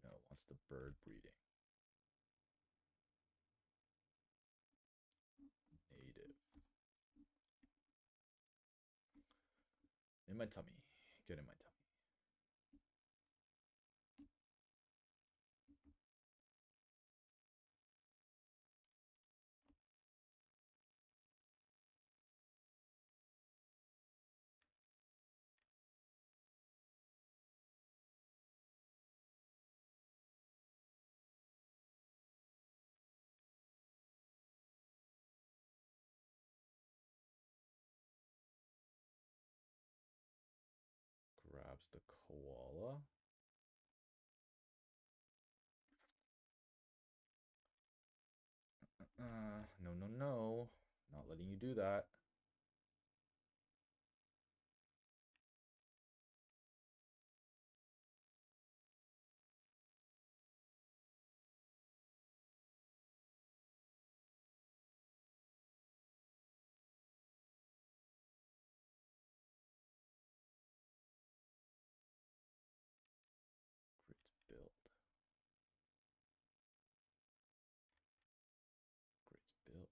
No, wants the bird breeding. Native. In my tummy. Get in my tummy. Grabs the koala. No, no, no. Not letting you do that. Grits build. Grits build.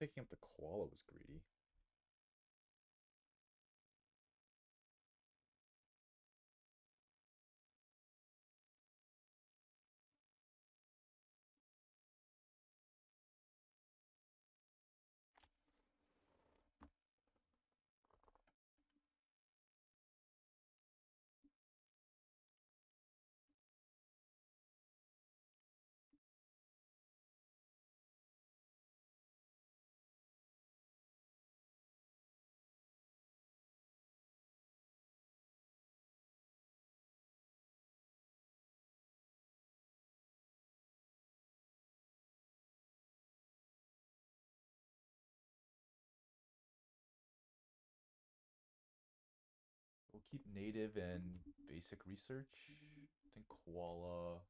Picking up the koala was greedy. keep native and basic research. I think koala.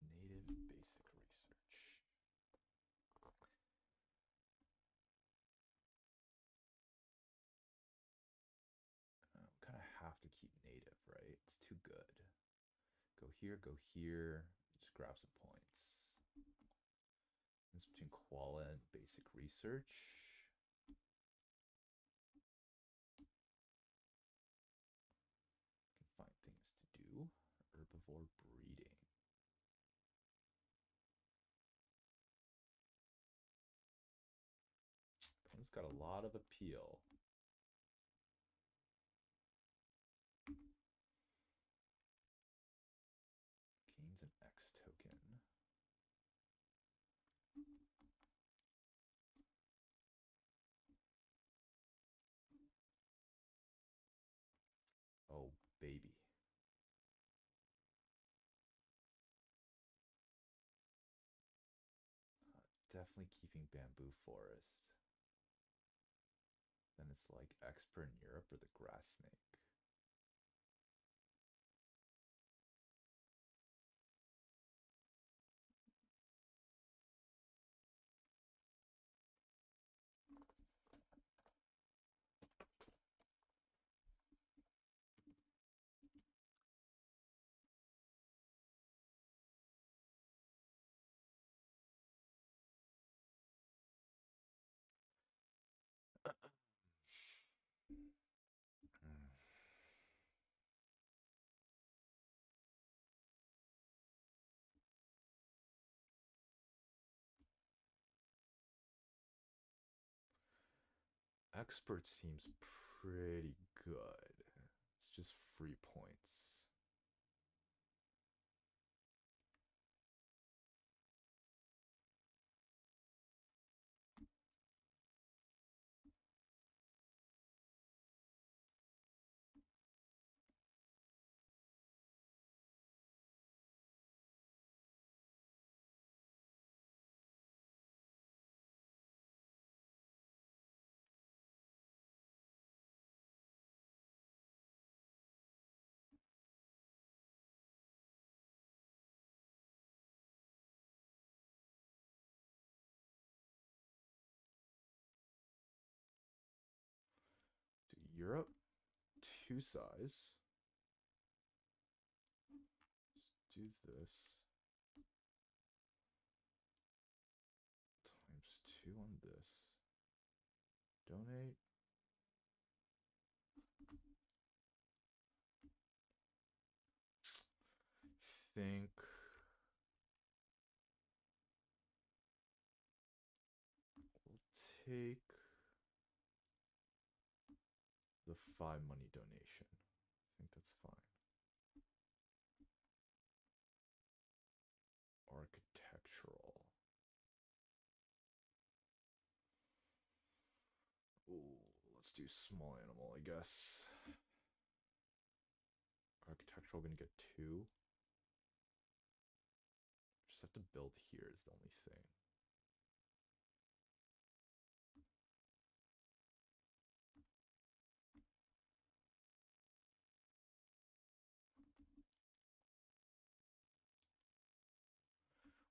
Native basic research. Kind of have to keep native, right? It's too good. Go here, go here. Just grab some points. It's between koala and basic research. Can find things to do. Herbivore breeding. It's got a lot of appeal. Gains an X token. Oh, baby. Definitely keeping bamboo forest. Then it's like expert in Europe or the grass snake. Expert seems pretty good. It's just free points. To Europe, two size. Just do this. Times two on this. Donate. Think we'll take the 5 money donation. I think that's fine. Architectural. Ooh, let's do small animal, I guess. Architectural gonna get 2. Just have to build here is the only thing.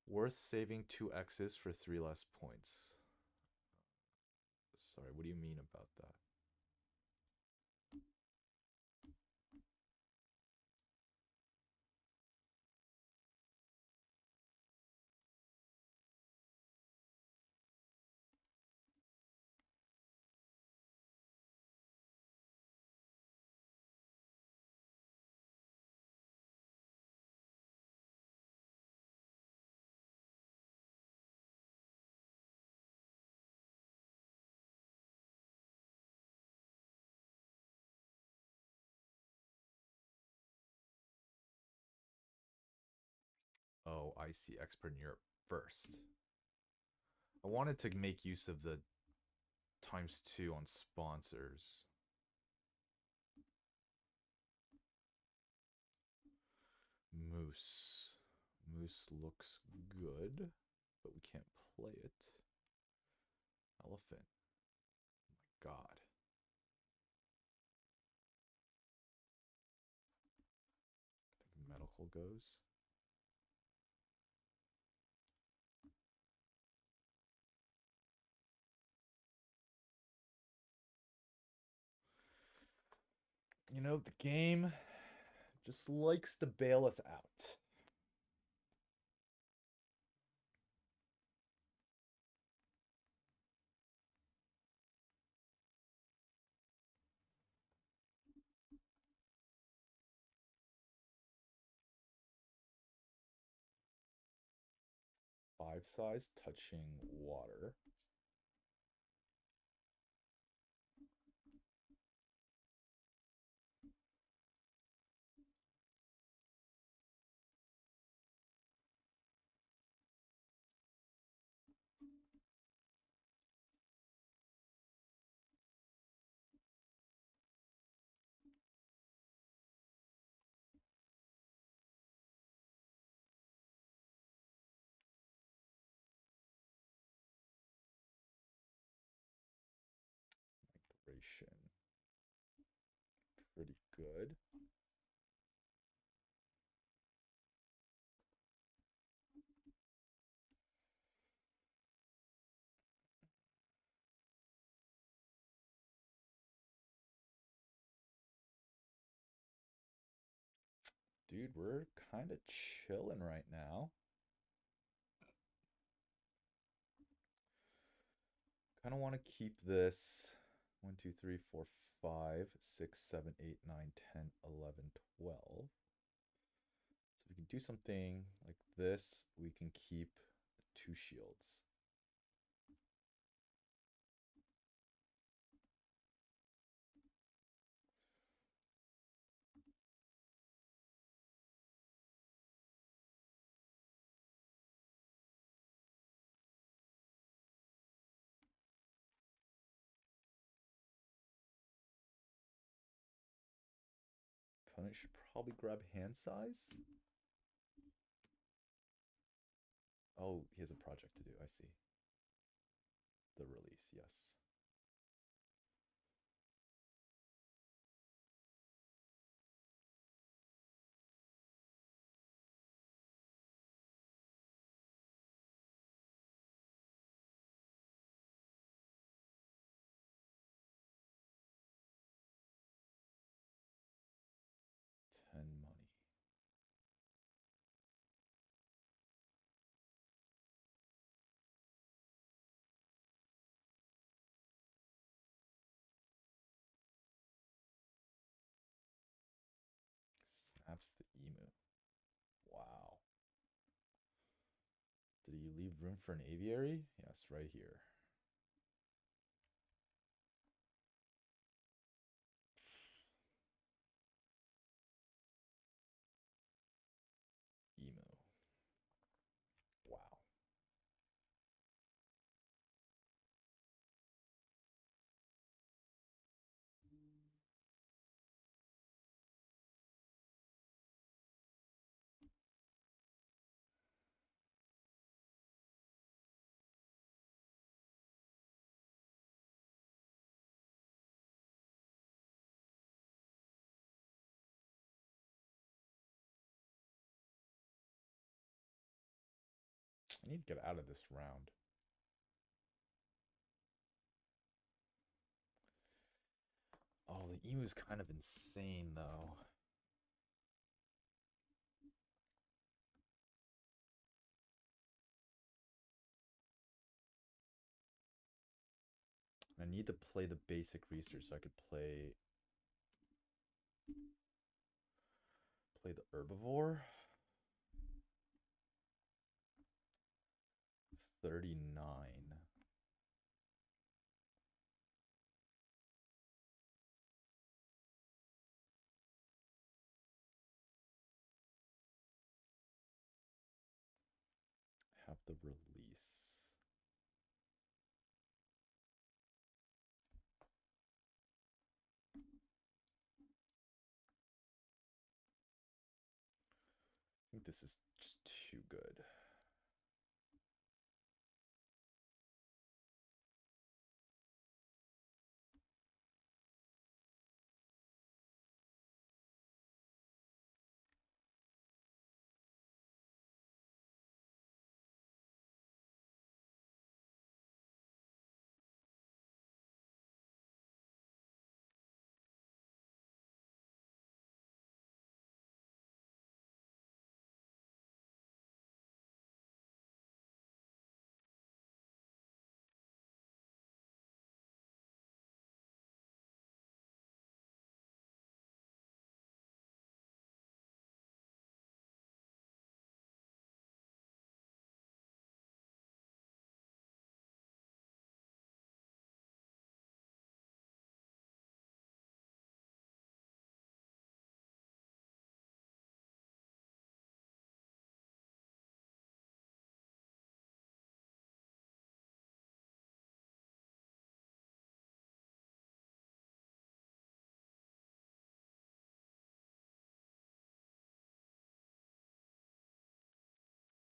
Worth saving 2 X's for 3 less points. Sorry, what do you mean about that? Oh, I see. Expert in Europe first. I wanted to make use of the ×2 on sponsors. Moose. Moose looks good, but we can't play it. Elephant. Oh my god. I think medical goes. You know, the game just likes to bail us out. Five size touching water. Migration. Pretty good. Dude, we're kind of chilling right now. Kind of want to keep this 1, 2, 3, 4, 5, 6, 7, 8, 9, 10, 11, 12. So we can do something like this. We can keep 2 shields. Opponent should probably grab hand size. Oh, he has a project to do. I see. The release, yes. Money. Snaps the emu. Wow. Did you leave room for an aviary? Yes, right here. Emu. Wow. I need to get out of this round. Oh, the emu's kind of insane, though. I need to play the basic research so I could play the herbivore. 39. Have the release. this is just too good.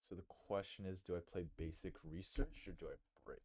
So the question is, do I play basic research or do I break?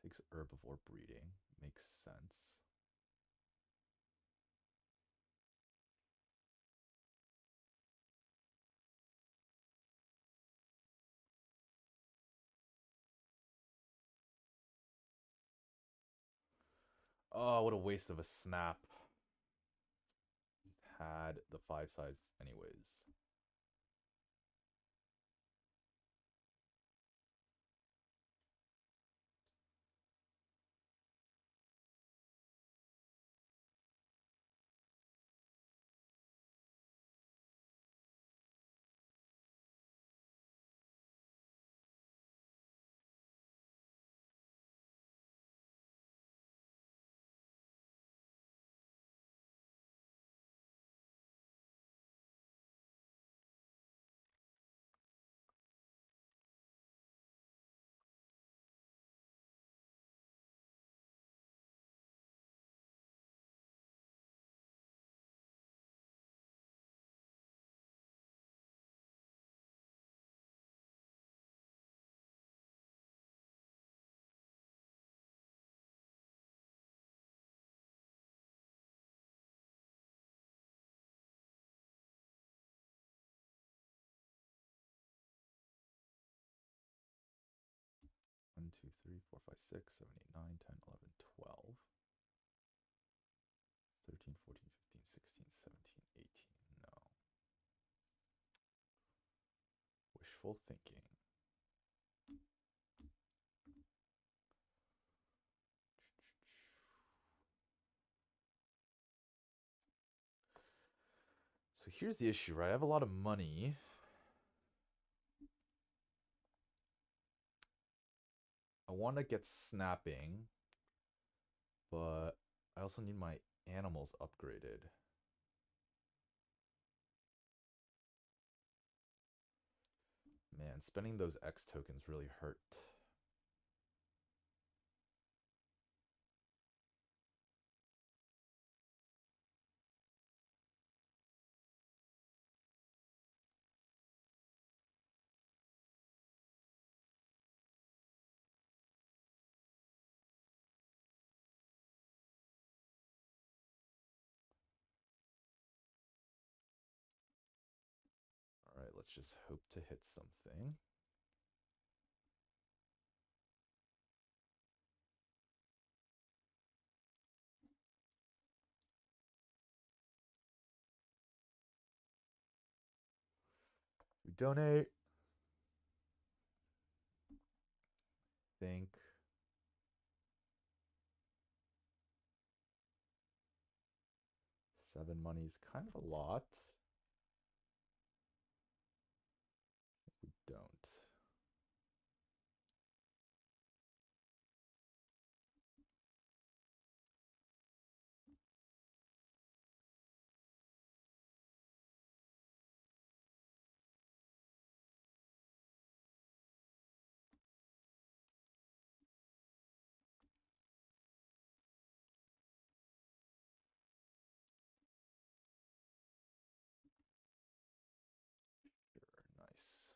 Takes herbivore breeding. Makes sense. Oh, what a waste of a snap. Had the 5 sides anyways. One, 2, 3, 4, 5, 6, 7, 8, 9, 10, 11, 12, 13, 14, 15, 16, 17, 18. No. Wishful thinking. So here's the issue, right? I have a lot of money. I want to get snapping, but I also need my animals upgraded. Man, spending those X tokens really hurt. let's just hope to hit something. We donate. Think. Seven money is kind of a lot. We don't. Sure, nice.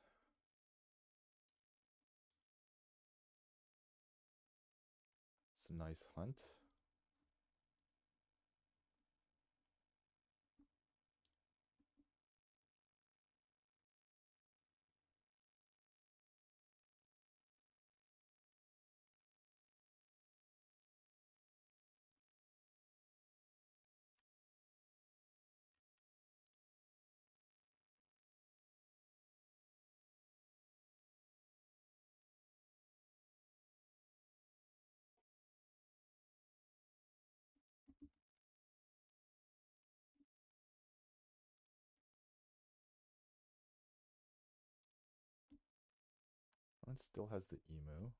It's a nice hunt. One still has the emu.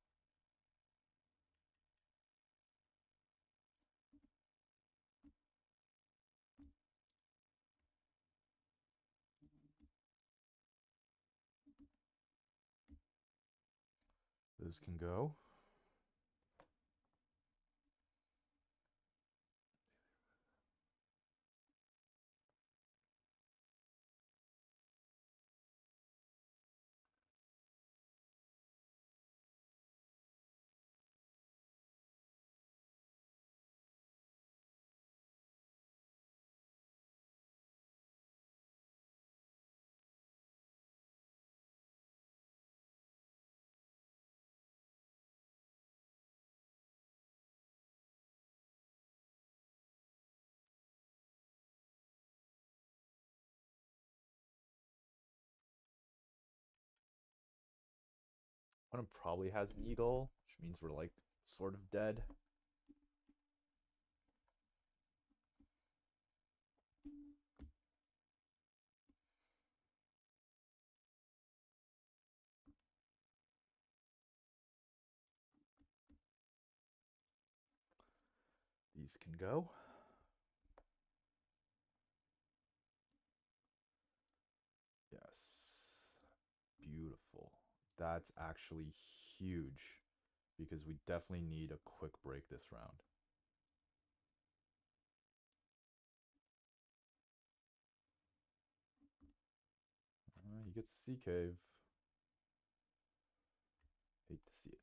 Those can go. One probably has an eagle, which means we're like sort of dead. These can go. Yes. Beautiful. That's actually huge because we definitely need a quick break this round. He gets a sea cave. Hate to see it.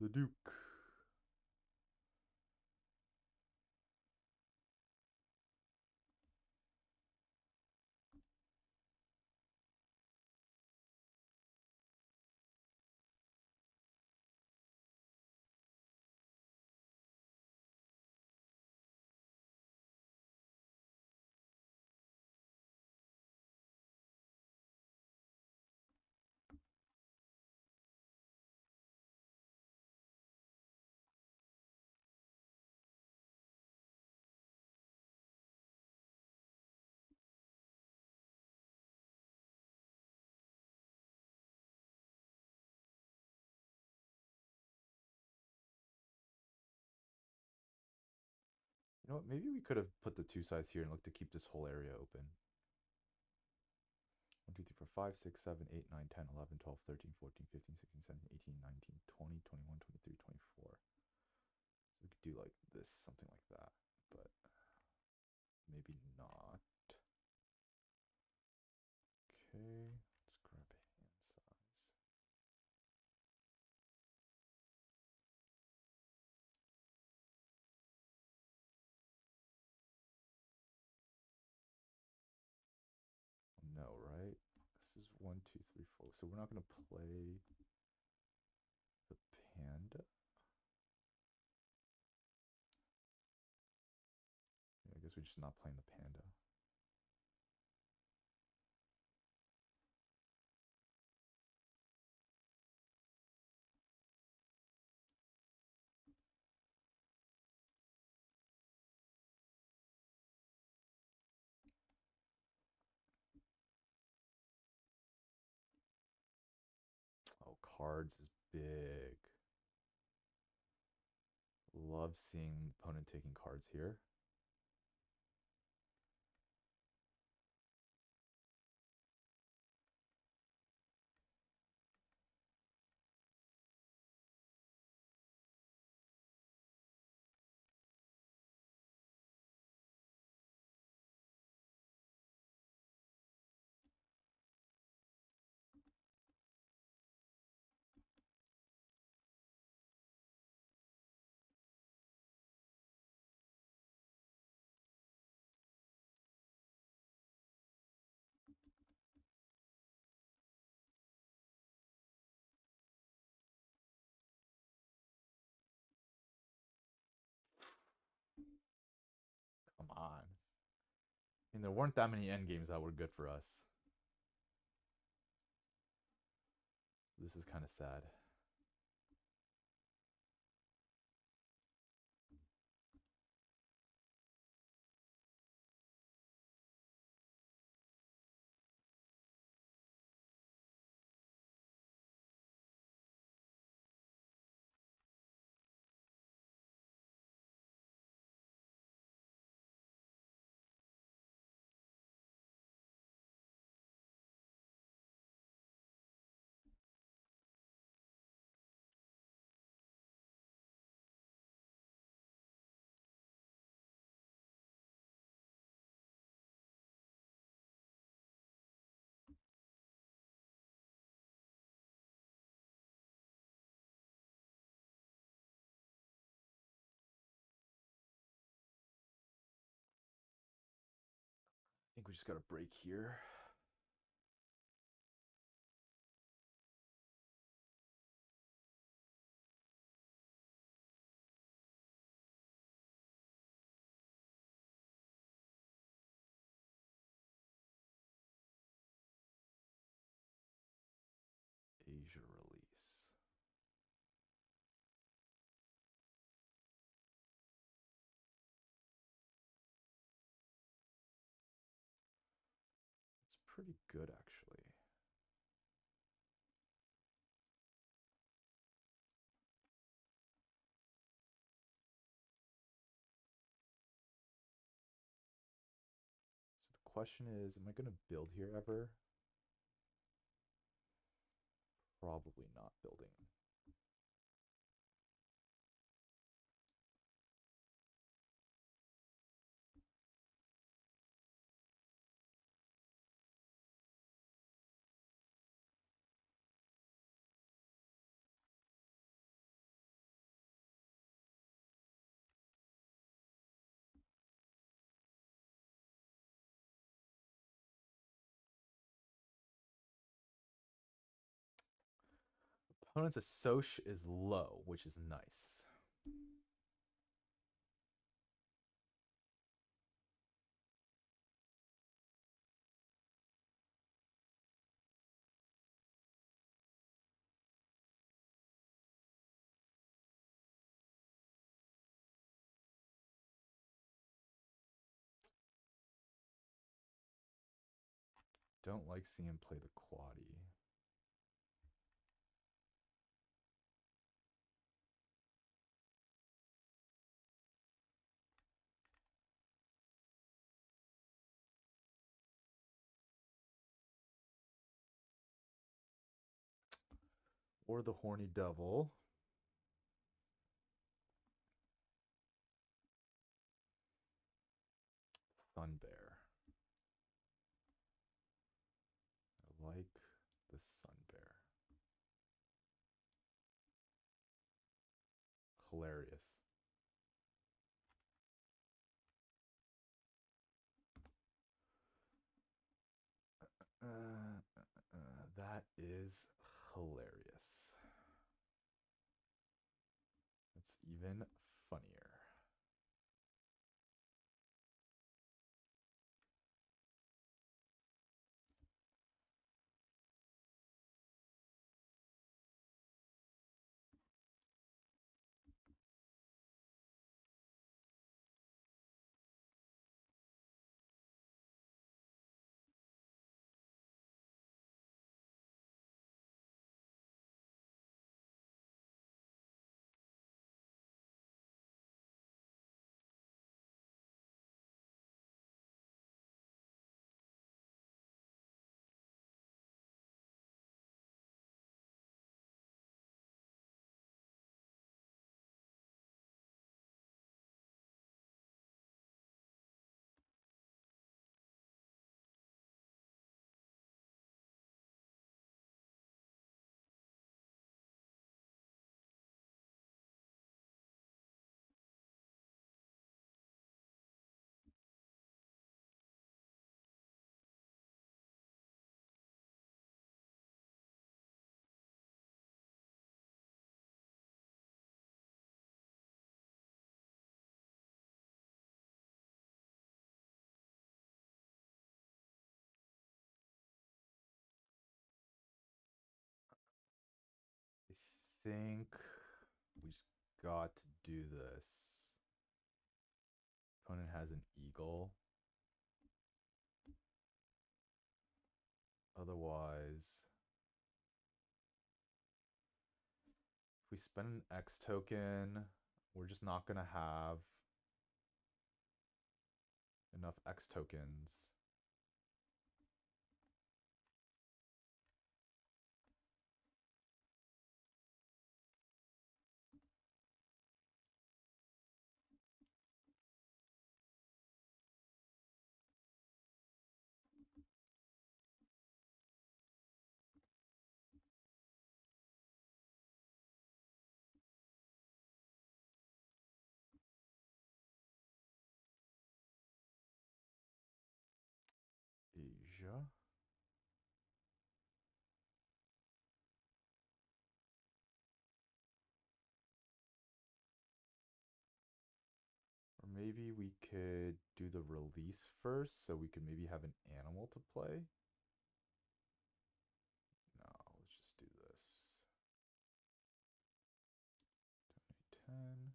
The Duke. You know what? Maybe we could have put the two sides here and looked to keep this whole area open. 1, 2, 3, 4, 5, 6, 7, 8, 9, 10, 11, 12, 13, 14, 15, 16, 17, 18, 19, 20, 21, 23, 24. So we could do like this, something like that, but maybe not. Okay, let's grab hand size. Oh, so we're not going to play the panda? Yeah, I guess we're just not playing the panda. Oh, cards is big. Love seeing opponent taking cards here. Come on. I mean, there weren't that many endgames that were good for us. This is kind of sad. I think we just got a break here. Asia release. It's pretty good, actually. So the question is, am I going to build here ever? Probably not building. Opponent's Assoc is low, which is nice. Don't like seeing him play the quaddy. Or the Horny Devil. Sun Bear. I like the Sun Bear. Hilarious. That That is hilarious. It's even funnier. I think we just got to do this. Opponent has an eagle. Otherwise, if we spend an X token, we're just not going to have enough X tokens. Asia. Or maybe we could do the release first so we could maybe have an animal to play. No, let's just do this. Donate 10.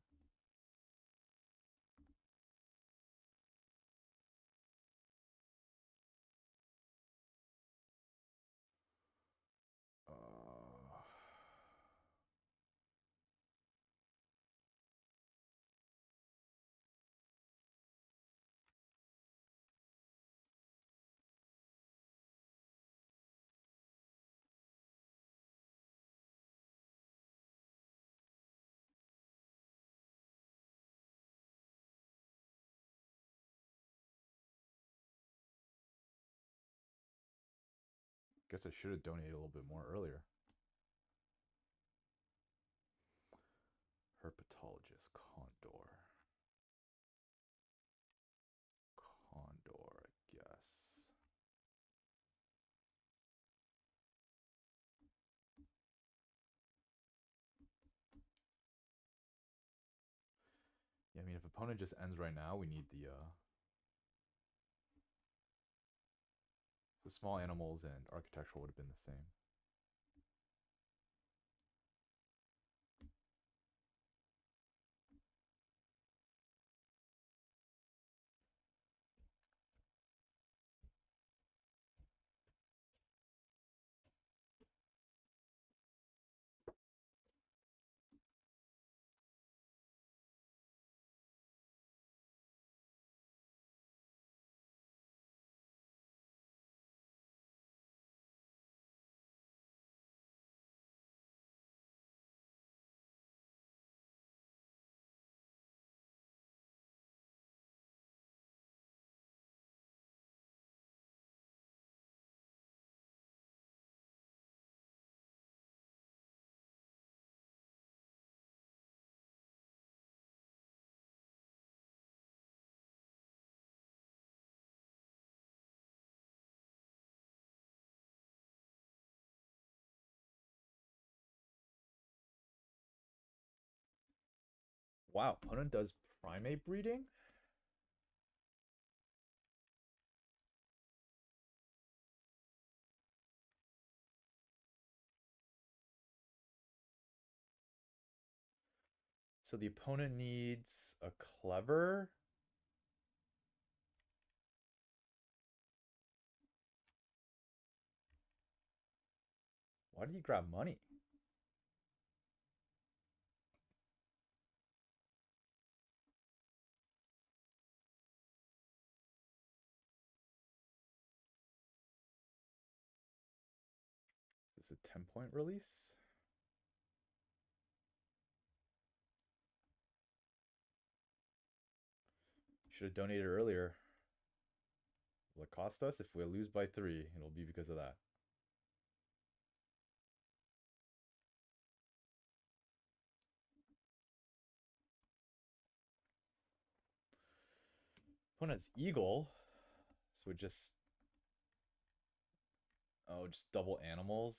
Guess I should have donated a little bit more earlier. Herpetologist, Condor. Condor, I guess. Yeah, I mean, if opponent just ends right now, we need the small animals and architectural would have been the same. Wow, opponent does primate breeding? So the opponent needs a clever. Why did he grab money? Is this a 10-point release? Should have donated earlier. Will it cost us? If we lose by 3, it'll be because of that. Opponent's Eagle. So it just... Oh, just double animals.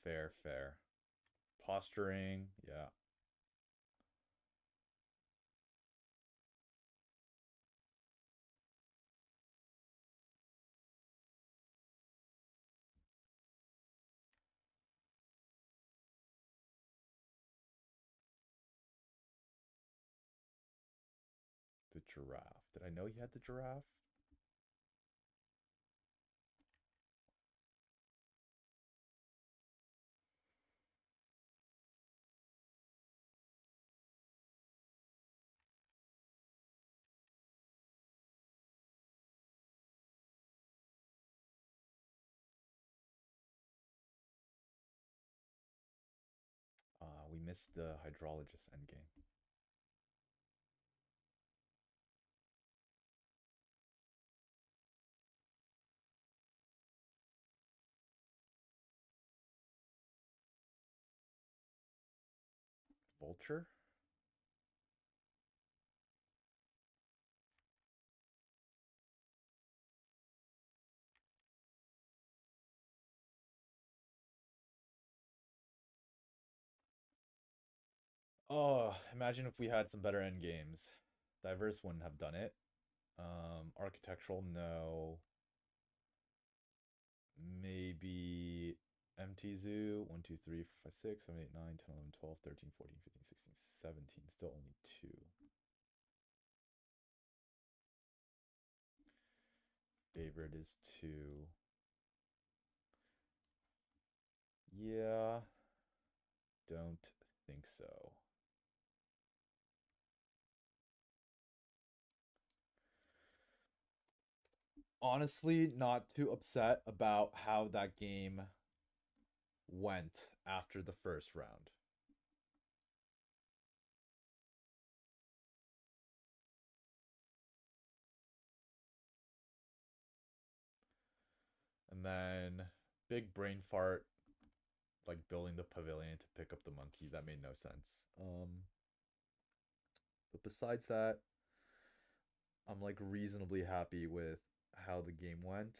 Fair, fair. Posturing, yeah. The giraffe. Did I know he had the giraffe? We missed the hydrologist endgame. Vulture? Oh, imagine if we had some better end games. Diverse wouldn't have done it. Architectural, no. Maybe MT Zoo. 1, 2, 3, 4, 5, 6, 7, 8, 9, 10, 11, 12, 13, 14, 15, 16, 17. Still only 2. Favorite is 2. Yeah. Don't think so. Honestly, not too upset about how that game went after the first round. And then big brain fart, like building the pavilion to pick up the monkey. That made no sense. But besides that, I'm like reasonably happy with how the game went.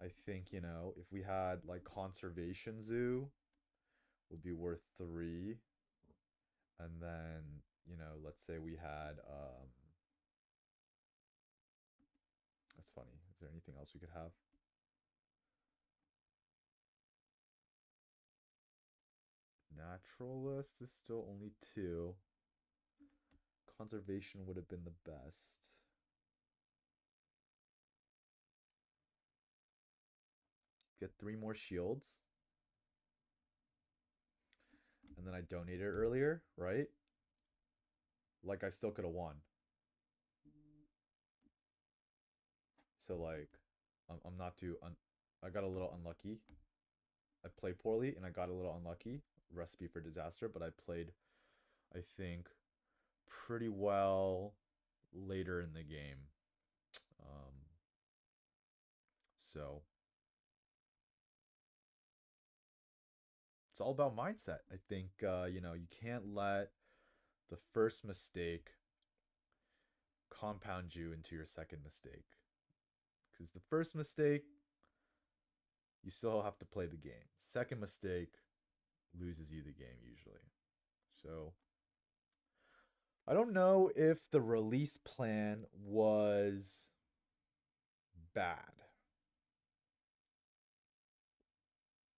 I think, if we had like Conservation Zoo would be worth 3. And then, let's say we had that's funny. Is there anything else we could have? Naturalist is still only 2. Conservation would have been the best. Get 3 more shields. And then I donated earlier, right? Like I still could have won. So like I'm not too I got a little unlucky. I played poorly and I got a little unlucky. Recipe for disaster, but I played, I think, pretty well later in the game. Um, so it's all about mindset. I think you can't let the first mistake compound you into your second mistake. Because the first mistake, you still have to play the game. Second mistake loses you the game usually. So I don't know if the release plan was bad.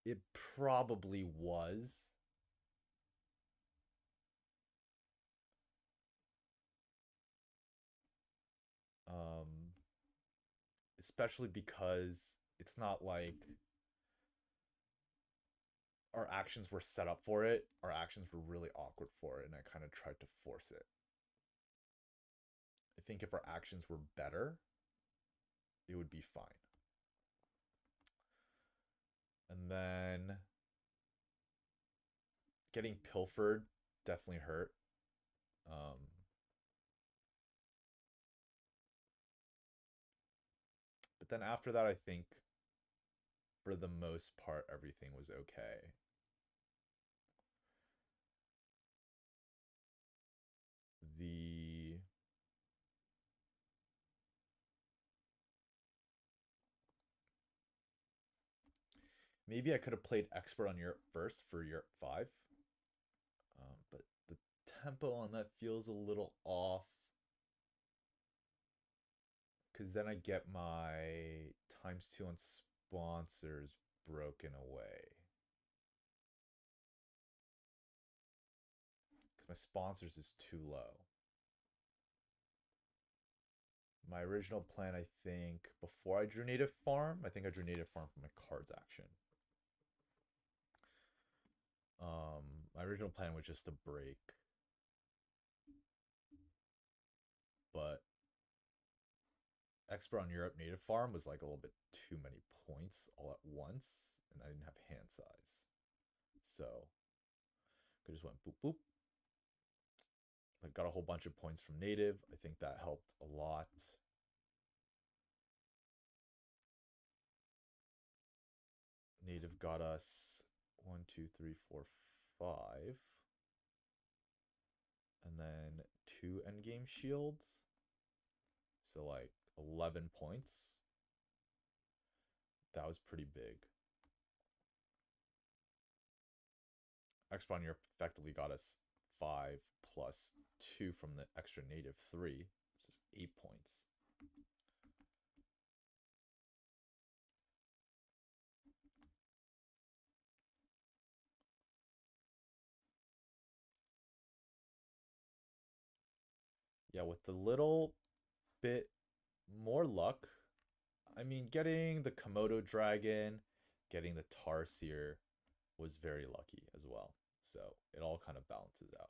It probably was. Um, Especially because it's not like our actions were set up for it. Our actions were really awkward for it, and I kind of tried to force it. I think if our actions were better, it would be fine. And then getting pilfered definitely hurt. Um, but then after that, I think for the most part, everything was okay. The Maybe I could have played expert on Europe first for Europe 5, but the tempo on that feels a little off because then I get my ×2 on sponsors broken away. Because my sponsors is too low. My original plan, I think, before I drew native farm, I think I drew native farm for my cards action. My original plan was just to break, but expert on Europe native farm was like a little bit too many points all at once, and I didn't have hand size. So I just went boop boop. I got a whole bunch of points from native. I think that helped a lot. Native got us 1, 2, 3, 4, 5. And then 2 endgame shields. So like 11 points. That was pretty big. Expert on Europe effectively got us 5 plus 2 from the extra native 3. This is 8 points. Yeah, with a little bit more luck, I mean, getting the Komodo Dragon, getting the Tarsier was very lucky as well. So it all kind of balances out.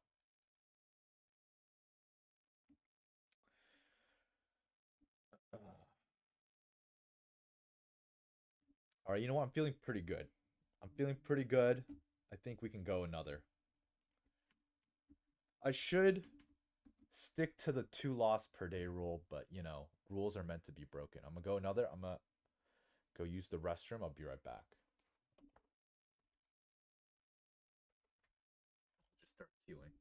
All right, you know what? I'm feeling pretty good. I'm feeling pretty good. I think we can go another. I should stick to the 2 loss per day rule, but you know, rules are meant to be broken. I'm gonna go another. I'm gonna go use the restroom. I'll be right back. Just start queuing.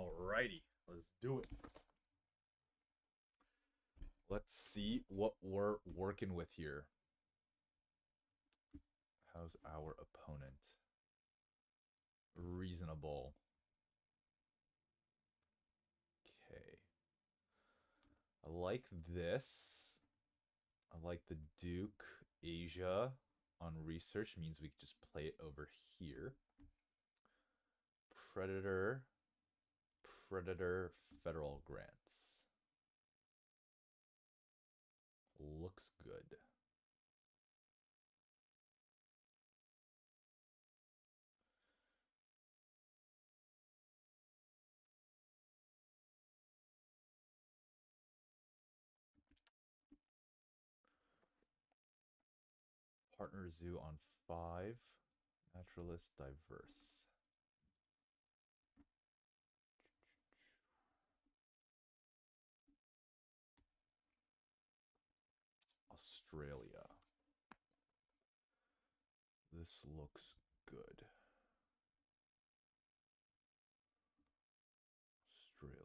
Alrighty, let's do it. Let's see what we're working with here. How's our opponent? Reasonable. Okay. I like this. I like the Duke. Asia on research means we can just play it over here. Predator. Predator federal grants. Looks good. Partner zoo on 5. Naturalist diverse. Australia. This looks good. Australia.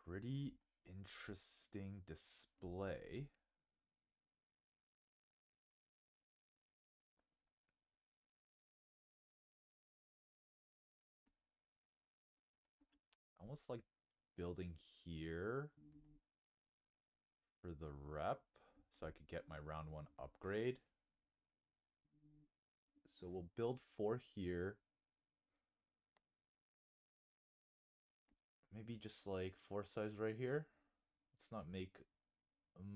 Pretty interesting display. Almost like building here for the rep so I could get my round 1 upgrade. So we'll build 4 here. Maybe just like 4 size right here. Let's not make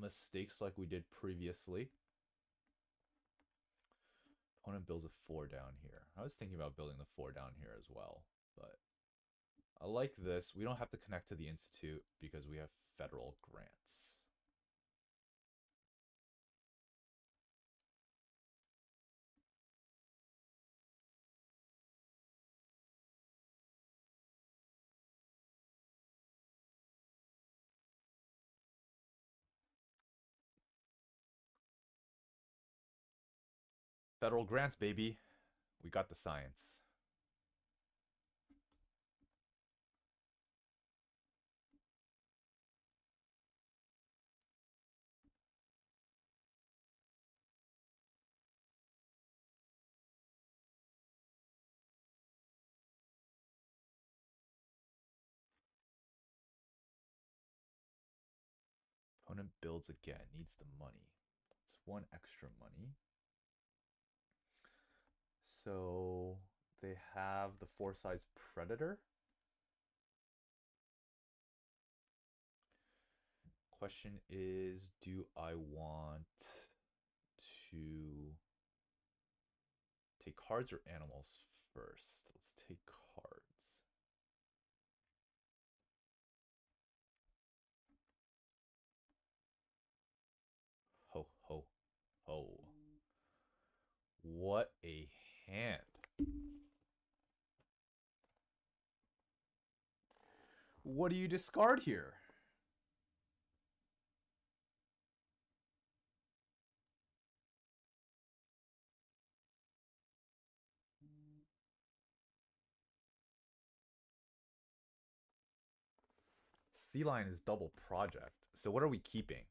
mistakes like we did previously. Opponent builds a 4 down here. I was thinking about building the 4 down here as well, but I like this. We don't have to connect to the Institute because we have federal grants. Federal grants, baby. We got the science. Opponent builds again. Needs the money. It's 1 extra money. So they have the 4 size Predator. Question is, do I want to take cards or animals first? Let's take cards. Ho, ho, ho. What a hand. What do you discard here? Sea Lion is double project. So what are we keeping?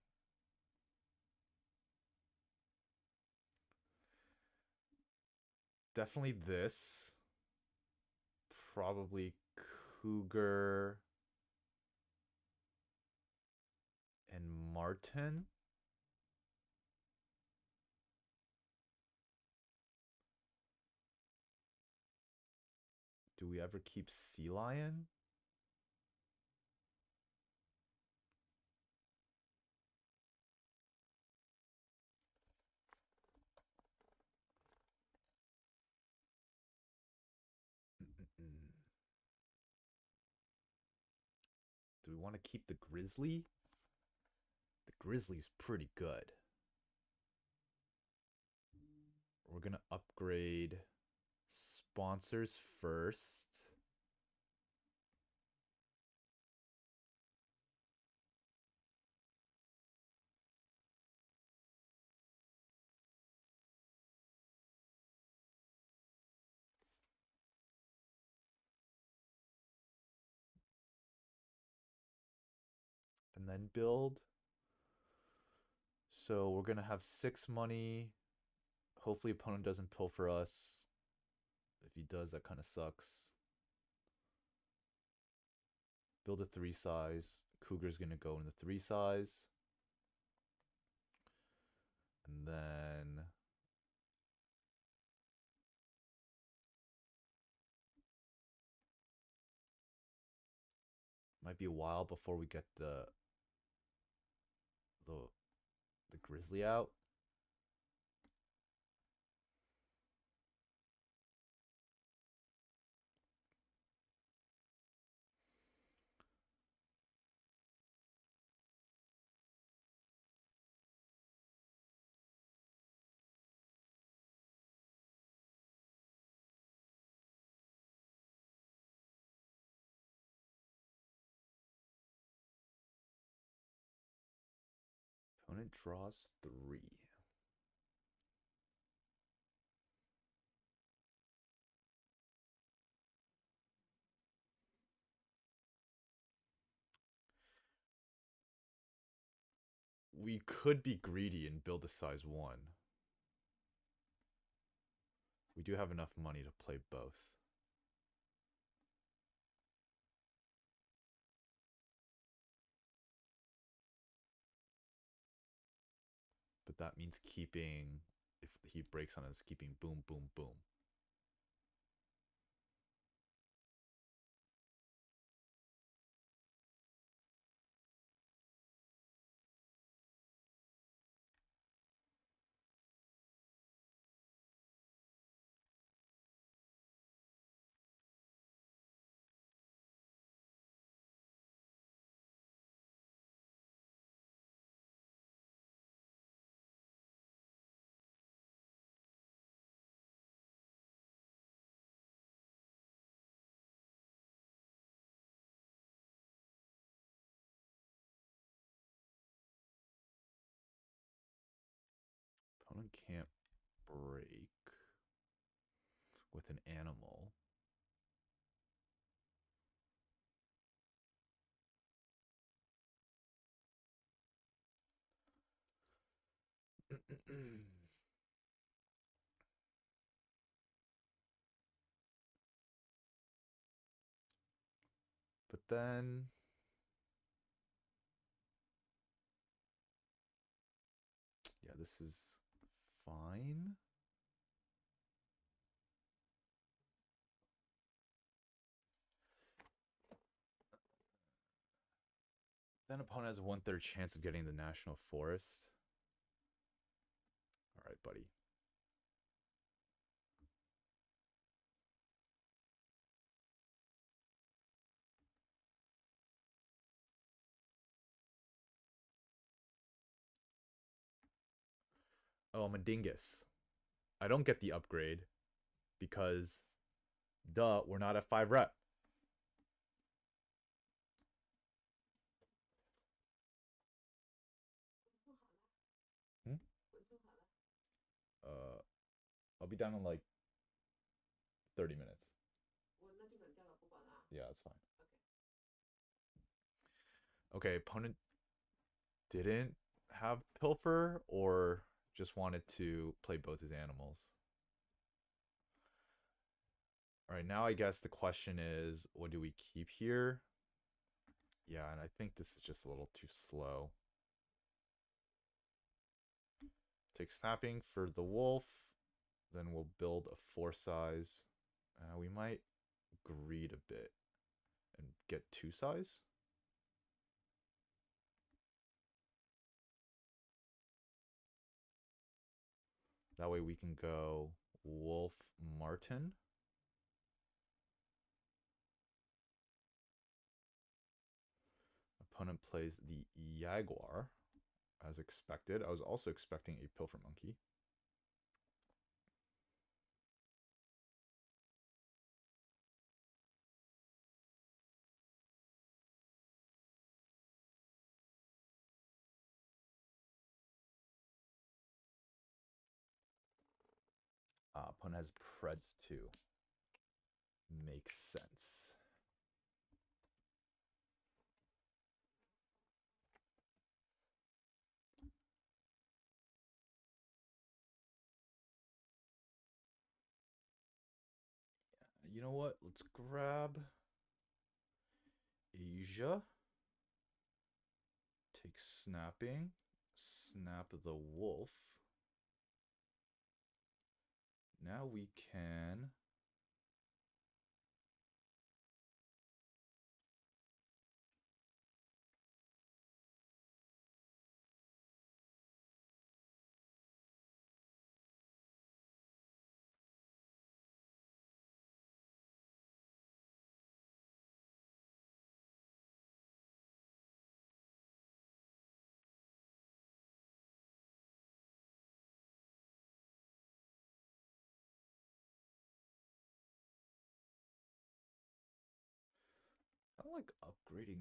Definitely this. Probably Cougar and Martin. Do we ever keep Sea Lion? Do we want to keep the Grizzly? The Grizzly's pretty good. We're going to upgrade sponsors first. And then build. So we're going to have 6 money. Hopefully opponent doesn't pull for us. If he does, that kind of sucks. Build a 3 size. Cougar's gonna go in the 3 size. And then might be a while before we get the the grizzly out. Opponent draws 3. We could be greedy and build a size 1. We do have enough money to play both. But that means keeping, if he breaks on us, keeping boom, boom, boom. Opponent can't break with an animal. But then yeah, this is fine. Then opponent has a 1/3 chance of getting the National Forest. All right, buddy. Oh, I'm a dingus. I don't get the upgrade because, duh, we're not at 5 rep. Hmm? Uh, I'll be down in like 30 minutes. Yeah, that's fine. Okay, opponent didn't have Pilfer or just wanted to play both his animals. All right, now I guess the question is, what do we keep here? Yeah, and I think this is just a little too slow. Take snapping for the wolf. Then we'll build a 4 size. We might greed a bit and get 2 size. That way we can go Wolf Marten. Opponent plays the Jaguar, as expected. I was also expecting a Pilfer Monkey. Opponent has Preds too. Makes sense. You know what? Let's grab Asia. Take snapping. Snap the wolf. Now we can I don't like upgrading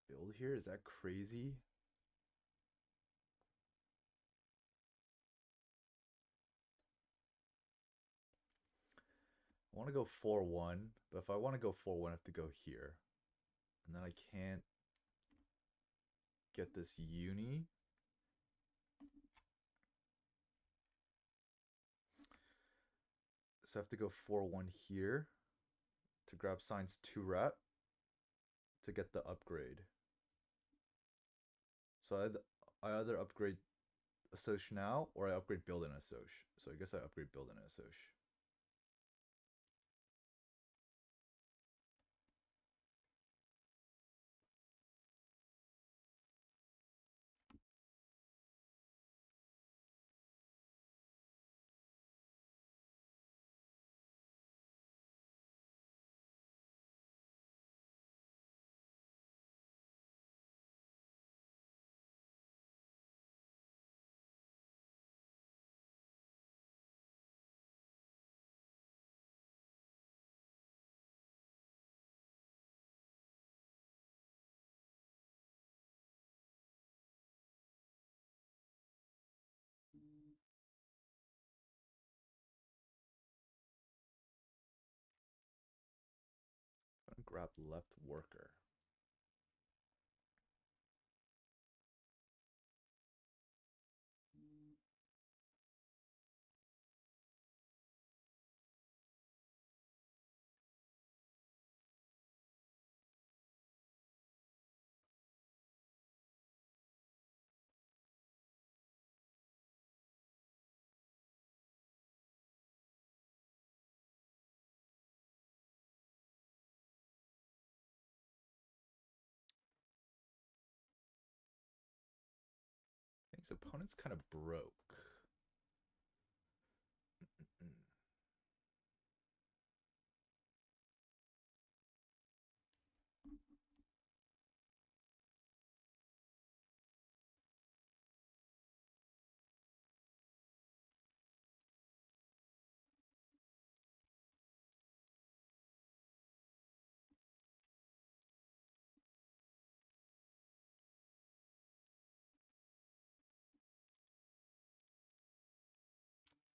build here. Is that crazy? I want to go 4-1, but if I want to go 4-1, I have to go here. And then I can't get this uni. So I have to go 4-1 here to grab science 2 rat to get the upgrade. So I either upgrade Assoc now or I upgrade build in Assoc. So I guess I upgrade build in Assoc. I'm gonna grab left worker. I think his opponent's kind of broke.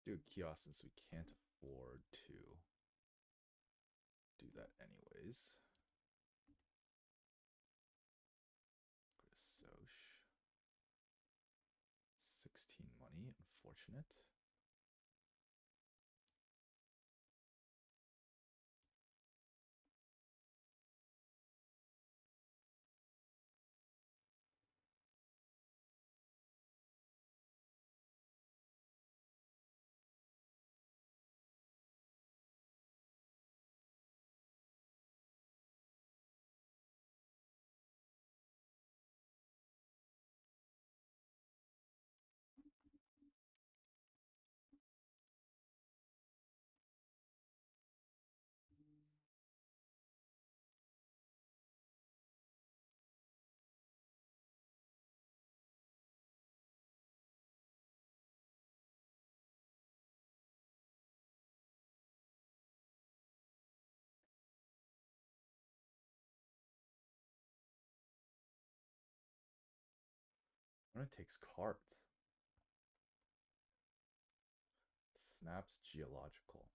Do kiosk since we can't afford to do that anyways. Go to Soch. 16 money, unfortunate. Opponent takes cards. Snaps geological.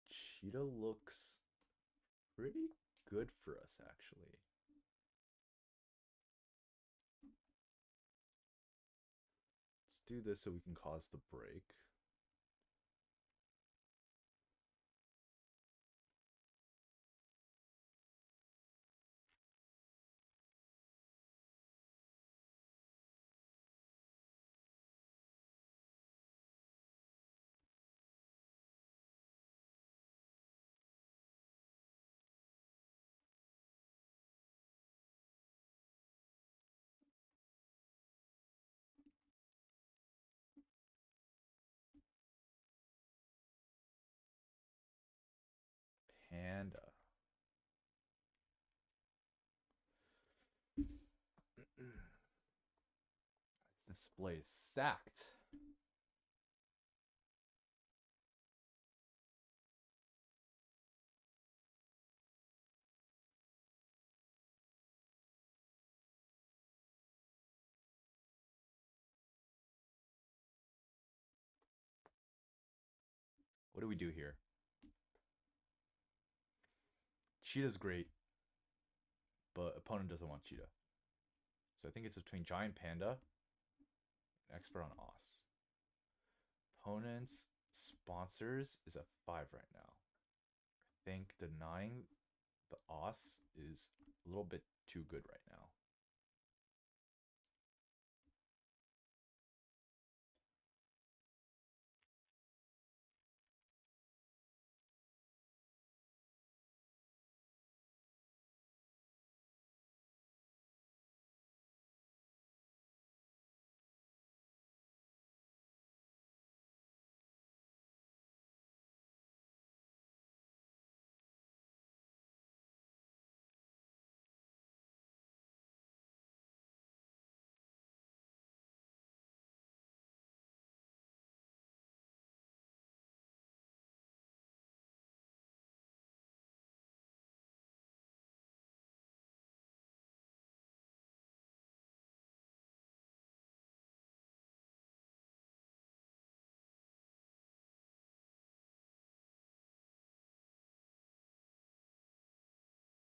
Cheetah looks pretty good for us, actually. Let's do this so we can cause the break. panda. This display is stacked. What do we do here? Cheetah's great, but opponent doesn't want cheetah. So I think it's between giant panda and expert on os. Opponent's sponsors is a 5 right now. I think denying the os is a little bit too good right now.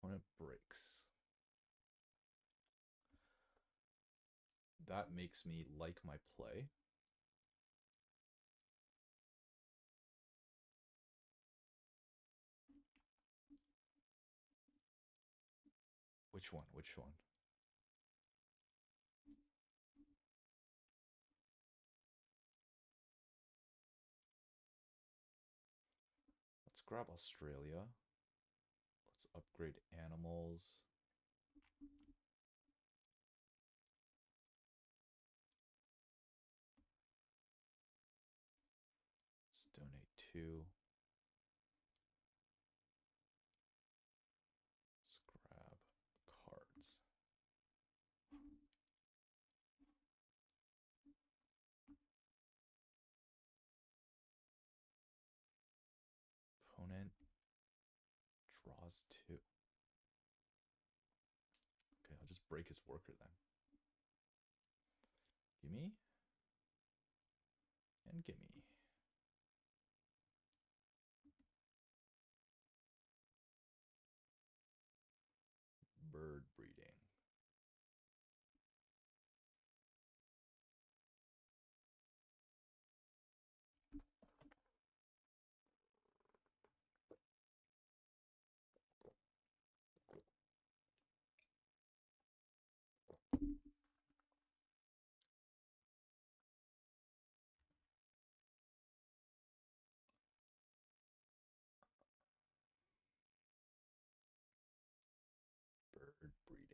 Opponent breaks. That makes me like my play. Which one? Which one? Let's grab Australia. Let's upgrade animals. Let's donate 2. Let's grab cards. Opponent draws 2. Okay, I'll just break his worker then. Gimme. And gimme. Bird breeding. Bird breeding.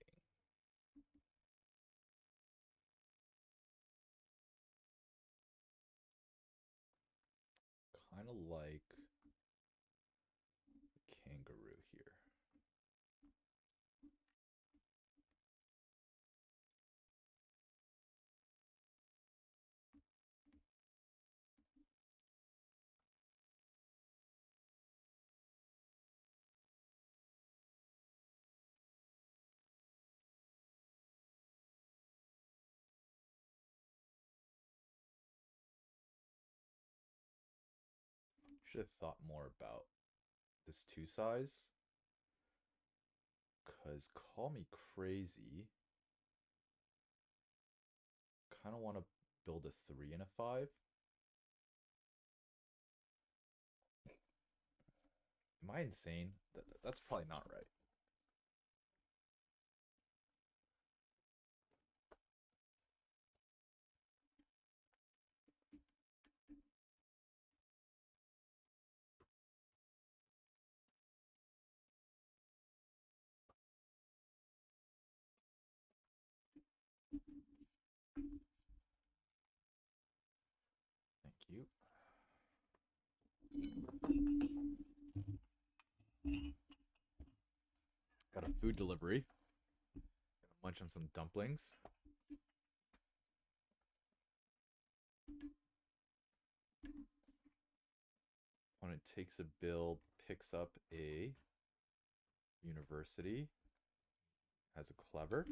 Kind of like kangaroo here. Should have thought more about this 2 size. Because call me crazy. Kind of want to build a 3 and a 5. Am I insane? That's probably not right. Thank you. food delivery. Gonna munch on some dumplings. Opponent takes a build, picks up a university, has a clever.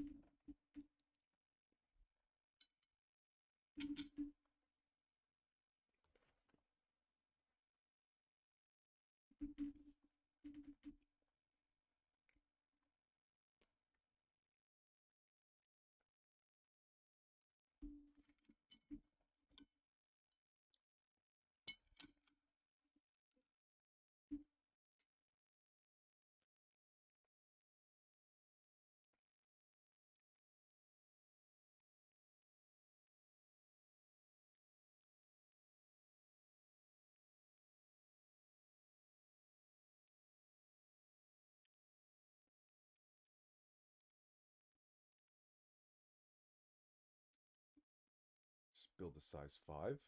Just build a size 5.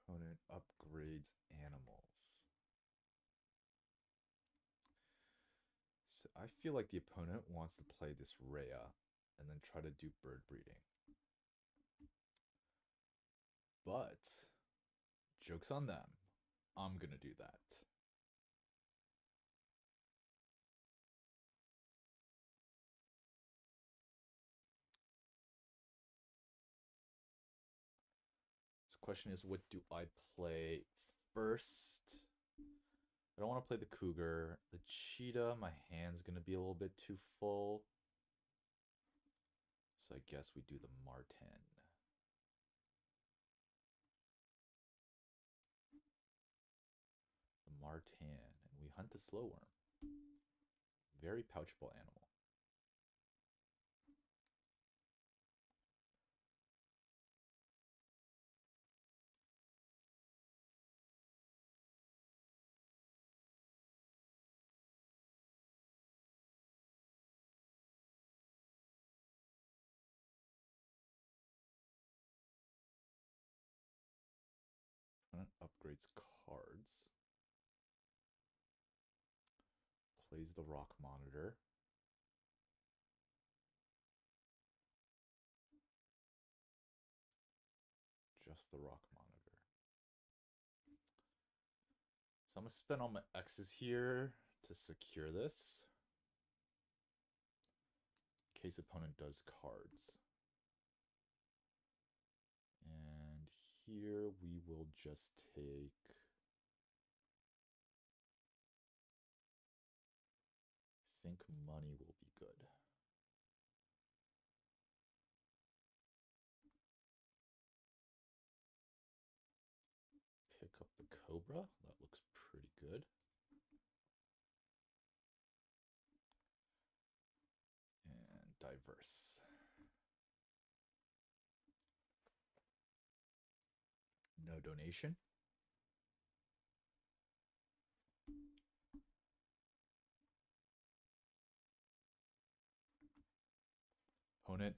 Opponent upgrades animals. So I feel like the opponent wants to play this Rhea and then try to do bird breeding. But joke's on them. I'm gonna do that. So the question is, what do I play first? I don't want to play the cougar. The cheetah, my hand's gonna be a little bit too full. So I guess we do the marten. The marten, and we hunt a slow worm. Very pouchable animal. Upgrades cards. Plays the rock monitor. Just the rock monitor. So I'm gonna spend all my X's here to secure this. In case opponent does cards. And here we will just take I think money will be good. Pick up the cobra. That looks pretty good. And diverse. No donation. Opponent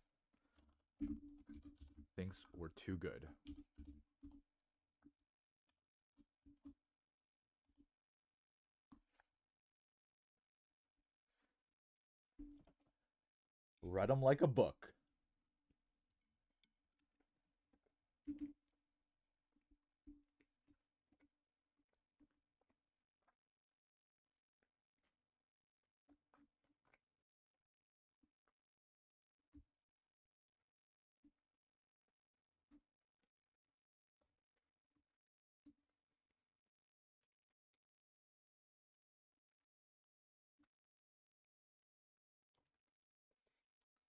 thinks we're too good. Read them like a book.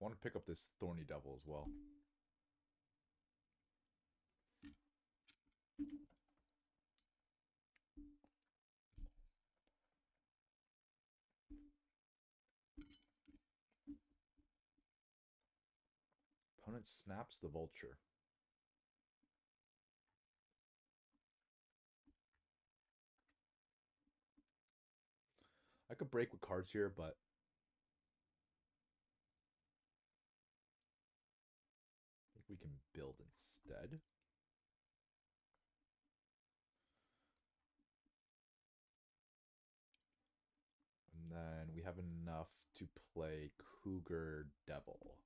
I want to pick up this Thorny Devil as well. Opponent snaps the Vulture. I could break with cards here, but I think we can build instead. And then we have enough to play Cougar Devil.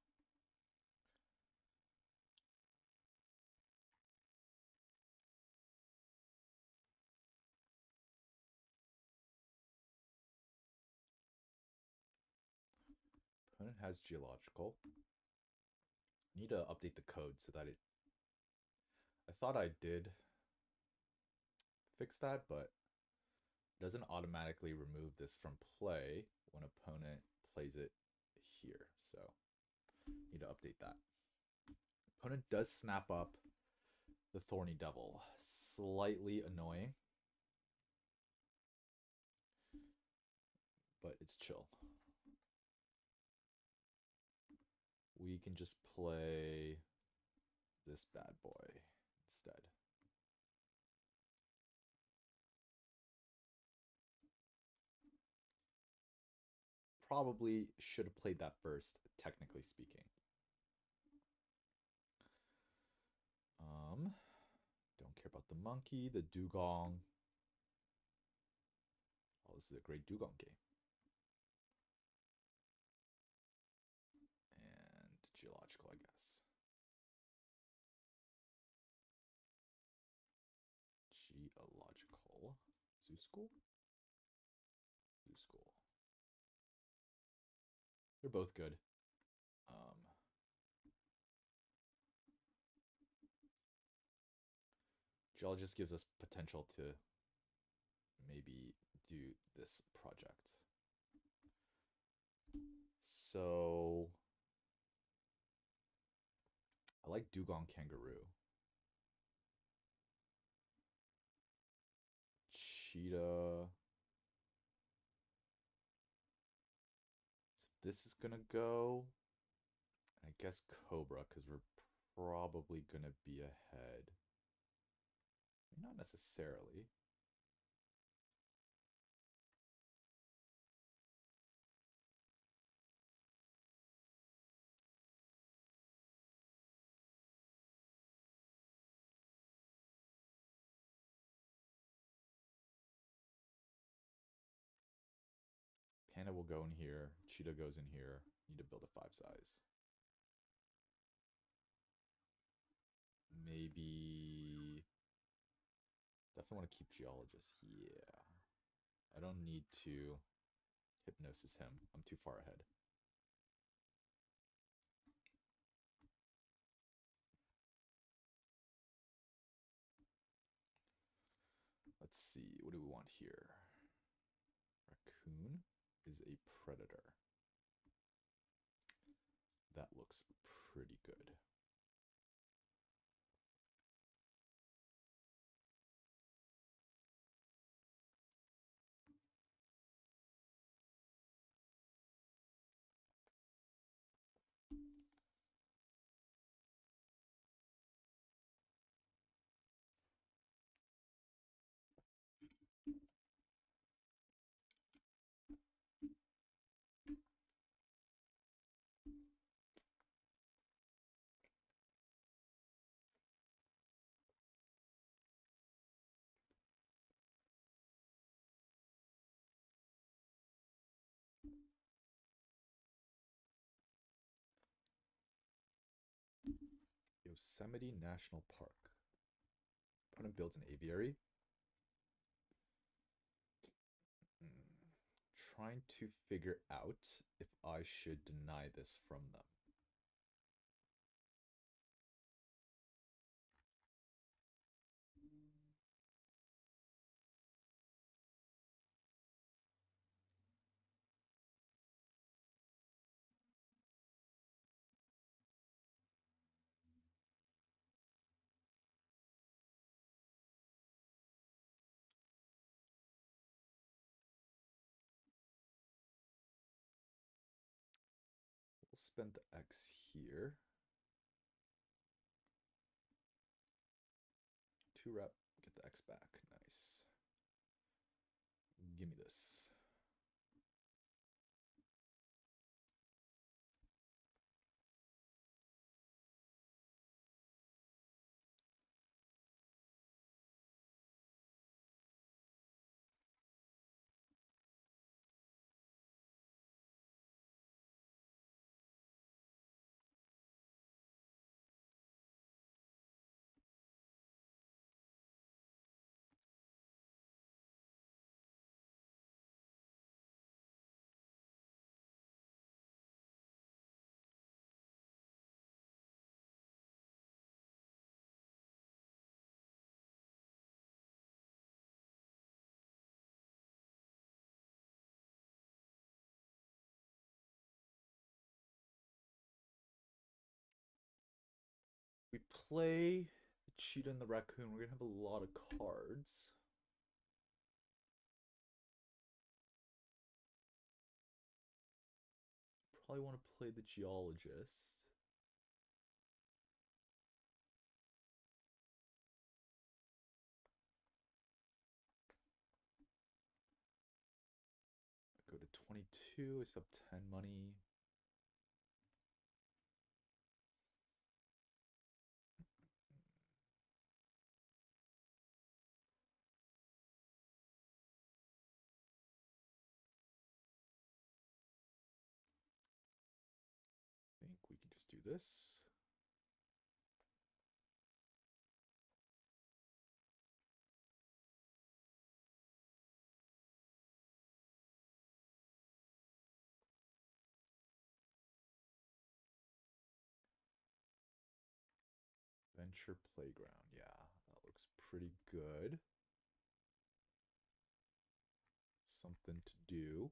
Opponent has Geological. Need to update the code so that it... I thought I did fix that, but it doesn't automatically remove this from play when opponent plays it here. So need to update that. Opponent does snap up the Thorny Devil. Slightly annoying, but it's chill. We can just play this bad boy instead. Probably should have played that first, technically speaking. Don't care about the monkey, the dugong. Oh, this is a great dugong game. And geological, I guess. Geological. Zoo School? Zoo School. They're both good. Geologist gives us potential to maybe do this project. So I like Dugong Kangaroo. Cheetah. So this is gonna go. I guess Cobra, because we're probably gonna be ahead. Not necessarily. Panda will go in here. Cheetah goes in here. Need to build a 5-size. Maybe... Definitely want to keep Geologist. Yeah. I don't need to Hypnosis him. I'm too far ahead. Let's see. What do we want here? Raccoon is a predator. That looks pretty good. Yosemite National Park. Opponent builds an aviary. Trying to figure out if I should deny this from them. We'll spend the X here. 2-rep, get the X back. Nice. Give me this. play the cheetah and the raccoon, we're gonna have a lot of cards. Probably want to play the geologist. I go to 22, it's up 10 money. I think we can just do this. Venture Playground, yeah, that looks pretty good. Something to do.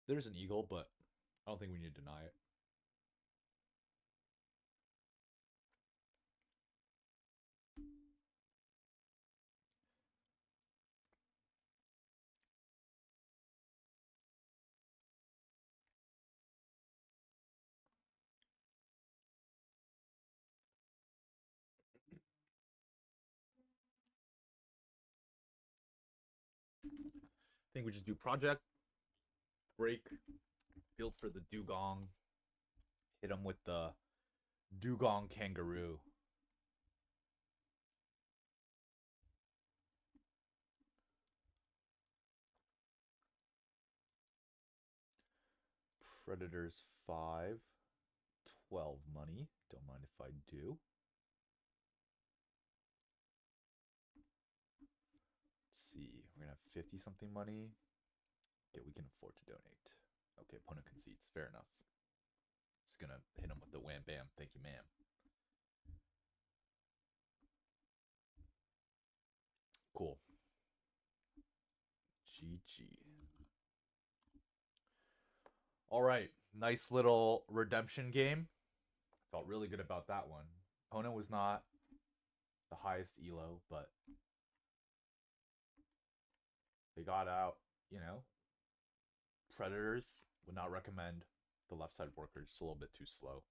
There's an eagle, but I don't think we need to deny it. I think we just do project, break, build for the dugong, hit him with the dugong kangaroo. Predators 5, 12 money. Don't mind if I do. Let's see. We're gonna have 50 something money. Yeah, we can afford to donate. Okay, opponent concedes. Fair enough. Just gonna hit him with the wham bam. Thank you, ma'am. Cool. GG. All right. Nice little redemption game. Felt really good about that one. Opponent was not the highest elo, but they got out, you know. Predators would not recommend. The left side worker just a little bit too slow.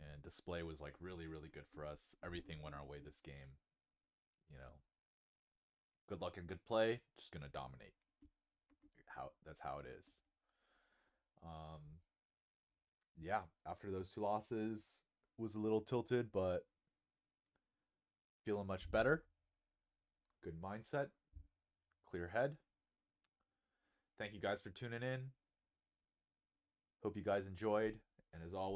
And display was like really, really good for us. Everything went our way this game. You know, good luck and good play. Just gonna dominate. That's how it is. Yeah, after those two losses, was a little tilted, but feeling much better. Good mindset, clear head. Thank you guys for tuning in. Hope you guys enjoyed, and as always,